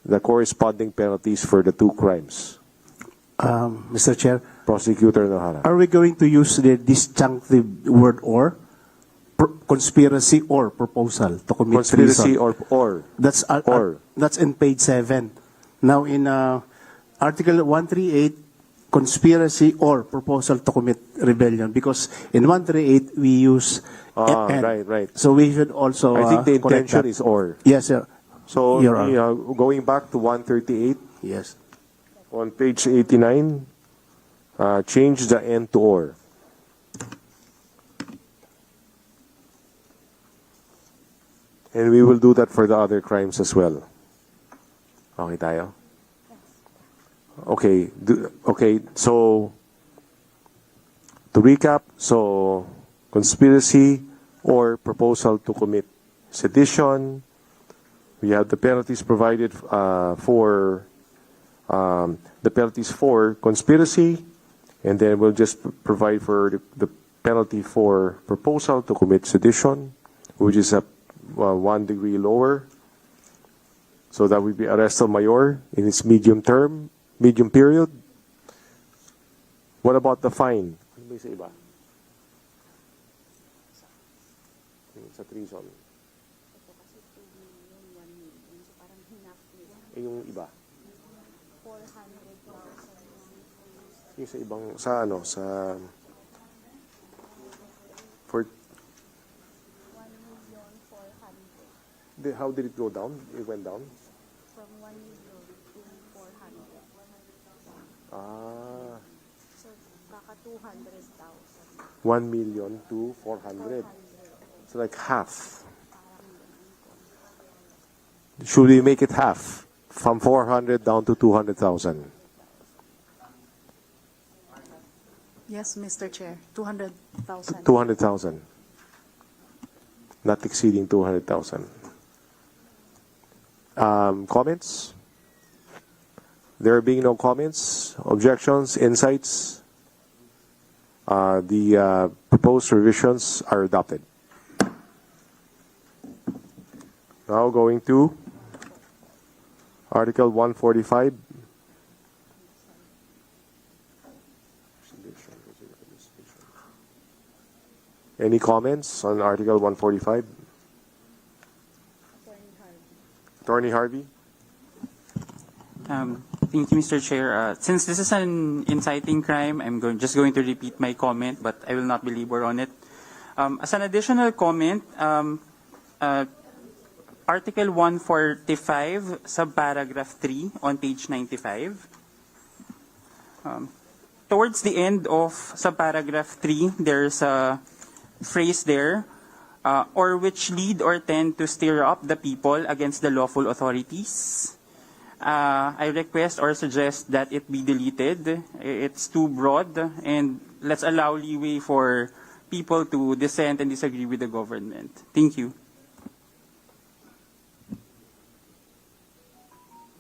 the corresponding penalties for the two crimes. Mr. Chair, Prosecutor Nohara. are we going to use the disjunctive word or? Conspiracy or proposal to commit Conspiracy treason. or. That's that's in page 7. Now in Article 138, conspiracy or proposal to commit rebellion, because in 138 we use and. Right. So we should also I think the correct intention that. is or. Yes, sir. So, Your Honor. going back to 138, Yes. on page 89, change the N to or. And we will do that for the other crimes as well. Okay tayo? Okay, so to recap, so conspiracy or proposal to commit sedition, we have the penalties provided for the penalties for conspiracy, and then we'll just provide for the penalty for proposal to commit sedition, which is a 1 degree lower. So that would be arresto mayor in its medium period. What about the fine? Ano ba yung sa iba? Sa treason. Yung iba? Yung sa ibang, sa ano, sa... For... How did it go down? It went down? From 1 million to 400. So, baka 200,000. 1 million to 400. So like half. Should we make it half? From 400 down to 200,000? Yes, Mr. Chair, 200,000. 200,000. Not exceeding 200,000. Comments? There being no comments, objections, insights, the proposed revisions are adopted. Now going to Article 145. Any comments on Article 145? Attorney Harvey? Thank you, Mr. Chair. Since this is an inciting crime, I'm just going to repeat my comment, but I will not belabor on it. As an additional comment, Article 145, subparagraph 3 on page 95. Towards the end of subparagraph 3, there's a phrase there, or which lead or tend to stir up the people against the lawful authorities. I request or suggest that it be deleted. It's too broad, and let's allow leeway for people to dissent and disagree with the government. Thank you.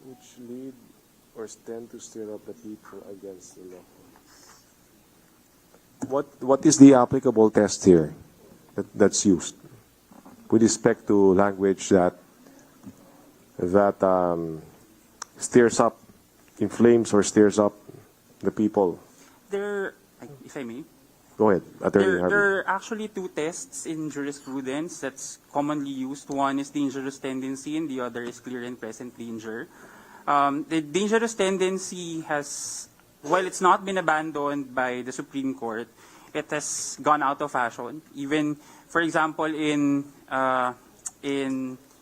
Which lead or tend to stir up the people against the law. what is the applicable test here that's used with respect to language that stirs up, inflames or stirs up the people? There, if I may, Go ahead, Attorney Harvey. there are actually two tests in jurisprudence that's commonly used. One is dangerous tendency, and the other is clear and present danger. The dangerous tendency has, while it's not been abandoned by the Supreme Court, it has gone out of fashion. Even, for example, in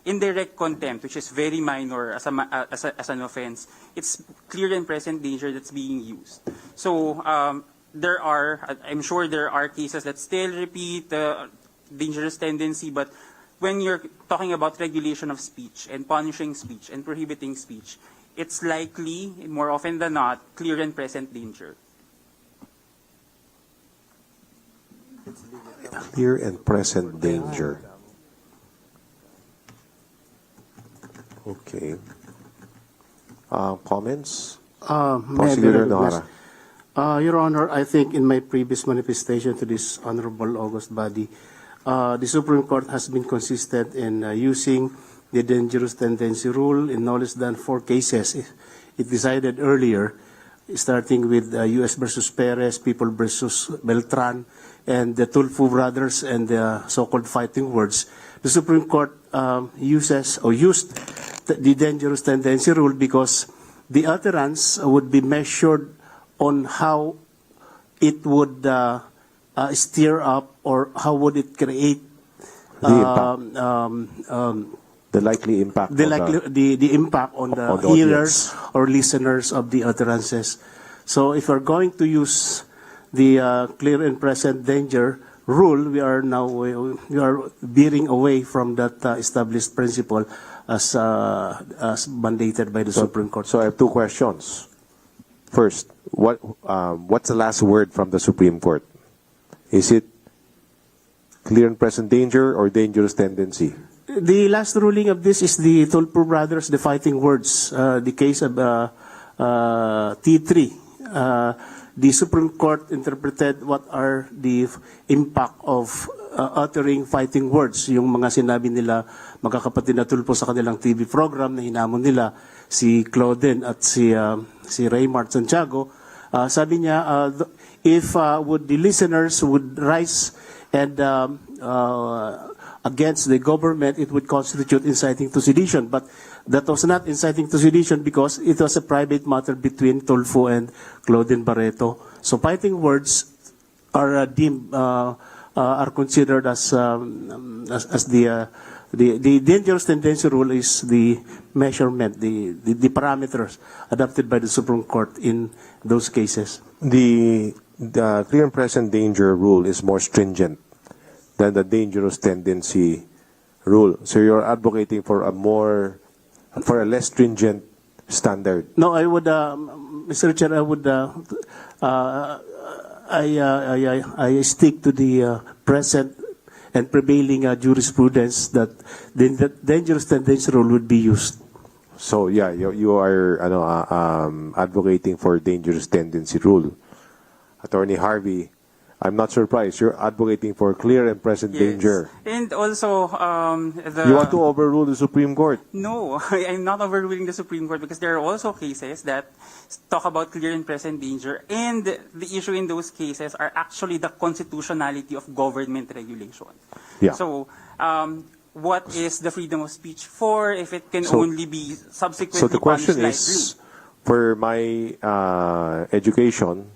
indirect contempt, which is very minor as an offense, it's clear and present danger that's being used. So I'm sure there are cases that still repeat dangerous tendency, but when you're talking about regulation of speech and punishing speech and prohibiting speech, it's likely, more often than not, clear and present danger. Clear and present danger. Okay. Comments? May I be Prosecutor recognized? Nohara. Your Honor, I think in my previous manifestation to this honorable august body, the Supreme Court has been consistent in using the dangerous tendency rule in no less than 4 cases. It decided earlier, starting with U.S. versus Perez, People versus Beltran, and the Tulfo brothers and the so-called fighting words. The Supreme Court used the dangerous tendency rule because the utterance would be measured on how it would stir up or how would it create the likely impact. The impact on the hearers audience or listeners of the utterances. So if we're going to use the clear and present danger rule, we are veering away from that established principle as mandated by the Supreme Court. So I have 2 questions. First, what's the last word from the Supreme Court? Is it clear and present danger or dangerous tendency? The last ruling of this is the Tulfo brothers, the fighting words, the case of T3. The Supreme Court interpreted what are the impact of uttering fighting words, yung mga sinabi nila magkakapatid na Tulfo sa kanilang TV program na hinamon nila si Claudine at si Raymart Santiago. Sabi niya, if the listeners would rise and against the government, it would constitute inciting to sedition. But that was not inciting to sedition because it was a private matter between Tulfo and Claudine Barreto. So fighting words are deemed, are considered as the dangerous tendency rule is the measurement, the parameters adopted by the Supreme Court in those cases. The clear and present danger rule is more stringent than the dangerous tendency rule. So you're advocating for a less stringent standard. No, I would, Mr. Chair, I stick to the present and prevailing jurisprudence that the dangerous tendency rule would be used. So yeah, you are advocating for dangerous tendency rule. Attorney Harvey, I'm not surprised. You're advocating for clear and present danger. And also, You want to overrule the Supreme Court? No, I'm not overruling the Supreme Court because there are also cases that talk about clear and present danger, and the issue in those cases are actually the constitutionality of government regulation. Yeah. So, what is the freedom of speech for if it can only be subsequently So the question punished is, for my education,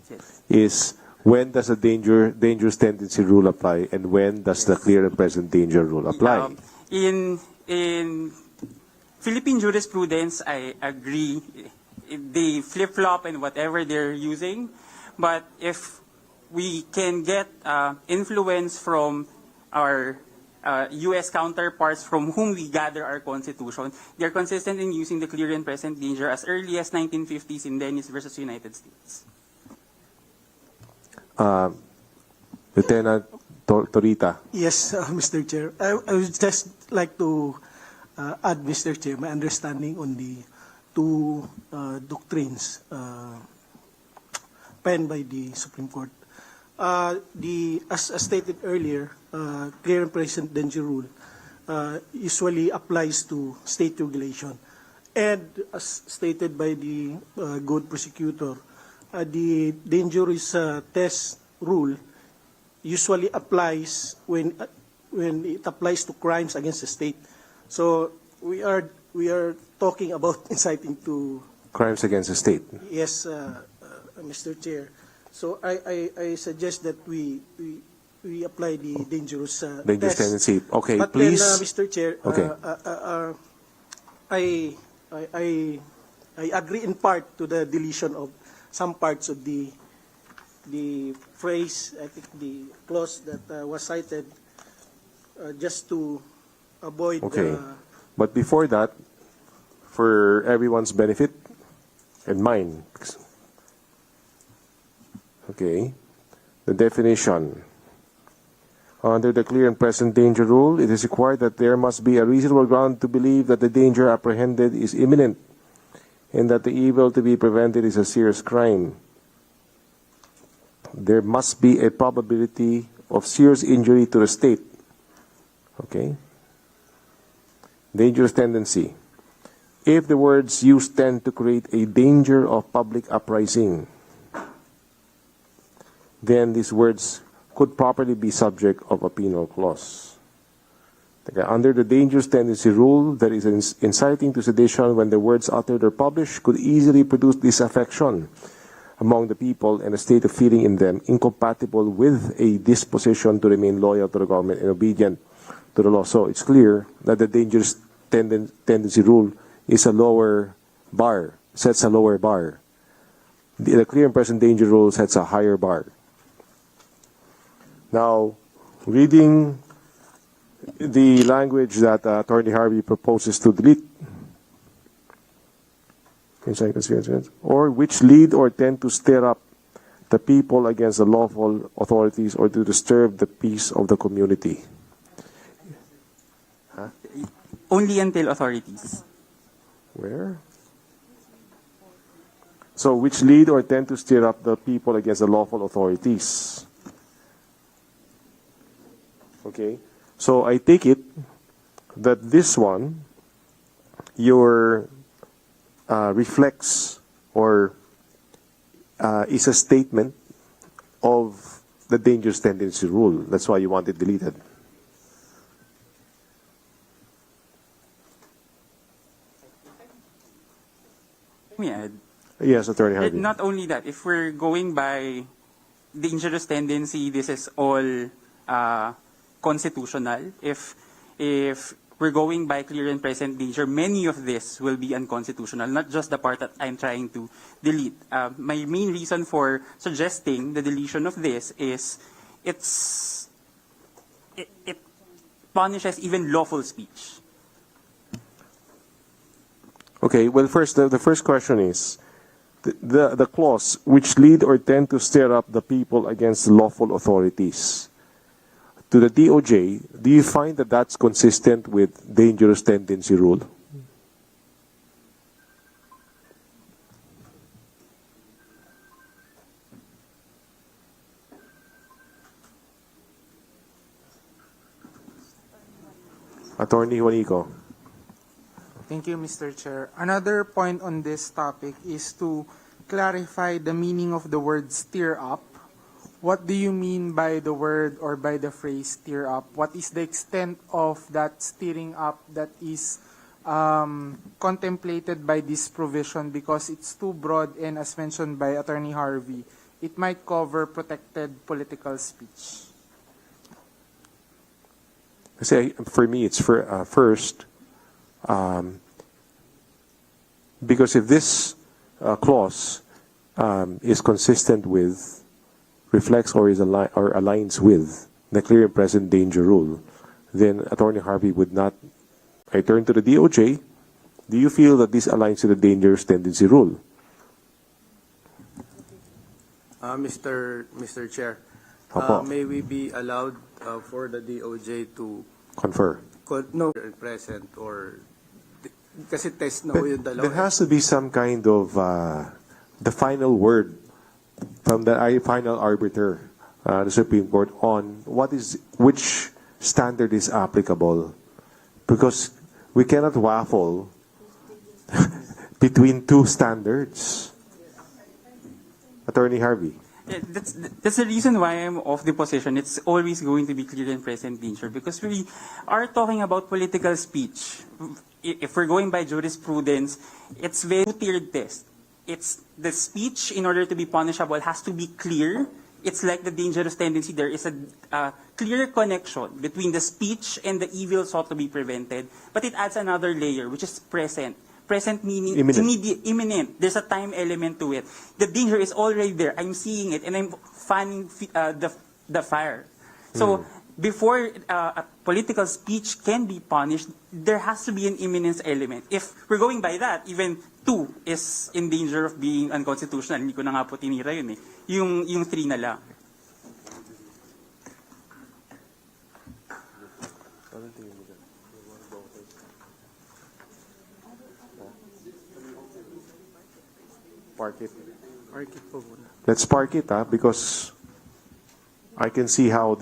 is when does the dangerous tendency rule apply, and when does the clear and present danger rule apply? In Philippine jurisprudence, I agree. They flip-flop in whatever they're using. But if we can get influence from our U.S. counterparts from whom we gather our constitution, they're consistent in using the clear and present danger as early as 1950s in Dennis versus United States. Lieutenant Torita. Yes, Mr. Chair. I would just like to add, Mr. Chair, my understanding on the 2 doctrines penned by the Supreme Court. As stated earlier, clear and present danger rule usually applies to state regulation. And as stated by the good prosecutor, the dangerous test rule usually applies when it applies to crimes against the state. So we are talking about inciting to Crimes against the state. yes, Mr. Chair. So I suggest that we apply the dangerous Dangerous test. tendency. Okay, But please. then, Mr. Chair, Okay. I agree in part to the deletion of some parts of the phrase, I think the clause that was cited, just to avoid. Okay. But before that, for everyone's benefit and mine, okay, the definition. Under the clear and present danger rule, it is required that there must be a reasonable ground to believe that the danger apprehended is imminent and that the evil to be prevented is a serious crime. There must be a probability of serious injury to the state. Okay? Dangerous tendency. If the words used tend to create a danger of public uprising, then these words could properly be subject of a penal clause. Okay. Under the dangerous tendency rule, there is an inciting to sedition when the words uttered or published could easily produce disaffection among the people and a state of feeling in them incompatible with a disposition to remain loyal to the government and obedient to the law. So it's clear that the dangerous tendency rule is a lower bar, sets a lower bar. The clear and present danger rule sets a higher bar. Now, reading the language that Attorney Harvey proposes to delete, or which lead or tend to stir up the people against the lawful authorities or to disturb the peace of the community. Huh? Only until authorities. Where? So, which lead or tend to stir up the people against the lawful authorities. Okay, so I take it that this one, your reflects or is a statement of the dangerous tendency rule. That's why you want it deleted. Let me add. Yes, Attorney Harvey. Not only that, if we're going by dangerous tendency, this is all constitutional. If we're going by clear and present danger, many of this will be unconstitutional, not just the part that I'm trying to delete. My main reason for suggesting the deletion of this is it punishes even lawful speech. Okay, well, first, the first question is, the clause, which lead or tend to stir up the people against lawful authorities. To the DOJ, do you find that that's consistent with dangerous tendency rule? Attorney Juanico. Thank you, Mr. Chair. Another point on this topic is to clarify the meaning of the word stir up. What do you mean by the word or by the phrase stir up? What is the extent of that stirring up that is contemplated by this provision? Because it's too broad and, as mentioned by Attorney Harvey, it might cover protected political speech. For me, it's first, because if this clause is consistent with, reflects or aligns with the clear and present danger rule, then Attorney Harvey would not. I turn to the DOJ. Do you feel that this aligns to the dangerous tendency rule? Mr. Chair, may we be allowed for the DOJ to confer? No, present or kasi test na ho yung dalawa. There has to be some kind of the final word from the final arbiter the Supreme Court on which standard is applicable, because we cannot waffle between two standards. Attorney Harvey. Yeah, that's the reason why I'm of the position. It's always going to be clear and present danger, because we are talking about political speech. If we're going by jurisprudence, it's very tiered test. It's the speech, in order to be punishable, has to be clear. It's like the dangerous tendency. There is a clear connection between the speech and the evil sought to be prevented. But it adds another layer, which is present. Present meaning Imminent. immediate, imminent. There's a time element to it. The danger is already there. I'm seeing it, and I'm fanning the fire. So before a political speech can be punished, there has to be an imminence element. If we're going by that, even 2 is in danger of being unconstitutional. Hindi ko na nga po tinira yun eh. Yung 3 na lang. Park it. Park it po muna. Let's park it, because I can see how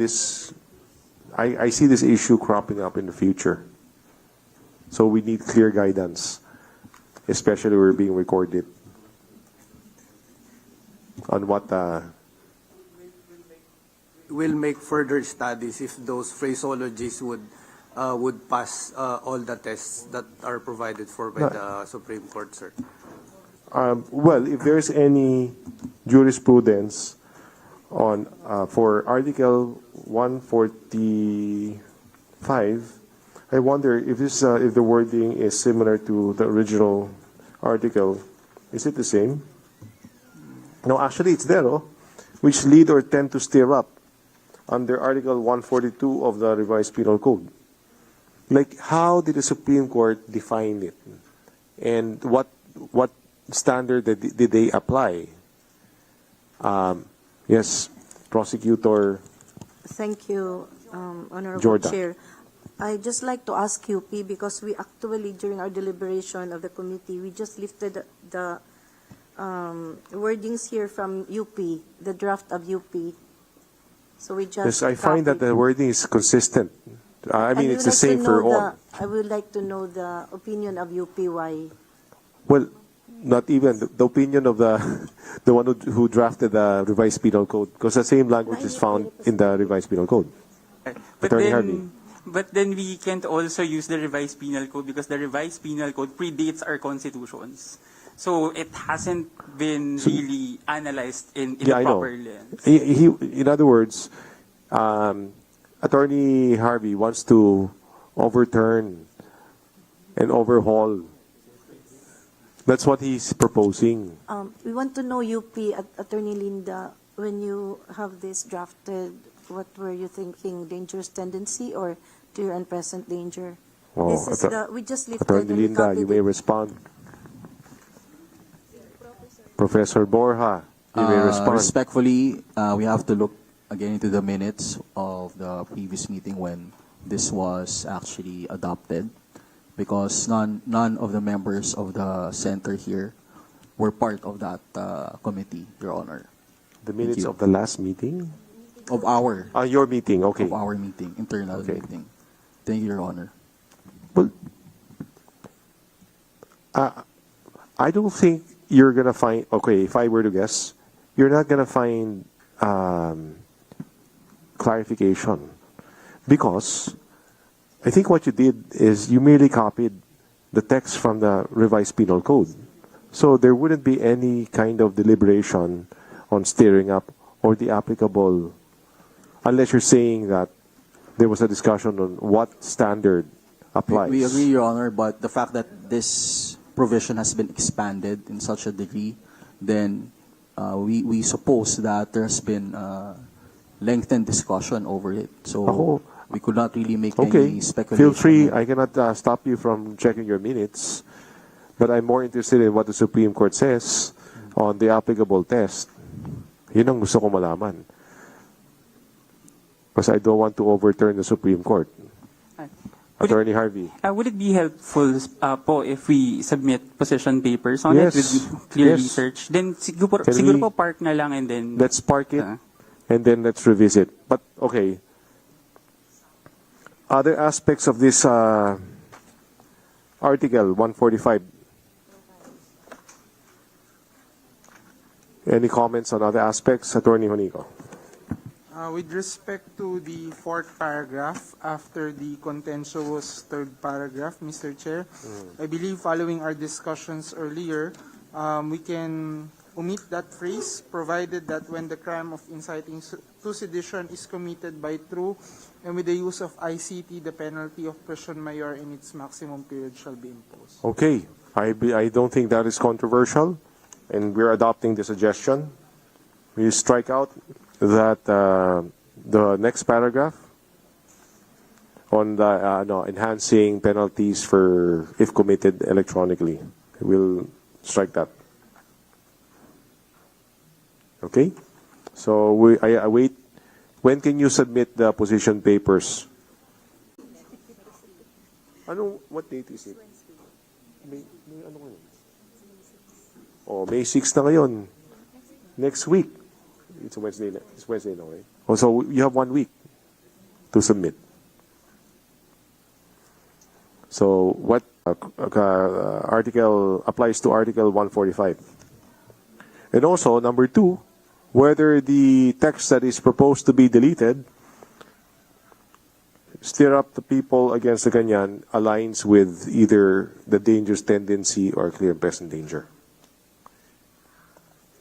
I see this issue cropping up in the future. So we need clear guidance, especially we're being recorded on what We'll make further studies if those phraseologies would pass all the tests that are provided for by the Supreme Court, sir. well, if there's any jurisprudence on for Article 145, I wonder if if the wording is similar to the original article. Is it the same? No, actually, it's there, which lead or tend to stir up under Article 142 of the Revised Penal Code. Like, how did the Supreme Court define it, and what standard did they apply? Yes, Prosecutor. Thank you, Honorable Jordan. Chair. I'd just like to ask UP, because we actually, during our deliberation of the committee, we just lifted the wordings here from UP, the draft of UP. So we just Yes, I find that copied. the wording is consistent. I mean, it's the same for all. I would like to know the opinion of UP why. Well, not even the opinion of the one who drafted the Revised Penal Code, because the same language is found in the Revised Penal Code. Attorney Harvey. But then we can't also use the Revised Penal Code, because the Revised Penal Code predates our constitutions. So it hasn't been really analyzed in the Yeah, I know. proper lens. In other words, Attorney Harvey wants to overturn and overhaul. That's what he's proposing. We want to know, UP, Attorney Linda, when you have this drafted, what were you thinking? Dangerous tendency or clear and present danger? Oh, This is we just lifted Attorney and we Linda, copied you may it. respond. Professor Borja, you may respond. Respectfully, we have to look again into the minutes of the previous meeting when this was actually adopted, because none of the members of the center here were part of that committee, Your Honor. The minutes of the last meeting? Of our. Your meeting, okay. Of our meeting, internal meeting. Thank you, Your Honor. Well, I don't think you're going to find, okay, if I were to guess, you're not going to find clarification, because I think what you did is you merely copied the text from the Revised Penal Code. So there wouldn't be any kind of deliberation on steering up or the applicable, unless you're saying that there was a discussion on what standard applies. We agree, Your Honor, but the fact that this provision has been expanded in such a degree, then we suppose that there's been lengthened discussion over it. So we could not really make any speculation. Feel free. I cannot stop you from checking your minutes, but I'm more interested in what the Supreme Court says on the applicable test. Yun ang gusto ko malaman. Because I don't want to overturn the Supreme Court. Attorney Harvey. Would it be helpful po if we submit position papers on it with clear research? Then siguro po park na lang and then... Let's park it. and then let's revisit. But okay, other aspects of this Article 145. Any comments on other aspects, Attorney Honico? With respect to the fourth paragraph, after the contentious third paragraph, Mr. Chair, I believe following our discussions earlier, we can omit that phrase, provided that when the crime of inciting to sedition is committed by true and with the use of ICT, the penalty of prison mayor in its maximum period shall be imposed. Okay, I don't think that is controversial, and we're adopting the suggestion. We strike out that the next paragraph on the enhancing penalties for if committed electronically. We'll strike that. Okay, so I wait. When can you submit the position papers? What date is it? May 6 na ngayon. Next week. It's Wednesday. It's Wednesday now, right? Oh, so you have 1 week to submit. So what article applies to Article 145? And also, number 2, whether the text that is proposed to be deleted, stir up the people against the ganyan, aligns with either the dangerous tendency or clear and present danger.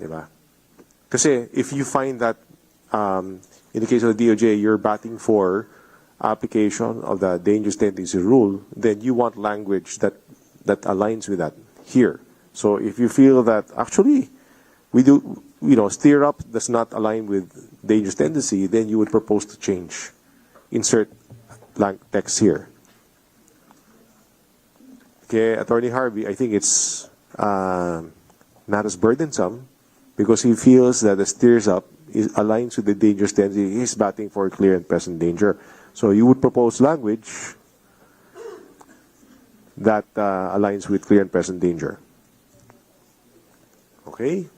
Diba? Kasi if you find that, in the case of the DOJ, you're batting for application of the dangerous tendency rule, then you want language that aligns with that here. So if you feel that actually we do, stir up does not align with dangerous tendency, then you would propose to change, insert blank text here. Okay, Attorney Harvey, I think it's not as burdensome because he feels that the stirs up aligns with the dangerous tendency. He's batting for clear and present danger. So you would propose language that aligns with clear and present danger. Okay?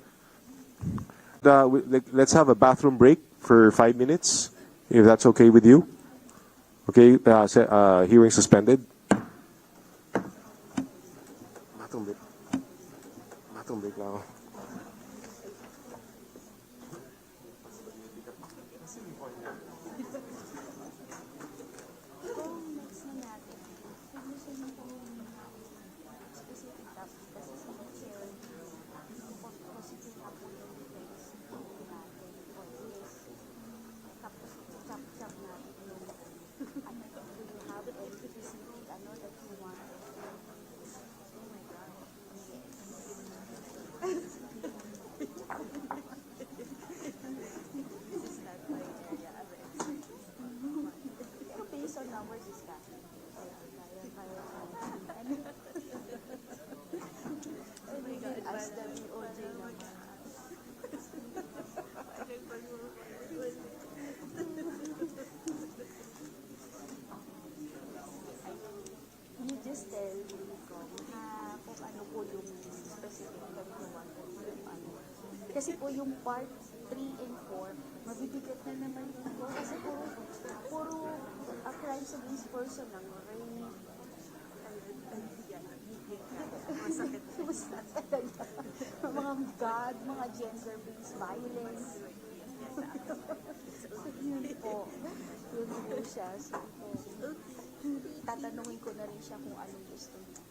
Let's have a bathroom break for 5 minutes, if that's okay with you. Okay, hearing suspended. Bathroom break. Bathroom break now. Kasi po yung part 3 and 4, mabibigat na naman po. Kasi puro crimes against person lang. Masakit talaga. Mga God, mga gender-based violence. Yun po. Yun po siya. So, tatanungin ko na rin siya kung anong gusto niya.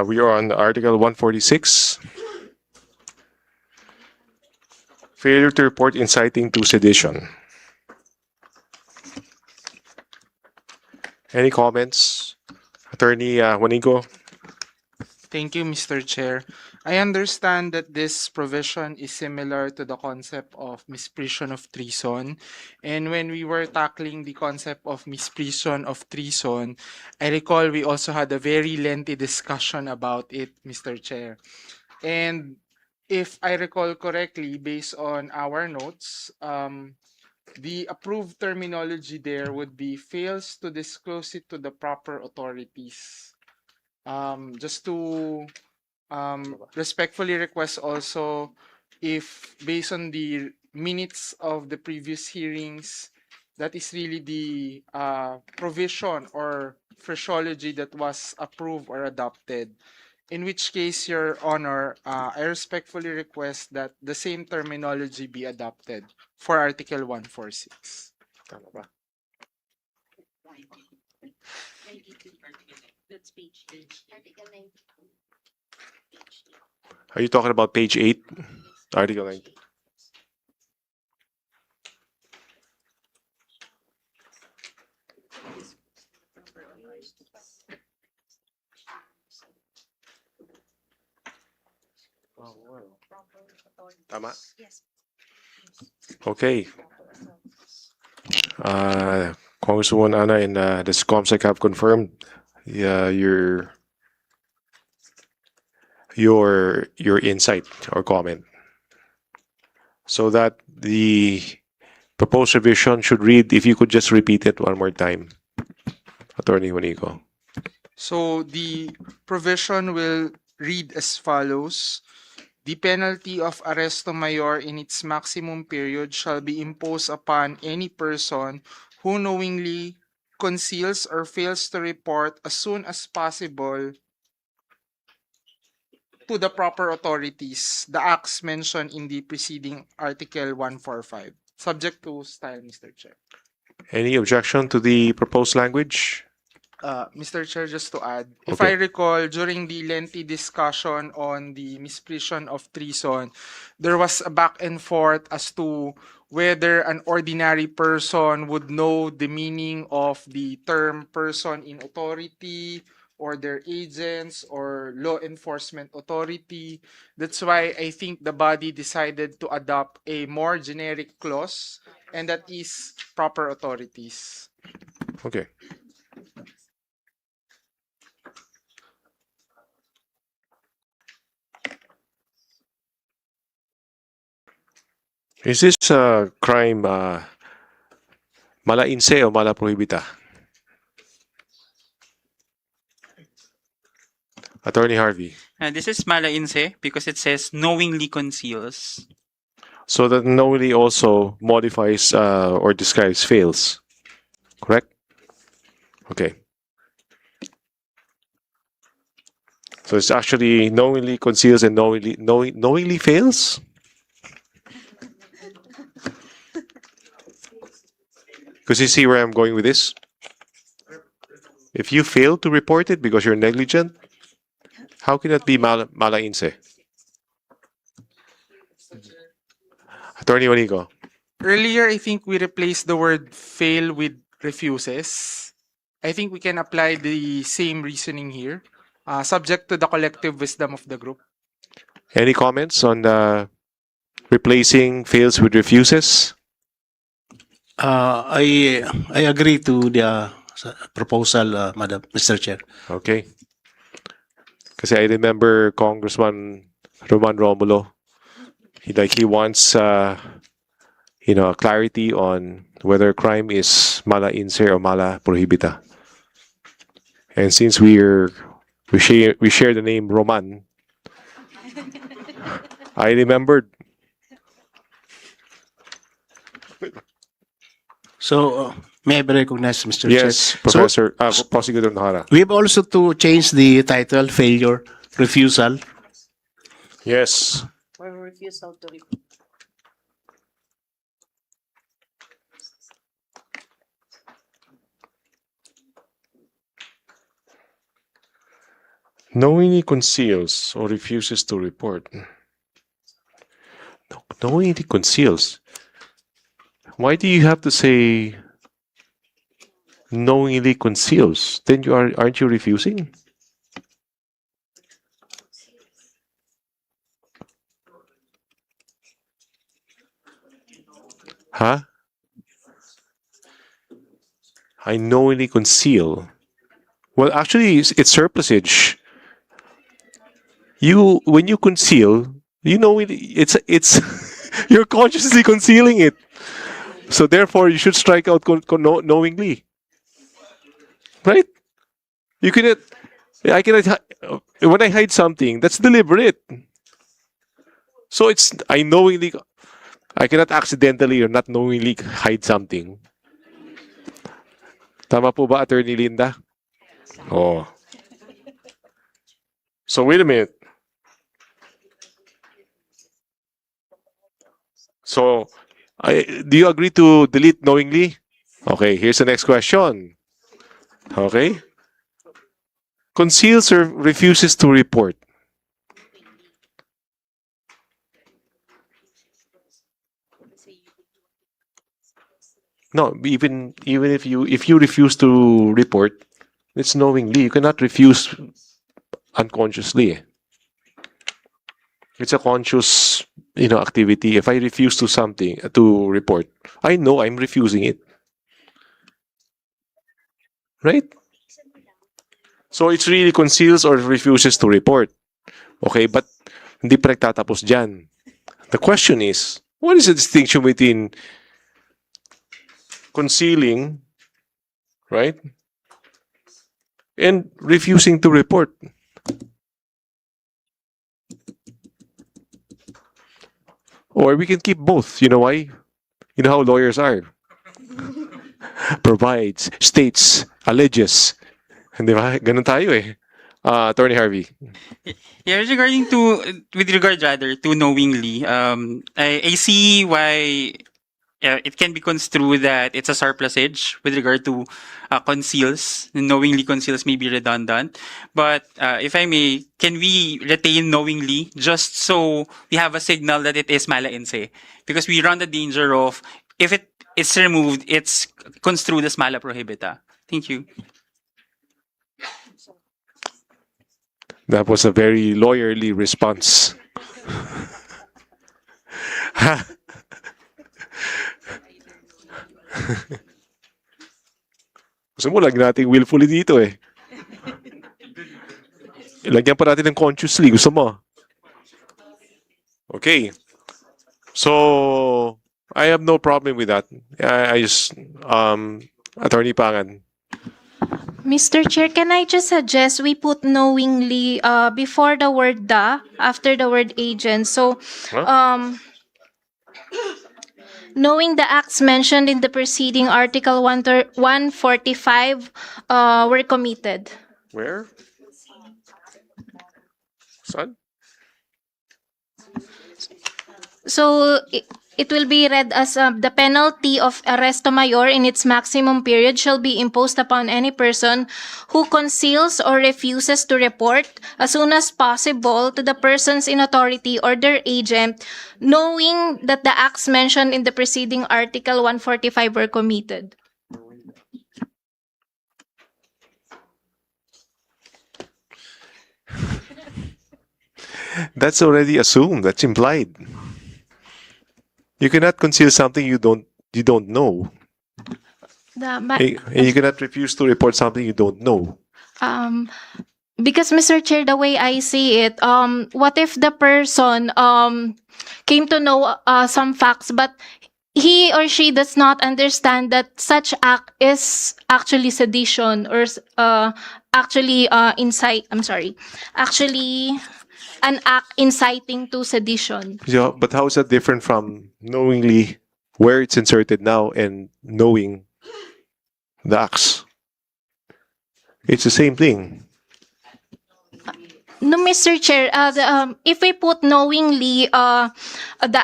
We are on Article 146. Failure to report inciting to sedition. Any comments? Attorney Juanico? Thank you, Mr. Chair. I understand that this provision is similar to the concept of misprision of treason. And when we were tackling the concept of misprision of treason, I recall we also had a very lengthy discussion about it, Mr. Chair. And if I recall correctly, based on our notes, the approved terminology there would be fails to disclose it to the proper authorities. Just to respectfully request also if based on the minutes of the previous hearings, that is really the provision or phraseology that was approved or adopted. In which case, Your Honor, I respectfully request that the same terminology be adopted for Article 146. Tama ba? That's page 8. Article 19. Are you talking about page 8? Article 9. Tama? Yes. Okay. Congresswoman Ana and the COMSEC have confirmed your insight or comment. So that the proposed revision should read, if you could just repeat it one more time, Attorney Juanico. So the provision will read as follows. The penalty of arresto mayor in its maximum period shall be imposed upon any person who knowingly conceals or fails to report as soon as possible to the proper authorities the acts mentioned in the preceding Article 145. Subject to style, Mr. Chair. Any objection to the proposed language? Mr. Chair, just to add, if Okay. I recall, during the lengthy discussion on the misprision of treason, there was a back and forth as to whether an ordinary person would know the meaning of the term person in authority or their agents or law enforcement authority. That's why I think the body decided to adopt a more generic clause, and that is proper authorities. Okay. Is this crime mala inse o mala prohibita? Attorney Harvey. This is mala inse because it says knowingly conceals. So that knowingly also modifies or describes fails. Correct? Okay. So it's actually knowingly conceals and knowingly fails? Because you see where I'm going with this? If you fail to report it because you're negligent, how can that be mala inse? Attorney Juanico. Earlier, I think we replaced the word fail with refuses. I think we can apply the same reasoning here, subject to the collective wisdom of the group. Any comments on replacing fails with refuses? I agree to the proposal, Madam Mr. Chair. Okay. Kasi I remember Congressman Roman Romulo. He wants clarity on whether crime is mala inse or mala prohibita. And since we share the name Roman, I remembered. So, may I be recognized, Mr. Chair? Yes, Professor Prosecutor Nahara. We have also to change the title, failure, refusal. Yes. Or refusal to report. Knowingly conceals or refuses to report. No, knowingly conceals. Why do you have to say knowingly conceals? Then aren't you refusing? Huh? I knowingly conceal. Well, actually, it's surplusage. When you conceal, you know it's you're consciously concealing it. So therefore, you should strike out knowingly, right? You cannot. I cannot. When I hide something, that's deliberate. So I knowingly. I cannot accidentally or not knowingly hide something. Tama po ba, Attorney Linda? Oh. So wait a minute. So, do you agree to delete knowingly? Okay, here's the next question. Okay. Conceals or refuses to report. No, even if you refuse to report, it's knowingly. You cannot refuse unconsciously. It's a conscious, activity. If I refuse to report, I know I'm refusing it. Right? So it's really conceals or refuses to report. Okay, but hindi pa nagtatapos dyan. The question is, what is the distinction between concealing, right, and refusing to report? Or we can keep both. You know why? You know how lawyers are. Provides, states, alleges. Di ba? Ganun tayo eh. Attorney Harvey. Yeah, with regard rather to knowingly, I see why it can be construed that it's a surplusage with regard to conceals. Knowingly conceals may be redundant. But if I may, can we retain knowingly just so we have a signal that it is mala-inse? Because we run the danger of, if it's removed, it's construed as mala prohibita. Thank you. That was a very lawyerly response. Gusto mo, lagyan natin willfully dito eh. Ilagyan pa natin ng consciously. Gusto mo? Okay. So, I have no problem with that. I just, Attorney Pangan. Mr. Chair, can I just suggest we put knowingly before the word "the," after the word "agent"? So, knowing the acts mentioned in the preceding Article 145 were committed. Where? Son? So, it will be read as the penalty of arresto mayor in its maximum period shall be imposed upon any person who conceals or refuses to report as soon as possible to the persons in authority or their agent, knowing that the acts mentioned in the preceding Article 145 were committed. That's already assumed. That's implied. You cannot conceal something you don't know. And you cannot refuse to report something you don't know. Because, Mr. Chair, the way I see it, what if the person came to know some facts, but he or she does not understand that such act is actually sedition or actually an act inciting to sedition. Yeah, but how is that different from knowingly where it's inserted now and knowing the acts? It's the same thing. No, Mr. Chair, if we put knowingly the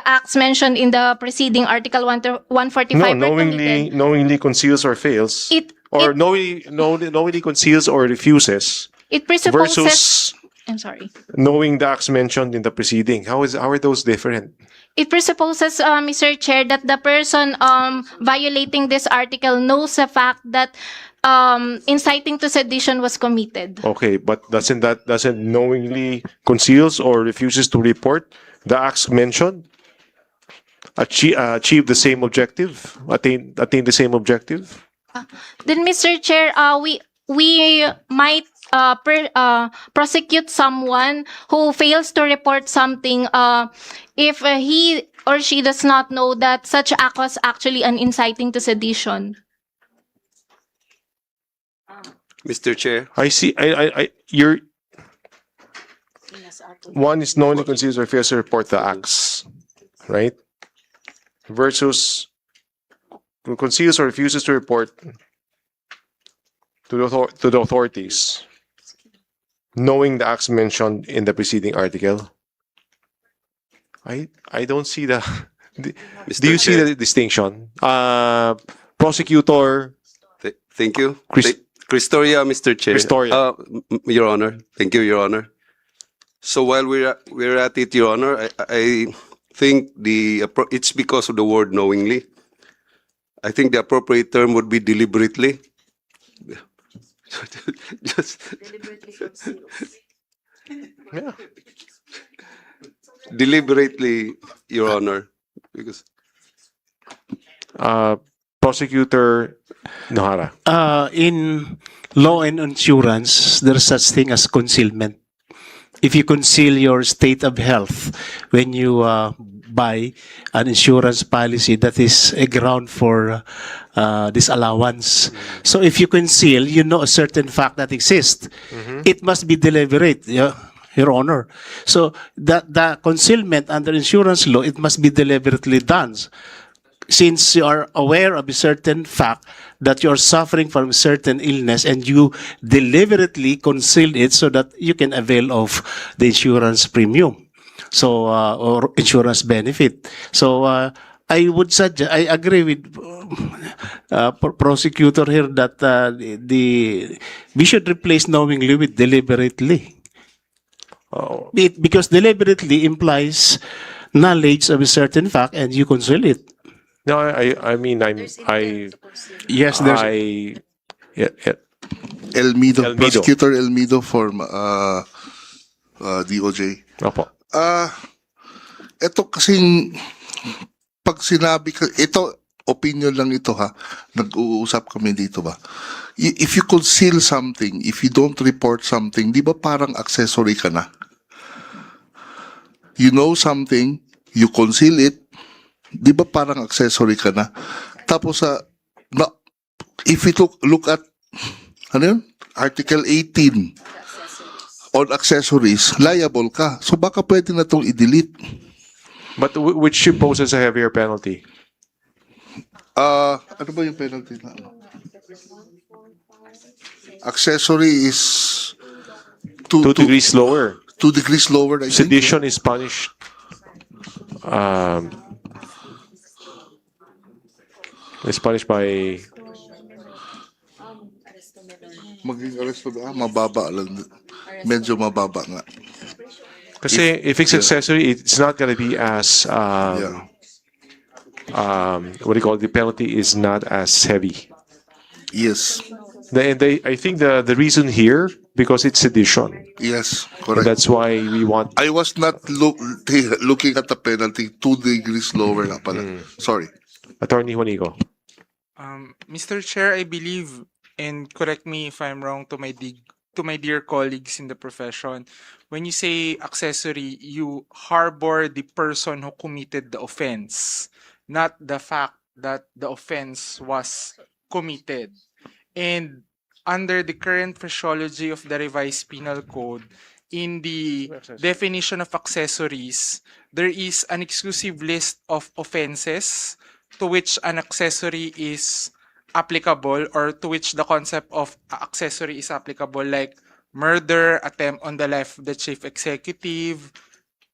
acts mentioned in the preceding Article 145 No, were committed, knowingly conceals or fails. Knowingly conceals or refuses. It presupposes. versus I'm sorry. knowing the acts mentioned in the preceding. How are those different? It presupposes, Mr. Chair, that the person violating this article knows the fact that inciting to sedition was committed. Okay, but doesn't knowingly conceals or refuses to report the acts mentioned achieve the same objective? Attain the same objective? Then, Mr. Chair, we might prosecute someone who fails to report something if he or she does not know that such act was actually an inciting to sedition. Mr. Chair. I see. You're one is knowingly conceals or fails to report the acts, right? Versus conceals or refuses to report to the authorities, knowing the acts mentioned in the preceding article. I don't see the. Do you see the distinction? Prosecutor. Thank you. Cristoria, Mr. Chair. Cristoria. Your Honor. Thank you, Your Honor. So while we're at it, Your Honor, I think it's because of the word knowingly. I think the appropriate term would be deliberately. Just yeah. Deliberately, Your Honor, because Prosecutor Nohara. In law and insurance, there's such thing as concealment. If you conceal your state of health when you buy an insurance policy, that is a ground for disallowance. So if you conceal, you know a certain fact that exists. It must be deliberate, Your Honor. So the concealment under insurance law, it must be deliberately done. Since you are aware of a certain fact that you are suffering from a certain illness and you deliberately conceal it so that you can avail of the insurance premium, so or insurance benefit. So I would suggest, I agree with prosecutor here that we should replace knowingly with deliberately. Because deliberately implies knowledge of a certain fact and you conceal it. No, yes, there's Elmido, Prosecutor Elmido for DOJ. Opo. Ito kasing pag sinabi ka, ito opinion lang ito ha. Nag-uusap kami dito ba? If you conceal something, if you don't report something, di ba parang accessory ka na? You know something, you conceal it, di ba parang accessory ka na? Tapos if you look at ano yun? Article 18 on accessories, liable ka. So baka pwede na itong i-delete. But which poses a heavier penalty? Ano ba yung penalty na? Accessory is 2 degrees lower. 2 degrees lower, I think. Sedition is punished. Is punished by maging arresto mababa lang. Medyo mababa nga. Kasi if it's accessory, it's not going to be as what do you call it? The penalty is not as heavy. Yes. I think the reason here, because it's sedition. Yes, correct. And that's why we want. I was not looking at the penalty 2 degrees lower na pala. Sorry. Attorney Juanico. Mr. Chair, I believe, and correct me if I'm wrong to my dear colleagues in the profession, when you say accessory, you harbor the person who committed the offense, not the fact that the offense was committed. And under the current phraseology of the Revised Penal Code, in the definition of accessories, there is an exclusive list of offenses to which an accessory is applicable, or to which the concept of accessory is applicable, like murder, attempt on the life of the chief executive.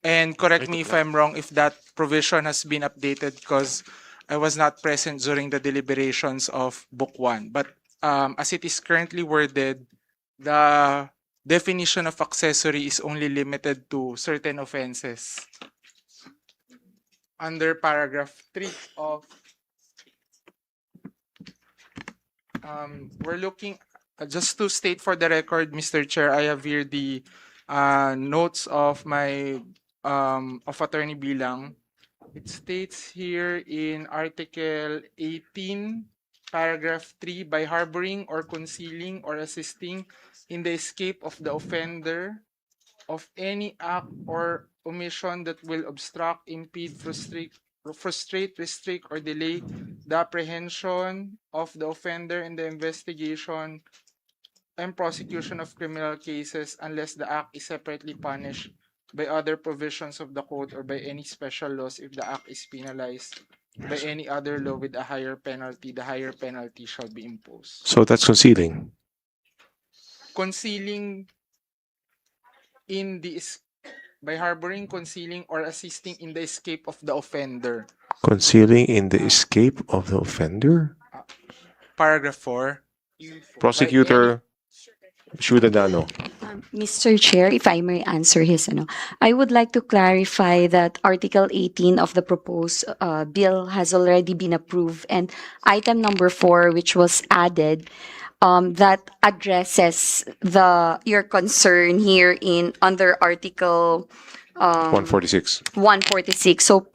And correct me if I'm wrong if that provision has been updated, because I was not present during the deliberations of Book 1. But as it is currently worded, the definition of accessory is only limited to certain offenses. Under paragraph 3 of, we're looking, just to state for the record, Mr. Chair, I have here the notes of my, of Attorney Bilang. It states here in Article 18, Paragraph 3, by harboring or concealing or assisting in the escape of the offender of any act or omission that will obstruct, impede, frustrate, restrict, or delay the apprehension of the offender in the investigation and prosecution of criminal cases unless the act is separately punished by other provisions of the code or by any special laws. If the act is penalized by any other law with a higher penalty, the higher penalty shall be imposed. So that's concealing. Concealing in the by harboring, concealing, or assisting in the escape of the offender. Concealing in the escape of the offender? Paragraph 4. Prosecutor Ciudadano. Mr. Chair, if I may answer his, I would like to clarify that Article 18 of the proposed bill has already been approved, and item number 4, which was added, that addresses your concern here in under Article 146. 146. So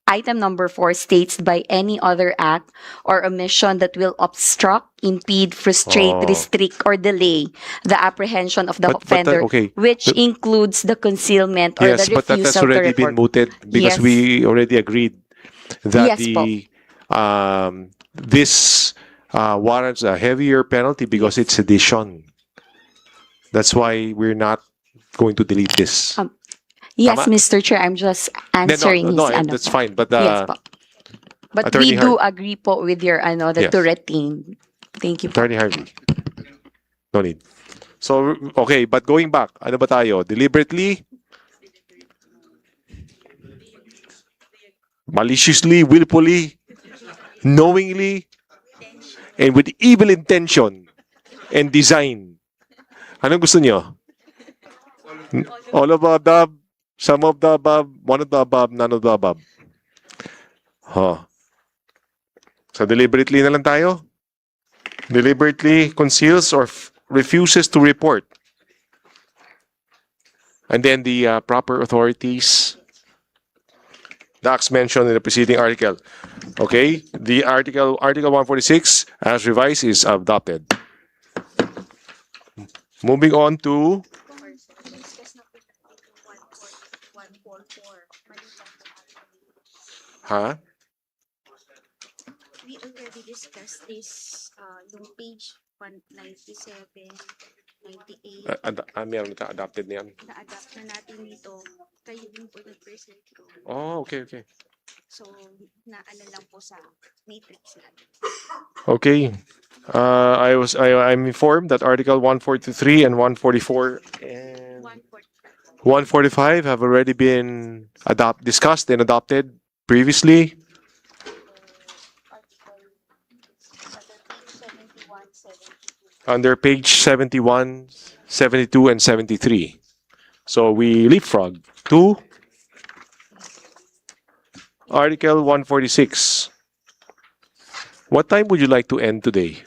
item number 4 states by any other act or omission that will obstruct, impede, frustrate, restrict, or delay the apprehension of the offender, okay. which includes the concealment or Yes, the but refusal that's already to report. been mooted because Yes. we already agreed that Yes, this warrants a heavier penalty because it's sedition. That's why we're not going to delete this. Yes, Tama? Mr. Chair, I'm just answering no, his that's fine. But yes po. But Attorney we do Hart. agree po with your the Yes. to retain. Thank you po. Attorney Harvey. No need. So, okay, but going back, ano ba tayo? Deliberately, maliciously, willfully, knowingly, and with evil intention and design. Anong gusto nyo? All of the above, some of the above, one of the above, none of the above. Huh. So deliberately na lang tayo? Deliberately conceals or refuses to report. And then the proper authorities, the acts mentioned in the preceding article. Okay, the article 146 as revised is adopted. Moving on to We already discussed this yung page 197, 98. Meron na adopted na yan. Na-adapt na natin dito. Kayo din po nag-present ko. Oh, okay. So, naano lang po sa matrix natin. Okay. I'm informed that Article 143 and 144 and 145 have already been discussed and adopted previously. Under page 71, 72, and 73. So we leapfrog to Article 146. What time would you like to end today?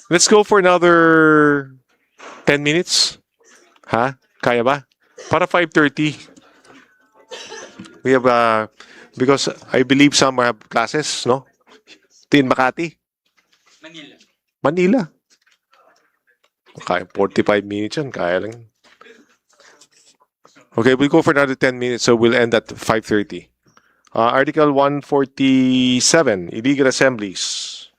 Let's go for another 10 minutes. Kaya ba? Para 5:30. We have, because I believe some have classes, no? In Makati? Manila. Kaya 45 minutes yan. Kaya lang. Okay, we'll go for another 10 minutes, so we'll end at 5:30. Article 147, illegal assemblies.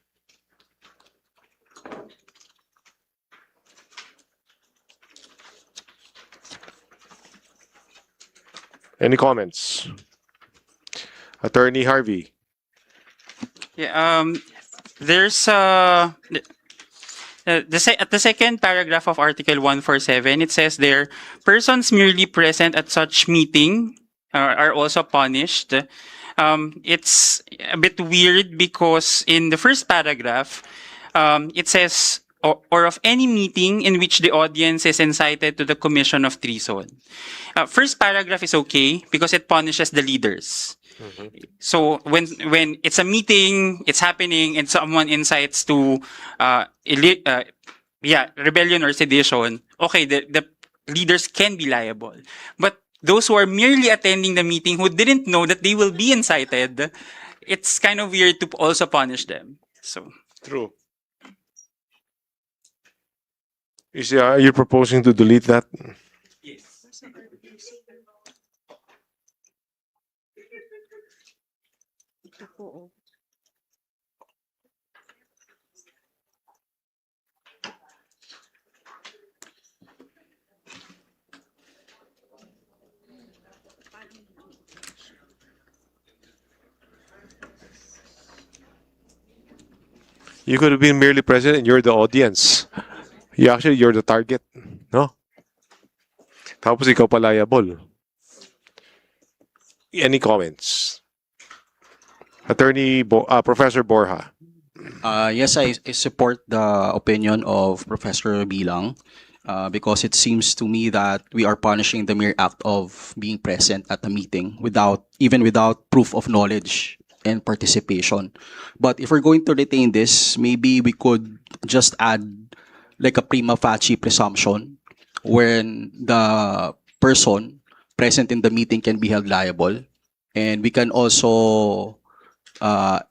Any comments? Attorney Harvey. Yeah, there's at the second paragraph of Article 147, it says there, persons merely present at such meeting are also punished. It's a bit weird because in the first paragraph, it says or of any meeting in which the audience is incited to the commission of treason. First paragraph is okay because it punishes the leaders. So when it's a meeting, it's happening, and someone incites to rebellion or sedition, okay, the leaders can be liable. But those who are merely attending the meeting who didn't know that they will be incited, it's kind of weird to also punish them. So True. Are you proposing to delete that? You could have been merely present and you're the audience. You're the target. No? Tapos ikaw pa liable. Any comments? Professor Borja. Yes, I support the opinion of Professor Bilang because it seems to me that we are punishing the mere act of being present at the meeting even without proof of knowledge and participation. But if we're going to retain this, maybe we could just add like a prima facie presumption when the person present in the meeting can be held liable. And we can also add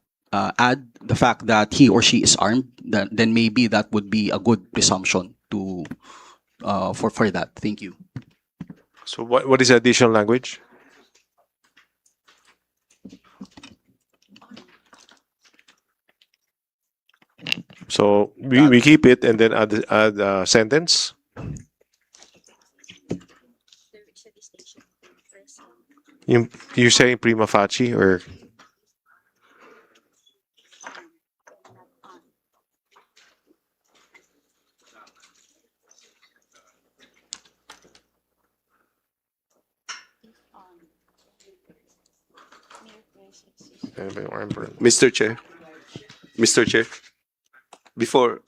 the fact that he or she is armed, then maybe that would be a good presumption to for that. Thank you. So what is the additional language? So we keep it and then add a sentence. You're saying prima facie or? Mr. Chair, before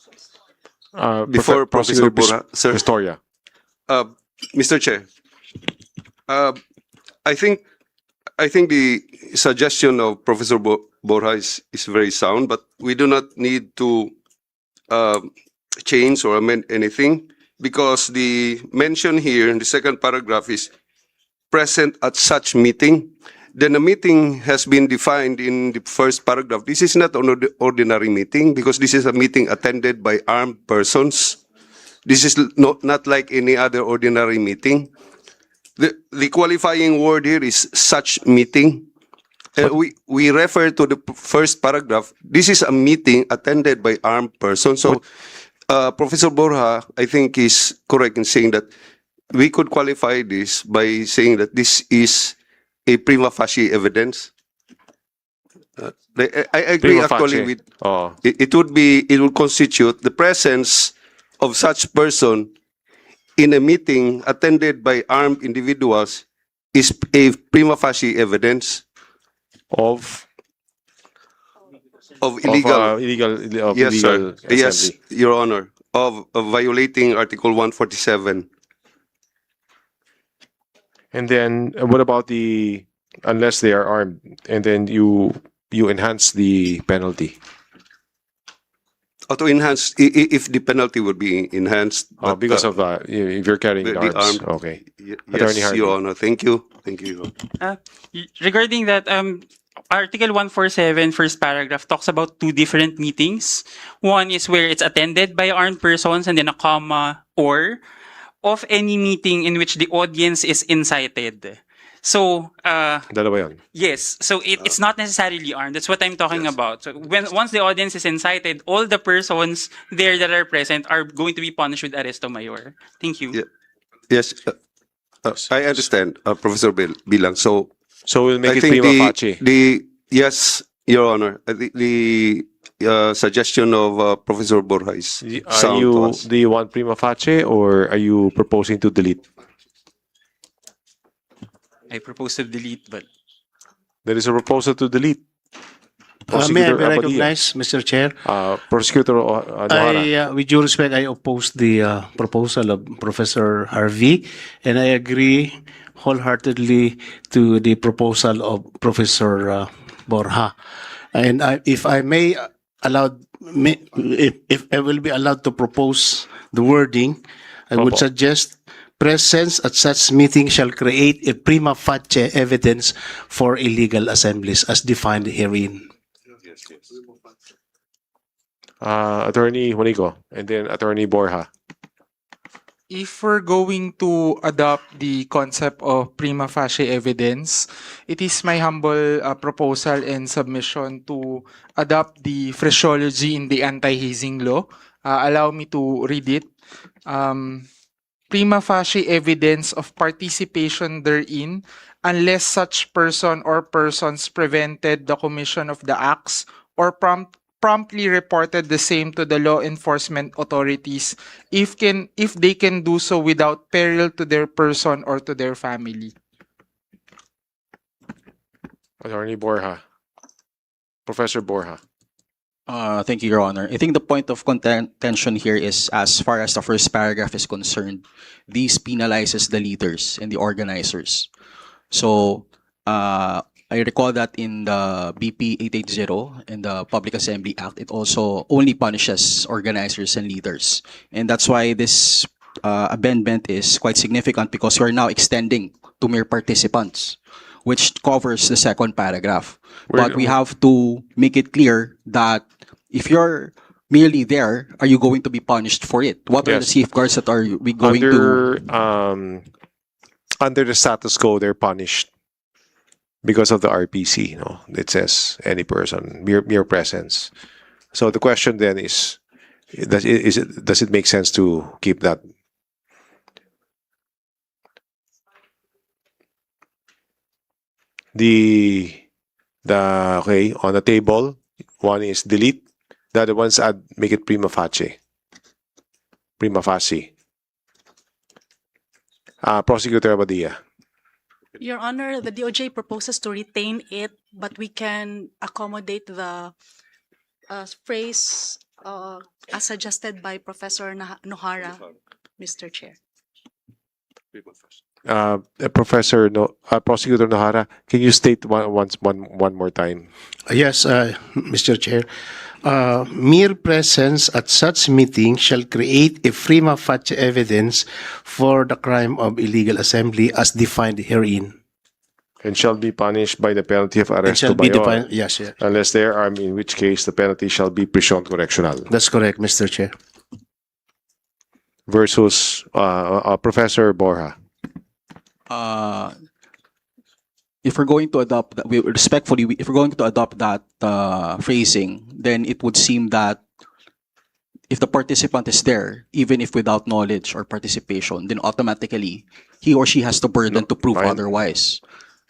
Professor Borja, sir, Historia. Mr. Chair, I think the suggestion of Professor Borja is very sound, but we do not need to change or amend anything because the mention here in the second paragraph is present at such meeting. Then a meeting has been defined in the first paragraph. This is not an ordinary meeting because this is a meeting attended by armed persons. This is not like any other ordinary meeting. The qualifying word here is such meeting. We refer to the first paragraph. This is a meeting attended by armed persons. So Professor Borja, I think, is correct in saying that we could qualify this by saying that this is a prima facie evidence. I agree Prima actually facie. with it would constitute the presence of such person in a meeting attended by armed individuals is a prima facie evidence of illegal yes, illegal sir. Yes, assembly. Your Honor, of violating Article 147. And then what about the unless they are armed and then you enhance the penalty? Or to enhance if the penalty would be enhanced Because of if you're carrying the arms. armed. Okay. Yes, Attorney Hardy. Your Honor. Thank you. Thank you, Your Honor. regarding that, Article 147, first paragraph, talks about two different meetings. One is where it's attended by armed persons, and then a comma, or of any meeting in which the audience is incited. So, Dalawa yun. yes, so it's not necessarily armed. That's what I'm talking about. So once the audience is incited, all the persons there that are present are going to be punished with arresto mayor. Thank you. Yes, I understand, Professor Bilang. So we'll make I it think prima facie. yes, Your Honor, the suggestion of Professor Borja is sound to us. Do you want prima facie or are you proposing to delete? I propose to delete, but There is a proposal to delete. May I Prosecutor be Abadia. recognized, Mr. Chair? Prosecutor Nohara. With due respect, I oppose the proposal of Professor Harvey, and I agree wholeheartedly to the proposal of Professor Borja. And if I may if I will be allowed to propose the wording, I would Opo. suggest presence at such meeting shall create a prima facie evidence for illegal assemblies as defined herein. Attorney Juanico, and then Attorney Borja. If we're going to adopt the concept of prima facie evidence, it is my humble proposal and submission to adopt the phraseology in the anti-hazing law. Allow me to read it. Prima facie evidence of participation therein unless such person or persons prevented the commission of the acts or promptly reported the same to the law enforcement authorities if they can do so without peril to their person or to their family. Attorney Borja. Professor Borja. Thank you, Your Honor. I think the point of contention here is, as far as the first paragraph is concerned, these penalizes the leaders and the organizers. So, I recall that in the BP 880 and the Public Assembly Act, it also only punishes organizers and leaders. And that's why this amendment is quite significant, because we're now extending to mere participants, which covers the second paragraph. But we have to make it clear that if you're merely there, are you going to be punished for it? What are the safeguards that are we going to... Under the status quo, they're punished because of the RPC. No, it says any person, mere presence. So the question then is, does it make sense to keep that? Okay, on the table, one is delete, the other one's add, make it prima facie. Prima facie. Prosecutor Abadia. Your Honor, the DOJ proposes to retain it, but we can accommodate the phrase as suggested by Professor Nohara, Mr. Chair. Prosecutor Nohara, can you state one more time? Yes, Mr. Chair. Mere presence at such meeting shall create a prima facie evidence for the crime of illegal assembly as defined herein. And shall be punished by the penalty of arresto shall be mayor, defined, yes. unless they are armed, in which case the penalty shall be prisión correccional. That's correct, Mr. Chair. Versus Professor Borja. If we're going to adopt that, if we're going to adopt that phrasing, then it would seem that if the participant is there, even if without knowledge or participation, then automatically he or she has the burden to prove otherwise.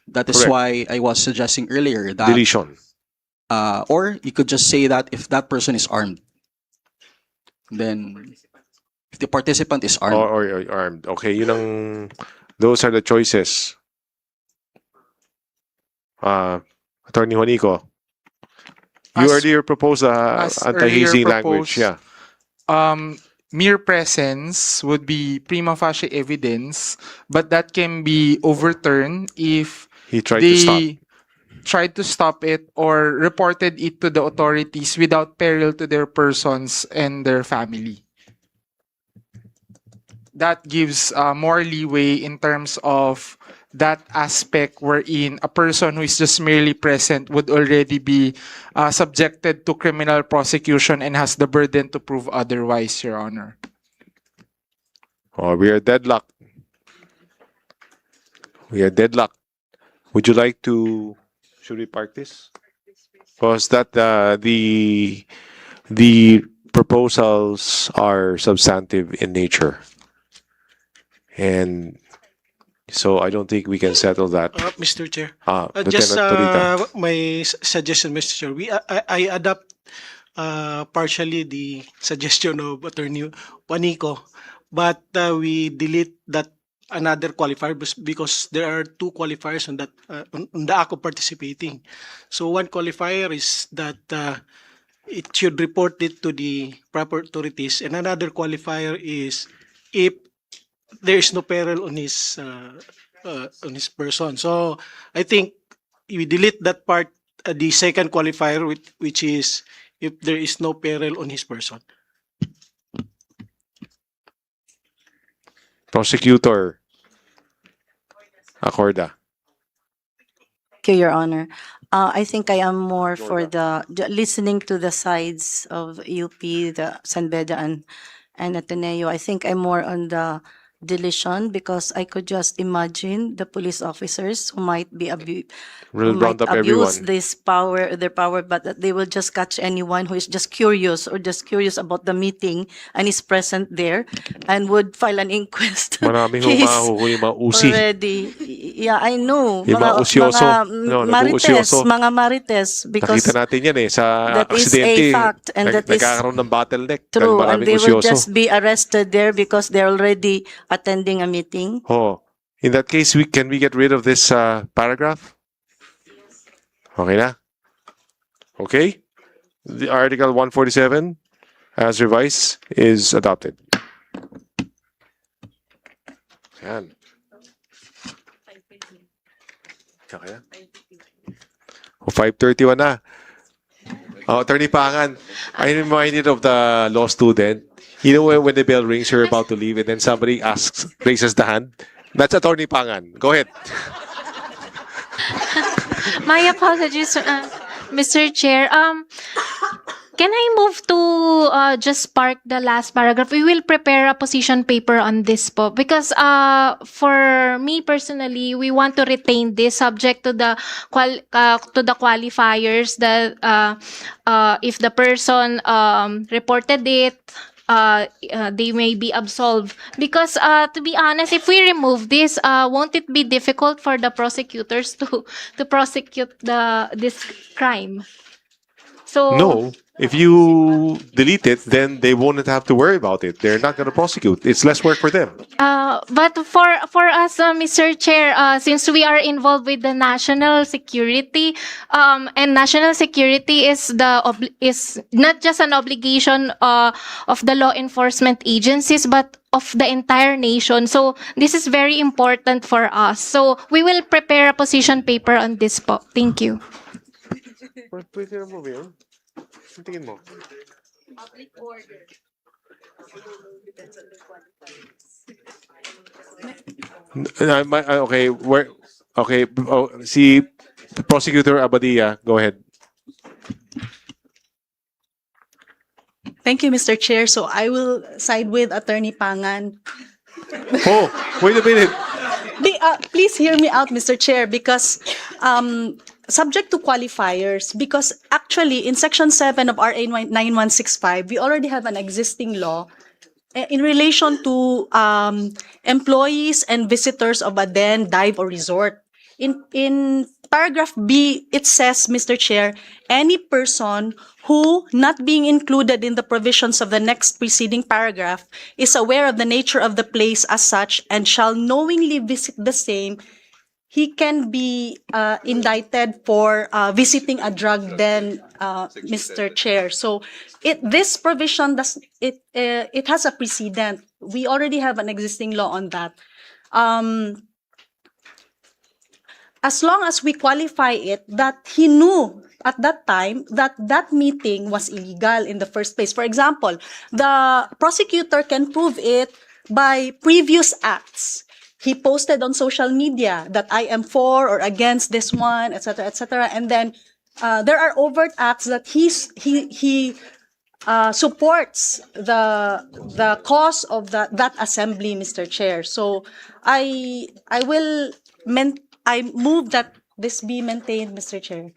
That is why I was suggesting earlier that deletion. Or you could just say that if that person is armed, then if the participant is armed. Or armed. Okay, those are the choices. Attorney Juanico, you earlier proposed anti-hazing language. Yeah. Mere presence would be prima facie evidence, but that can be overturned if he tried to stop it or reported it to the authorities without peril to their persons and their family. That gives more leeway in terms of that aspect wherein a person who is just merely present would already be subjected to criminal prosecution and has the burden to prove otherwise, Your Honor. Oh, we are deadlocked. Would you like to, should we park this? Because that the proposals are substantive in nature. And so I don't think we can settle that. Mr. Chair, just my suggestion, Mr. Chair, I adopt partially the suggestion of Attorney Juanico, but we delete that another qualifier because there are two qualifiers on that on the act of participating. So one qualifier is that it should report it to the proper authorities, and another qualifier is if there is no peril on his person. So I think we delete that part, the second qualifier, which is if there is no peril on his person. Prosecutor Acorda. Thank you, Your Honor. I think I am more for listening to the sides of UP, the San Beda and Ateneo. I think I'm more on the deletion because I could just imagine the police officers who might be We'll who might round up abuse everyone. their power, but that they will just catch anyone who is just curious or just curious about the meeting and is present there and would file an inquest Maraming case humahuhui, mga usi. already. Yeah, I know. Yung mga usyoso. No, nag-uusyoso. Mga marites, because Nakita natin yan sa that is a aksidente. fact and that is Nagkakaroon ng bottleneck. true, and Maraming they will usyoso. just be arrested there because they're already attending a meeting. Oh, in that case, can we get rid of this paragraph? Okay na? Okay? The Article 147 as revised is adopted. Yan. Okay na? O 5:31 na. Attorney Pangan, I'm reminded of the law student. You know when the bell rings, you're about to leave, and then somebody raises the hand? That's Attorney Pangan. Go ahead. My apologies, Mr. Chair. Can I move to just park the last paragraph? We will prepare a position paper on this po because for me personally, we want to retain this subject to the qualifiers that if the person reported it, they may be absolved. Because to be honest, if we remove this, won't it be difficult for the prosecutors to prosecute this crime? So No. If you delete it, then they won't have to worry about it. They're not going to prosecute. It's less work for them. But for us, Mr. Chair, since we are involved with the national security, and national security is not just an obligation of the law enforcement agencies, but of the entire nation. So this is very important for us. So we will prepare a position paper on this po. Thank you. Tingin mo. Public order. Okay, si Prosecutor Abadia, go ahead. Thank you, Mr. Chair. So I will side with Attorney Pangan. Oh, wait a minute. Please hear me out, Mr. Chair, because subject to qualifiers, because actually in Section 7 of RA 9165, we already have an existing law in relation to employees and visitors of a den, dive, or resort. In paragraph B, it says, Mr. Chair, any person who, not being included in the provisions of the next preceding paragraph, is aware of the nature of the place as such and shall knowingly visit the same, he can be indicted for visiting a drug den, Mr. Chair. So this provision it has a precedent. We already have an existing law on that. As long as we qualify it that he knew at that time that that meeting was illegal in the first place. For example, the prosecutor can prove it by previous acts. He posted on social media that I am for or against this one, etc., etc. And then there are overt acts that he supports the cause of that assembly, Mr. Chair. So I move that this be maintained, Mr. Chair.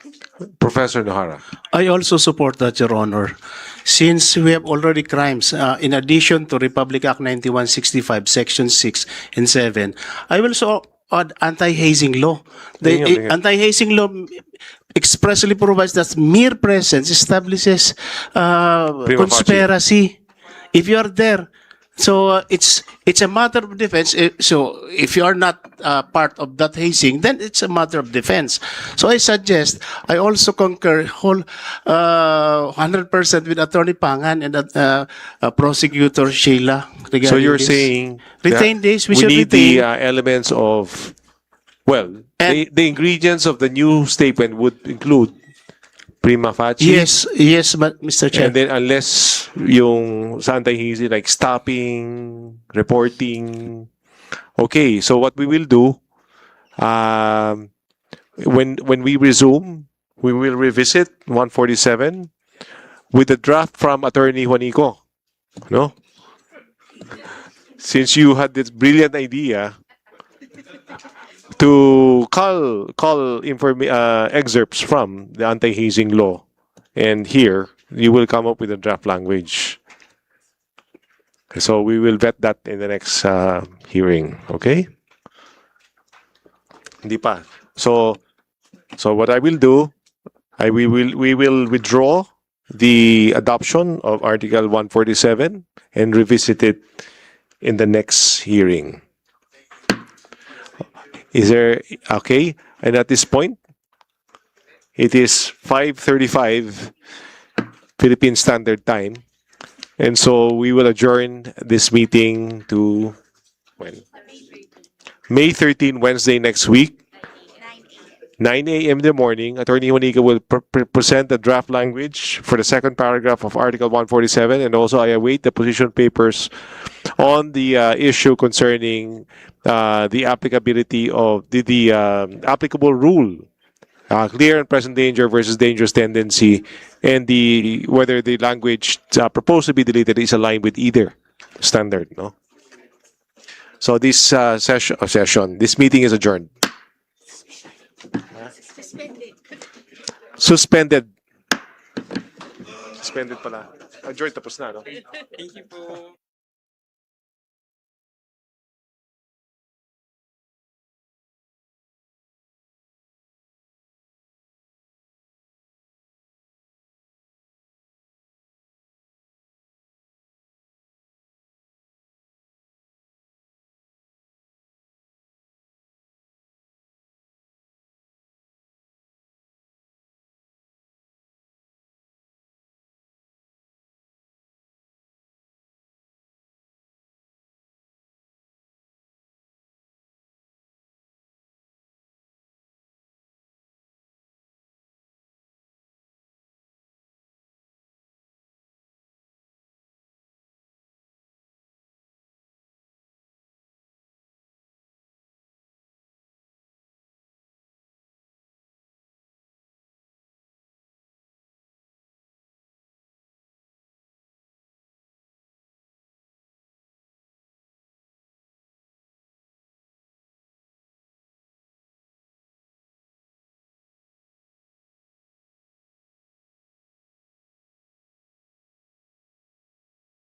Professor Nohara. I also support that, Your Honor. Since we have already crimes, in addition to Republic Act 9165, Section 6 and 7, I will also add anti-hazing law. The anti-hazing law expressly provides that mere presence establishes conspiracy. If you are there, So it's a matter of defense. So if you are not part of that hazing, then it's a matter of defense. So I suggest, I also concur 100% with Attorney Pangan and Prosecutor Sheila regarding So you're this. saying Retain that this, we we should need retain. the elements of, well, the ingredients of the new statement would include prima facie. Yes, but Mr. Chair. And then unless yung sa anti-hazing, like stopping, reporting. Okay, so what we will do, when we resume, we will revisit 147 with the draft from Attorney Juanico. No? Since you had this brilliant idea to call excerpts from the anti-hazing law, and here you will come up with a draft language. So we will vet that in the next hearing. Okay? Hindi pa. So what I will do, we will withdraw the adoption of Article 147 and revisit it in the next hearing. Is there, okay? And at this point, it is 5:35 Philippine Standard Time. And so we will adjourn this meeting to when? May 13, Wednesday next week, 9 a.m. in the morning. Attorney Juanico will present the draft language for the second paragraph of Article 147, and also I await the position papers on the issue concerning the applicability of the applicable rule, clear and present danger versus dangerous tendency, and whether the language proposed to be deleted is aligned with either standard. No. So this this meeting is adjourned. Suspended. Suspended pala. Adjourned tapos na, no? Thank you po.